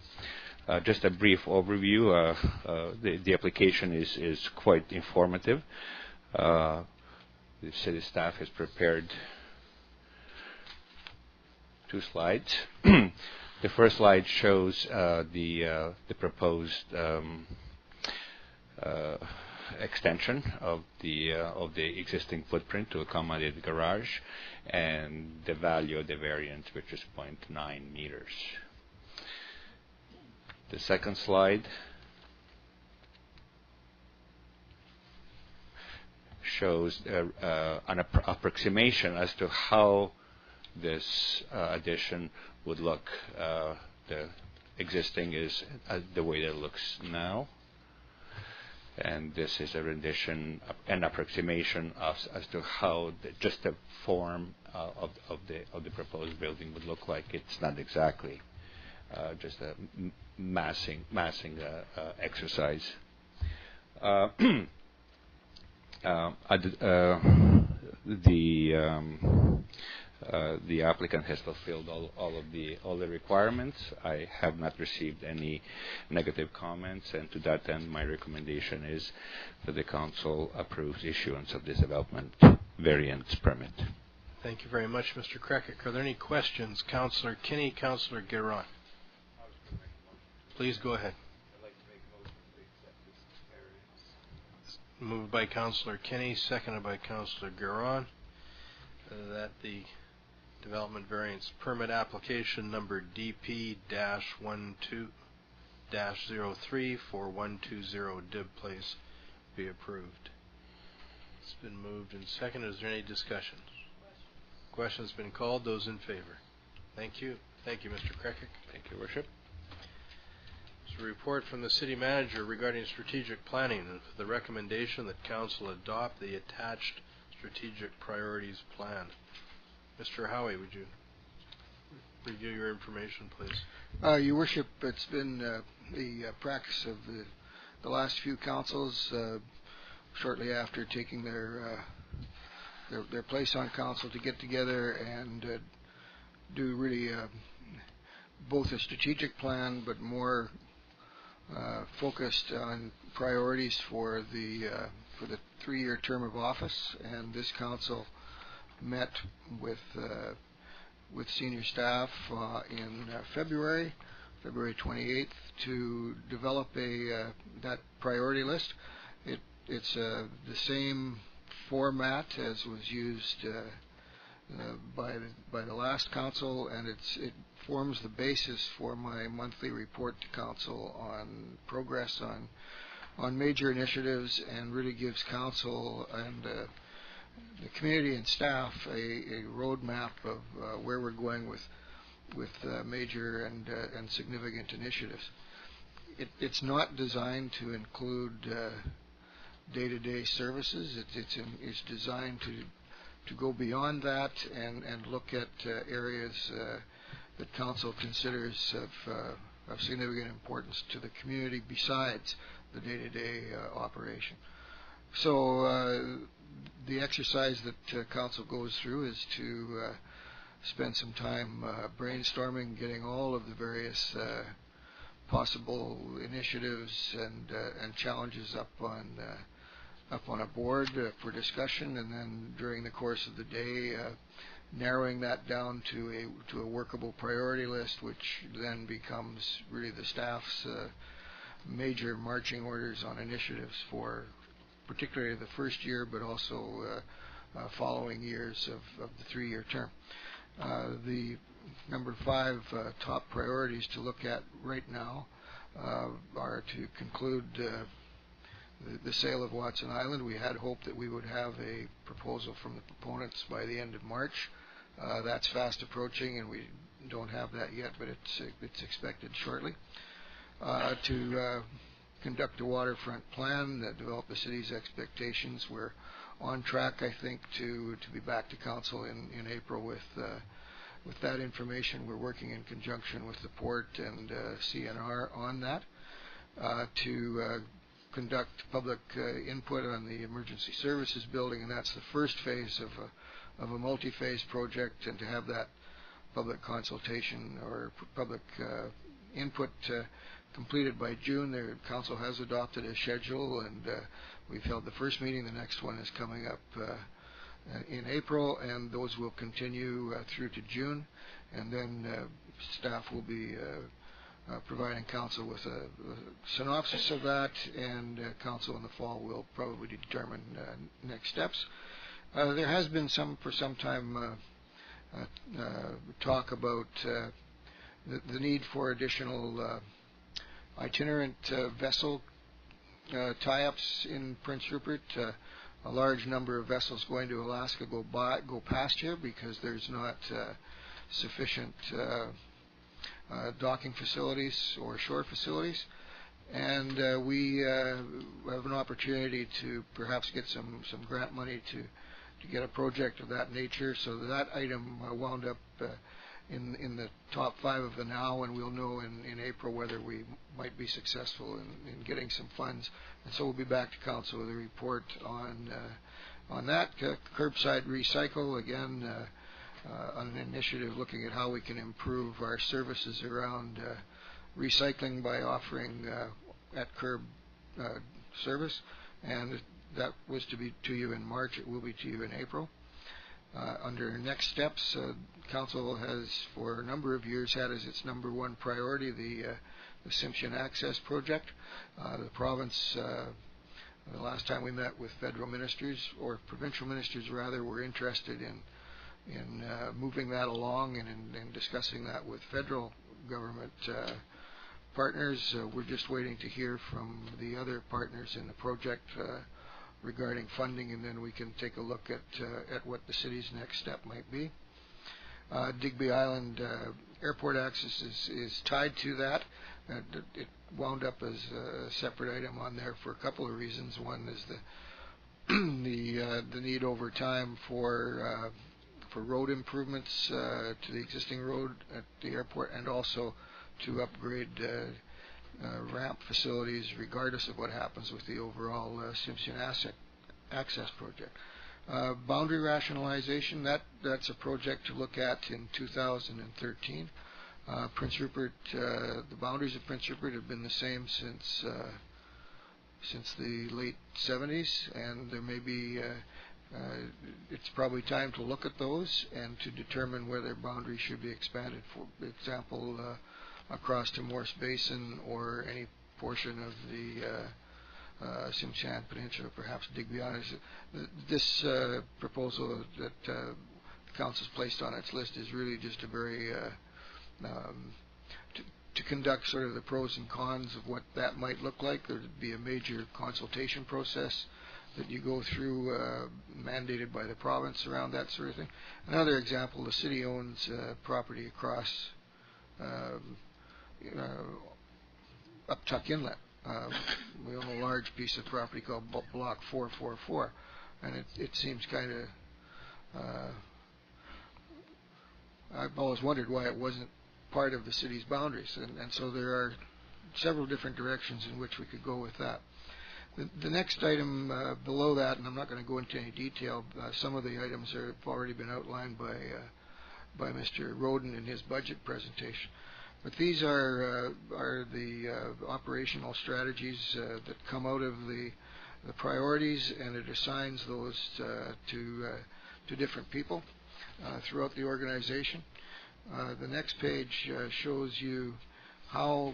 Speaker 6: Just a brief overview. The application is quite informative. The city staff has prepared 2 slides. The first slide shows the proposed extension of the existing footprint to accommodate the garage, and the value of the variance, which is 0.9 meters. The second slide shows an approximation as to how this addition would look. The existing is the way that it looks now, and this is a rendition, an approximation as to how just the form of the proposed building would look like. It's not exactly just a massing exercise. The applicant has fulfilled all the requirements. I have not received any negative comments, and to that end, my recommendation is that the council approves issuance of this development variance permit.
Speaker 1: Thank you very much, Mr. Krekic. Are there any questions? Councillor Kinney, Councillor Guerin. Please go ahead. Moved by Councillor Kinney, seconded by Councillor Guerin, that the development variance permit application number DP-12-03 for 120 Dib Place be approved. It's been moved and seconded. Is there any discussion? Questions been called. Those in favor? Thank you. Thank you, Mr. Krekic.
Speaker 6: Thank you, Worship.
Speaker 1: A report from the City Manager regarding strategic planning and the recommendation that Council adopt the attached strategic priorities plan. Mr. Howie, would you review your information, please?
Speaker 9: Your Worship, it's been the practice of the last few councils, shortly after taking their place on council, to get together and do really both a strategic plan, but more focused on priorities for the 3-year term of office. And this council met with senior staff in February 28th to develop that priority list. It's the same format as was used by the last council, and it forms the basis for my monthly report to council on progress on major initiatives, and really gives council and the community and staff a roadmap of where we're going with major and significant initiatives. It's not designed to include day-to-day services. It's designed to go beyond that and look at areas that council considers of significant importance to the community besides the day-to-day operation. So the exercise that council goes through is to spend some time brainstorming, getting all of the various possible initiatives and challenges up on a board for discussion, and then during the course of the day narrowing that down to a workable priority list, which then becomes really the staff's major marching orders on initiatives for particularly the first year, but also following years of the 3-year term. The number 5 top priorities to look at right now are to conclude the sale of Watson Island. We had hoped that we would have a proposal from the proponents by the end of March. That's fast approaching, and we don't have that yet, but it's expected shortly. To conduct a waterfront plan that develop the city's expectations. We're on track, I think, to be back to council in April with that information. We're working in conjunction with the port and CNR on that. To conduct public input on the emergency services building, and that's the first phase of a multi-phase project, and to have that public consultation or public input completed by June. The council has adopted a schedule, and we've held the first meeting. The next one is coming up in April, and those will continue through to June, and then staff will be providing council with a synopsis of that, and council in the fall will probably determine next steps. There has been for some time talk about the need for additional itinerant vessel tie-ups in Prince Rupert. A large number of vessels going to Alaska go past here because there's not sufficient docking facilities or shore facilities, and we have an opportunity to perhaps get some grant money to get a project of that nature. So that item wound up in the top 5 of the now, and we'll know in April whether we might be successful in getting some funds. And so we'll be back to council with a report on that. Curbside recycle, again, on an initiative looking at how we can improve our services around recycling by offering at curb service, and that was to be to you in March. It will be to you in April. Under next steps, Council has for a number of years had as its number 1 priority the Tsimshian Access Project. The province, the last time we met with federal ministers, or provincial ministers rather, were interested in moving that along and in discussing that with federal government partners. We're just waiting to hear from the other partners in the project regarding funding, and then we can take a look at what the city's next step might be. Digby Island Airport access is tied to that. It wound up as a separate item on there for a couple of reasons. One is the need over time for road improvements to the existing road at the airport, and also to upgrade ramp facilities regardless of what happens with the overall Tsimshian Access Project. Boundary rationalization, that's a project to look at in 2013. Prince Rupert, the boundaries of Prince Rupert have been the same since the late 70s, and there may be it's probably time to look at those and to determine whether boundaries should be expanded, for example, across to Morse Basin or any portion of the Tsimshian Peninsula, perhaps Digby Island. This proposal that the Council's placed on its list is really just a very to conduct sort of the pros and cons of what that might look like. There would be a major consultation process that you go through, mandated by the province around that sort of thing. Another example, the city owns property across Uptuck Inlet. We own a large piece of property called Block 444, and it seems kind of I've always wondered why it wasn't part of the city's boundaries, and so there are several different directions in which we could go with that. The next item below that, and I'm not going to go into any detail, some of the items have already been outlined by Mr. Roden in his budget presentation. But these are the operational strategies that come out of the priorities, and it assigns those to different people throughout the organization. The next page shows you how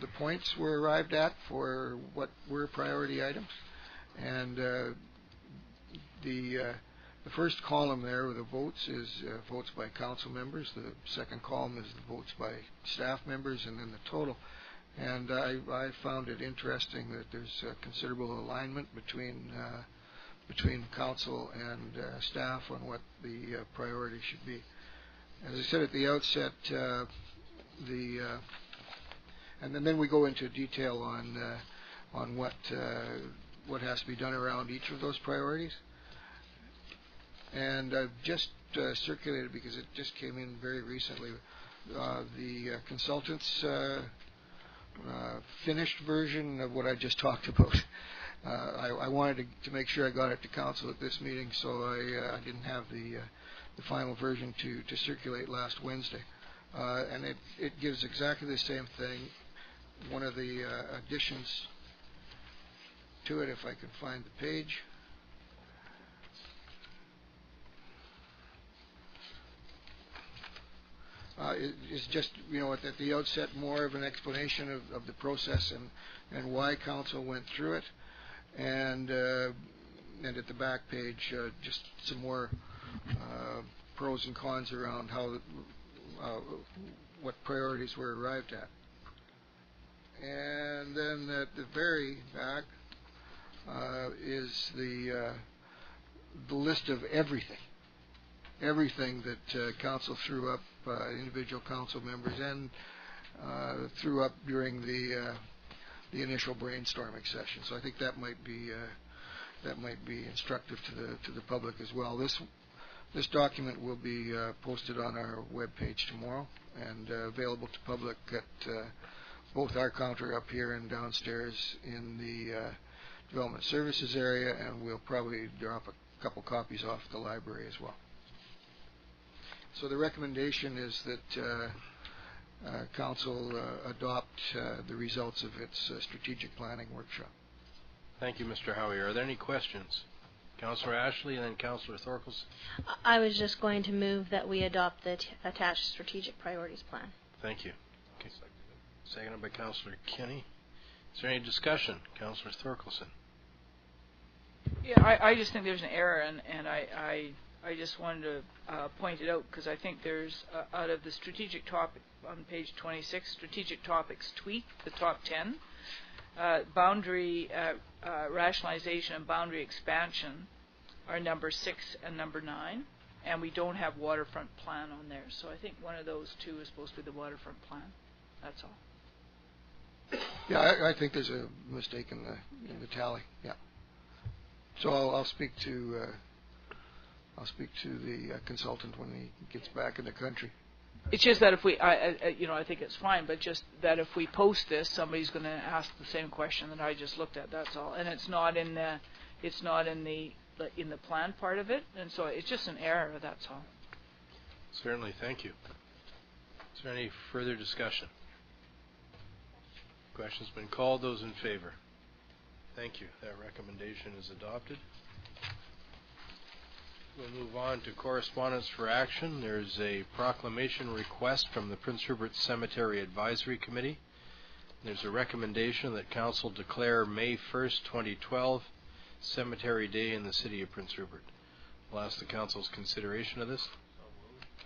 Speaker 9: the points were arrived at for what were priority items, and the first column there with the votes is votes by council members. The second column is the votes by staff members, and then the total. And I found it interesting that there's considerable alignment between council and staff on what the priority should be. As I said at the outset, and then we go into detail on what has to be done around each of those priorities. And I've just circulated, because it just came in very recently, the consultant's finished version of what I just talked about. I wanted to make sure I got it to council at this meeting, so I didn't have the final version to circulate last Wednesday. And it gives exactly the same thing. One of the additions to it, if I can find the page, is just, at the outset, more of an explanation of the process and why council went through it, and at the back page, just some more pros and cons around how what priorities were arrived at. And then at the very back is the list of everything that council threw up, individual council members, and threw up during the initial brainstorming session. So I think that might be instructive to the public as well. This document will be posted on our webpage tomorrow and available to public at both our counter up here and downstairs in the Development Services area, and we'll probably drop a couple copies off at the library as well. So the recommendation is that Council adopt the results of its strategic planning workshop.
Speaker 1: Thank you, Mr. Howie. Are there any questions? Councillor Ashley and then Councillor Thorkelson.
Speaker 4: I was just going to move that we adopt the attached strategic priorities plan.
Speaker 1: Thank you. Okay. Seconded by Councillor Kenny. Is there any discussion? Councillor Thorkelson.
Speaker 7: Yeah, I just think there's an error, and I just wanted to point it out because I think there's, out of the strategic topic on page 26, strategic topics tweak, the top 10, boundary rationalization and boundary expansion are number 6 and number 9, and we don't have waterfront plan on there. So I think one of those two is supposed to be the waterfront plan. That's all.
Speaker 9: Yeah, I think there's a mistake in the tally. Yeah. So I'll speak to the consultant when he gets back in the country.
Speaker 7: It's just that if we, I think it's fine, but just that if we post this, somebody's going to ask the same question that I just looked at. That's all, and it's not in the plan part of it, and so it's just an error. That's all.
Speaker 1: Certainly, thank you. Is there any further discussion? Question's been called. Those in favor? Thank you. That recommendation is adopted. We'll move on to correspondence for action. There's a proclamation request from the Prince Rupert Cemetery Advisory Committee. There's a recommendation that Council declare May 1st, 2012 Cemetery Day in the City of Prince Rupert. We'll ask the Council's consideration of this.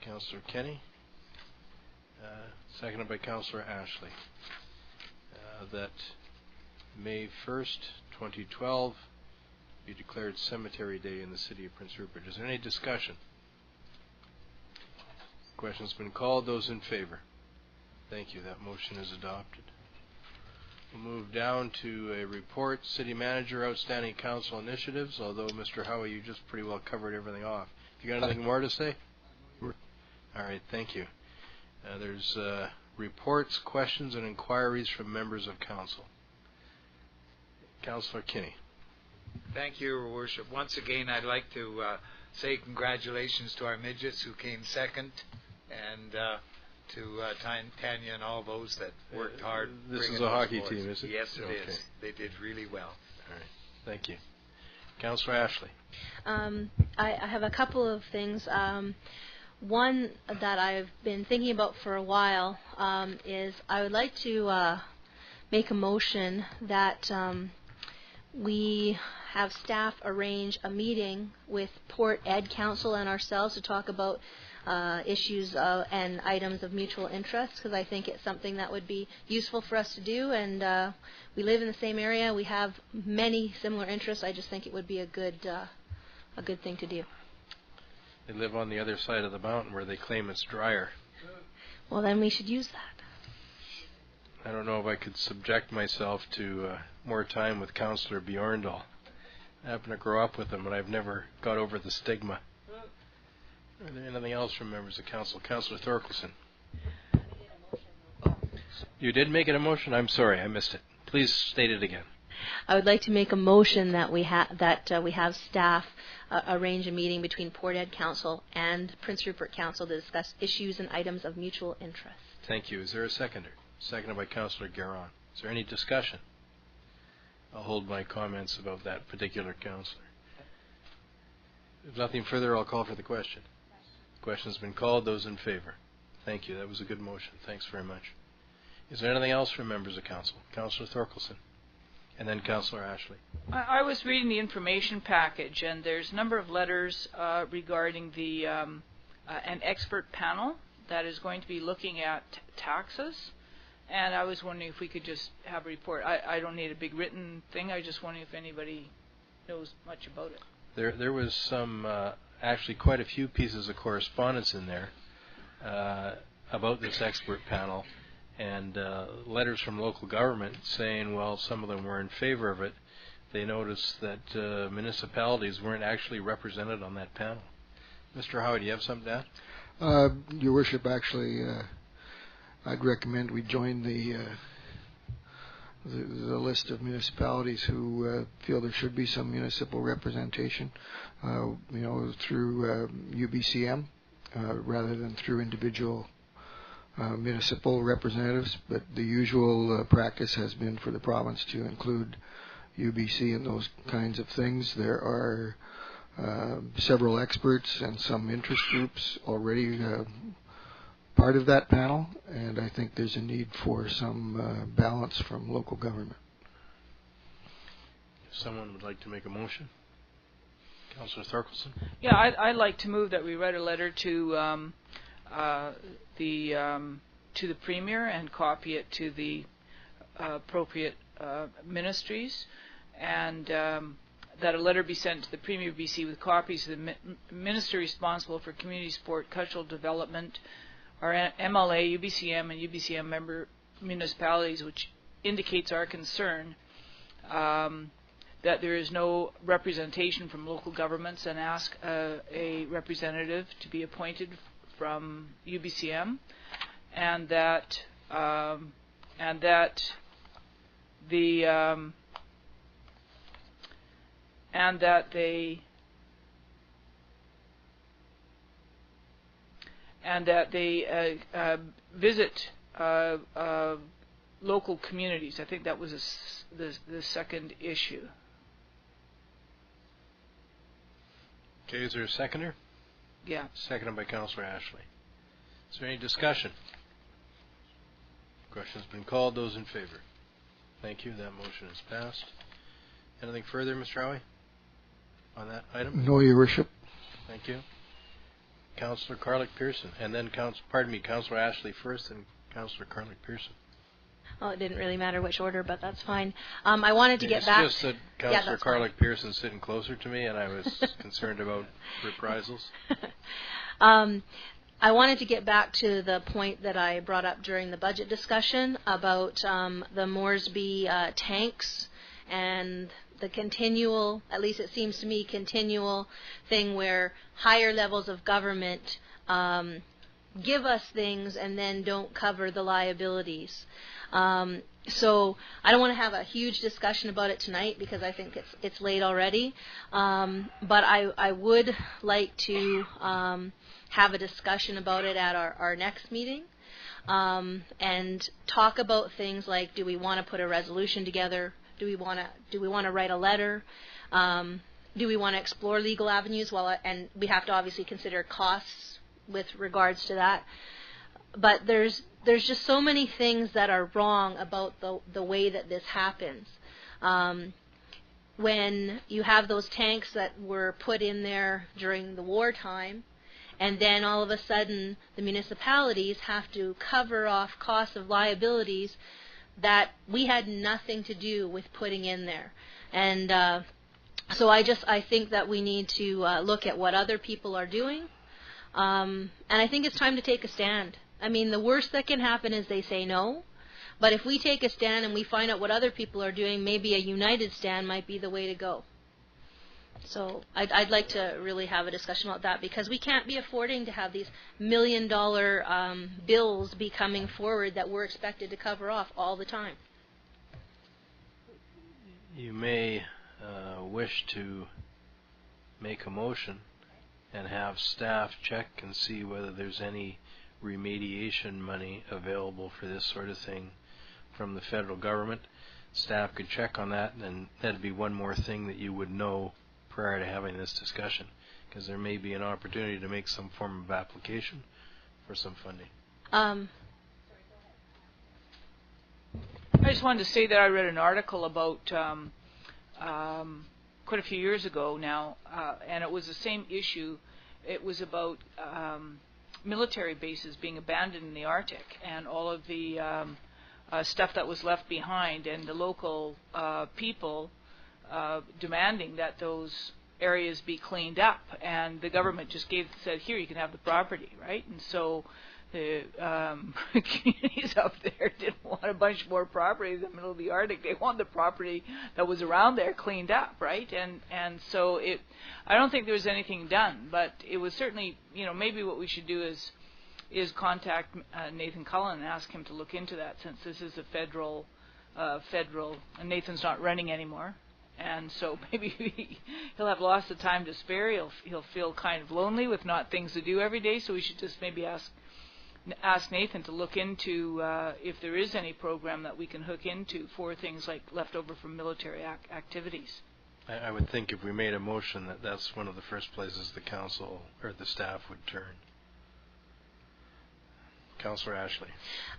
Speaker 1: Councillor Kenny, seconded by Councillor Ashley. That May 1st, 2012 be declared Cemetery Day in the City of Prince Rupert. Is there any discussion? Question's been called. Those in favor? Thank you. That motion is adopted. We'll move down to a report, City Manager, Outstanding Council Initiatives, although, Mr. Howie, you just pretty well covered everything off. You got anything more to say? All right, thank you. There's reports, questions, and inquiries from members of Council. Councillor Kinney.
Speaker 5: Thank you, Your Worship. Once again, I'd like to say congratulations to our midgets who came second, and to Tanya and all those that worked hard.
Speaker 1: This is a hockey team, is it?
Speaker 5: Yes, it is. They did really well.
Speaker 1: All right. Thank you. Councillor Ashley.
Speaker 4: I have a couple of things. One that I've been thinking about for a while is I would like to make a motion that we have staff arrange a meeting with Port Ed Council and ourselves to talk about issues and items of mutual interest, because I think it's something that would be useful for us to do, and we live in the same area. We have many similar interests. I just think it would be a good thing to do.
Speaker 1: They live on the other side of the mountain where they claim it's drier.
Speaker 4: Well, then we should use that.
Speaker 1: I don't know if I could subject myself to more time with Councillor Bjorndal. I happen to grow up with him, but I've never got over the stigma. Are there anything else from members of Council? Councillor Thorkelson. You did make it a motion? I'm sorry, I missed it. Please state it again.
Speaker 4: I would like to make a motion that we have staff arrange a meeting between Port Ed Council and Prince Rupert Council to discuss issues and items of mutual interest.
Speaker 1: Thank you. Is there a seconder? Seconded by Councillor Garon. Is there any discussion? I'll hold my comments about that particular councillor. If nothing further, I'll call for the question. The question's been called. Those in favor? Thank you. That was a good motion. Thanks very much. Is there anything else from members of Council? Councillor Thorkelson. And then Councillor Ashley.
Speaker 7: I was reading the information package, and there's a number of letters regarding the an expert panel that is going to be looking at taxes. And I was wondering if we could just have a report. I don't need a big written thing. I just wondering if anybody knows much about it.
Speaker 1: There was some, actually quite a few pieces of correspondence in there about this expert panel, and letters from local government saying, well, some of them were in favor of it. They noticed that municipalities weren't actually represented on that panel. Mr. Howie, do you have something to
Speaker 9: add? Your Worship, actually, I'd recommend we join the list of municipalities who feel there should be some municipal representation, through UBCM rather than through individual municipal representatives. But the usual practice has been for the province to include UBC in those kinds of things. There are several experts and some interest groups already part of that panel, and I think there's a need for some balance from local government.
Speaker 1: If someone would like to make a motion. Councillor Thorkelson?
Speaker 7: Yeah, I'd like to move that we write a letter to the Premier and copy it to the appropriate ministries, and that a letter be sent to the Premier of BC with copies of the minister responsible for community support, cultural development, our MLA, UBCM, and UBCM member municipalities, which indicates our concern that there is no representation from local governments, and ask a representative to be appointed from UBCM, and that they visit local communities. I think that was the second issue.
Speaker 1: Okay, is there a seconder?
Speaker 7: Yeah.
Speaker 1: Seconded by Councillor Ashley. Is there any discussion? Question's been called. Those in favor? Thank you. That motion is passed. Anything further, Mr. Howie, on that item?
Speaker 9: No, Your Worship.
Speaker 1: Thank you. Councillor Carlick-Pearson, and then Councillor Ashley first, and Councillor Carlick-Pearson.
Speaker 4: Well, it didn't really matter which order, but that's fine. I wanted to get back.
Speaker 1: It's just that Councillor Carlick-Pearson's sitting closer to me, and I was concerned about reprisals.
Speaker 4: I wanted to get back to the point that I brought up during the budget discussion about the Moresby tanks and the continual, at least it seems to me, continual thing where higher levels of government give us things and then don't cover the liabilities. So I don't want to have a huge discussion about it tonight because I think it's late already. But I would like to have a discussion about it at our next meeting, and talk about things like, do we want to put a resolution together? Do we want to write a letter? Do we want to explore legal avenues? And we have to obviously consider costs with regards to that. But there's just so many things that are wrong about the way that this happens. When you have those tanks that were put in there during the wartime, and then all of a sudden the municipalities have to cover off costs of liabilities that we had nothing to do with putting in there. And so I think that we need to look at what other people are doing. And I think it's time to take a stand. I mean, the worst that can happen is they say no. But if we take a stand and we find out what other people are doing, maybe a united stand might be the way to go. So I'd like to really have a discussion about that, because we can't be affording to have these $1 million bills be coming forward that we're expected to cover off all the time.
Speaker 1: You may wish to make a motion and have staff check and see whether there's any remediation money available for this sort of thing from the federal government. Staff could check on that, and that'd be one more thing that you would know prior to having this discussion, because there may be an opportunity to make some form of application for some funding.
Speaker 7: I just wanted to say that I read an article about quite a few years ago now, and it was the same issue. It was about military bases being abandoned in the Arctic, and all of the stuff that was left behind, and the local people demanding that those areas be cleaned up, and the government just said, here, you can have the property, right? And so the communities up there didn't want a bunch more property in the middle of the Arctic. They want the property that was around there cleaned up, right? And so I don't think there was anything done, but it was certainly, maybe what we should do is contact Nathan Cullen and ask him to look into that, since this is a federal, and Nathan's not running anymore. And so maybe he'll have lots of time to spare. He'll feel kind of lonely with not things to do every day. So we should just maybe ask Nathan to look into if there is any program that we can hook into for things like leftover from military activities.
Speaker 1: I would think if we made a motion that's one of the first places the council or the staff would turn. Councillor Ashley.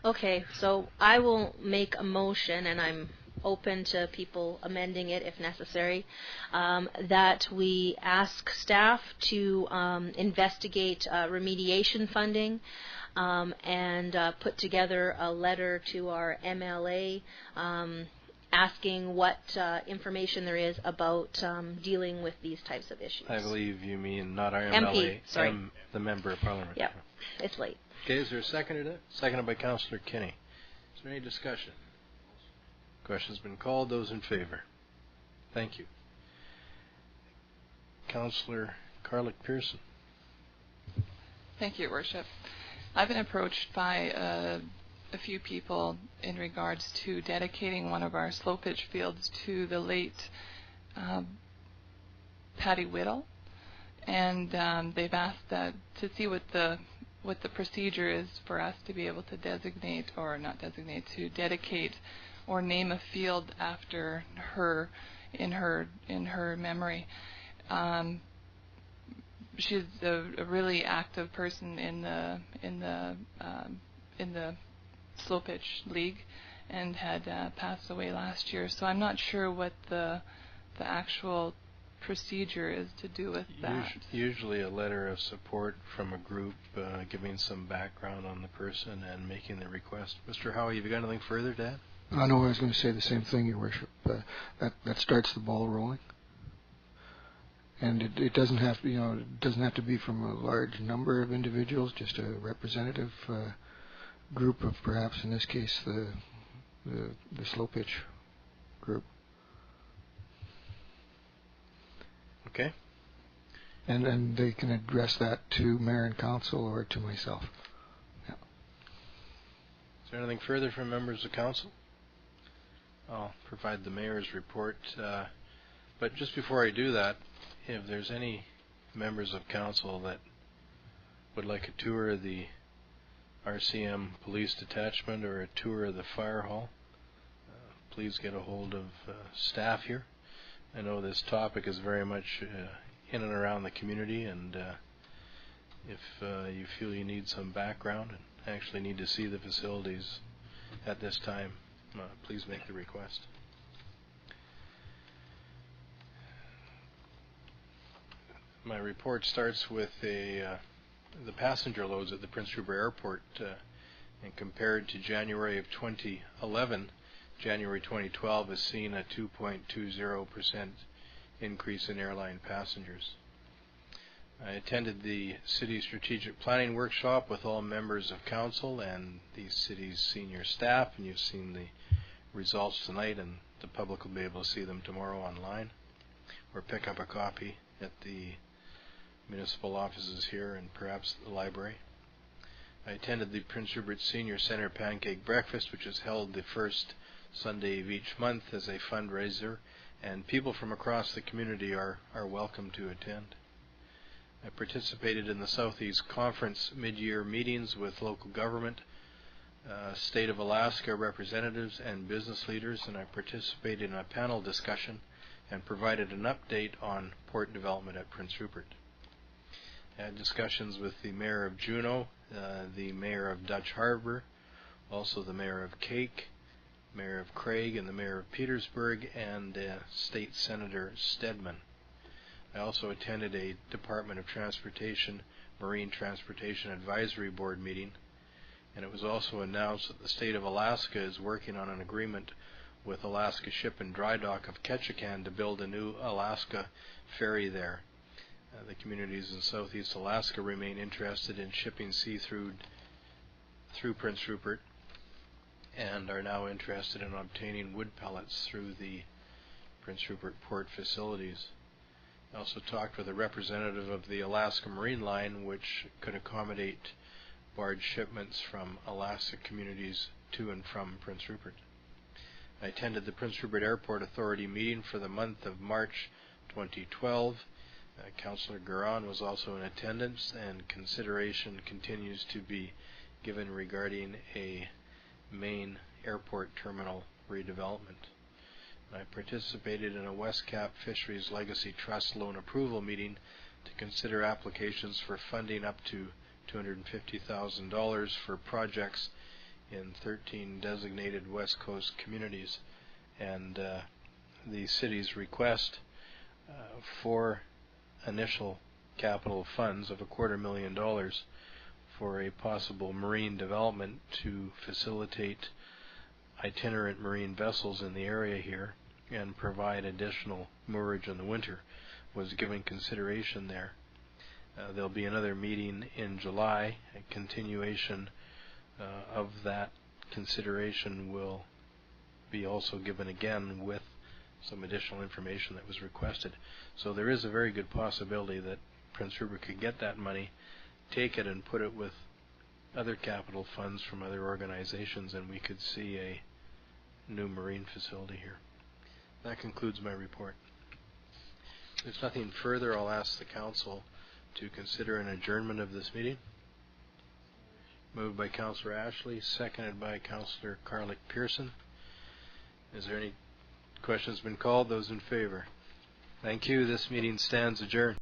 Speaker 4: Okay, so I will make a motion, and I'm open to people amending it if necessary, that we ask staff to investigate remediation funding and put together a letter to our MLA asking what information there is about dealing with these types of issues.
Speaker 1: I believe you mean not our
Speaker 4: MP,
Speaker 1: MLA,
Speaker 4: sorry.
Speaker 1: The Member of Parliament.
Speaker 4: Yep, it's late.
Speaker 1: Okay, is there a second to that? Seconded by Councillor Kinney. Is there any discussion? Question's been called. Those in favor? Thank you. Councillor Carlick Pearson.
Speaker 13: Thank you, Your Worship. I've been approached by a few people in regards to dedicating one of our slow pitch fields to the late Patty Whittle, and they've asked to see what the procedure is for us to be able to designate, or not designate, to dedicate or name a field after her, in her memory. She's a really active person in the slow pitch league, and had passed away last year. So I'm not sure what the actual procedure is to do with that.
Speaker 1: Usually a letter of support from a group giving some background on the person and making the request. Mr. Howe, have you got anything further to add?
Speaker 9: I know I was going to say the same thing, Your Worship. That starts the ball rolling. And it doesn't have to, it doesn't have to be from a large number of individuals, just a representative group of, perhaps in this case, the slow pitch group.
Speaker 1: Okay.
Speaker 9: And they can address that to Mayor and Council or to myself. Yeah.
Speaker 1: Is there anything further from members of Council? I'll provide the Mayor's report. But just before I do that, if there's any members of Council that would like a tour of the RCM Police Detachment or a tour of the Fire Hall, please get a hold of staff here. I know this topic is very much in and around the community, and if you feel you need some background and actually need to see the facilities at this time, please make the request. My report starts with the passenger loads at the Prince Rupert Airport, and compared to January of 2011, January 2012 has seen a 2.20% increase in airline passengers. I attended the City Strategic Planning Workshop with all members of Council and the City's senior staff, and you've seen the results tonight, and the public will be able to see them tomorrow online, or pick up a copy at the municipal offices here and perhaps the library. I attended the Prince Rupert Senior Center Pancake Breakfast, which is held the first Sunday of each month as a fundraiser, and people from across the community are welcome to attend. I participated in the Southeast Conference mid-year meetings with local government, State of Alaska representatives and business leaders, and I participated in a panel discussion and provided an update on port development at Prince Rupert. I had discussions with the Mayor of Juneau, the Mayor of Dutch Harbor, also the Mayor of Cake, Mayor of Craig, and the Mayor of Petersburg, and State Senator Stedman. I also attended a Department of Transportation, Marine Transportation Advisory Board meeting, and it was also announced that the State of Alaska is working on an agreement with Alaska Ship and Dry Dock of Ketchikan to build a new Alaska ferry there. The communities in Southeast Alaska remain interested in shipping seafood through Prince Rupert and are now interested in obtaining wood pellets through the Prince Rupert port facilities. I also talked with a representative of the Alaska Marine Line, which could accommodate barge shipments from Alaska communities to and from Prince Rupert. I attended the Prince Rupert Airport Authority meeting for the month of March 2012. Councillor Garon was also in attendance, and consideration continues to be given regarding a main airport terminal redevelopment. I participated in a West Cap Fisheries Legacy Trust loan approval meeting to consider applications for funding up to $250,000 for projects in 13 designated West Coast communities, and the city's request for initial capital funds of $250,000 for a possible marine development to facilitate itinerant marine vessels in the area here and provide additional moorage in the winter was given consideration there. There'll be another meeting in July. A continuation of that consideration will be also given again with some additional information that was requested. So there is a very good possibility that Prince Rupert could get that money, take it and put it with other capital funds from other organizations, and we could see a new marine facility here. That concludes my report. If there's nothing further, I'll ask the Council to consider an adjournment of this meeting. Moved by Councillor Ashley, seconded by Councillor Carlick-Pearson. Is there any questions been called? Those in favor? Thank you. This meeting stands adjourned.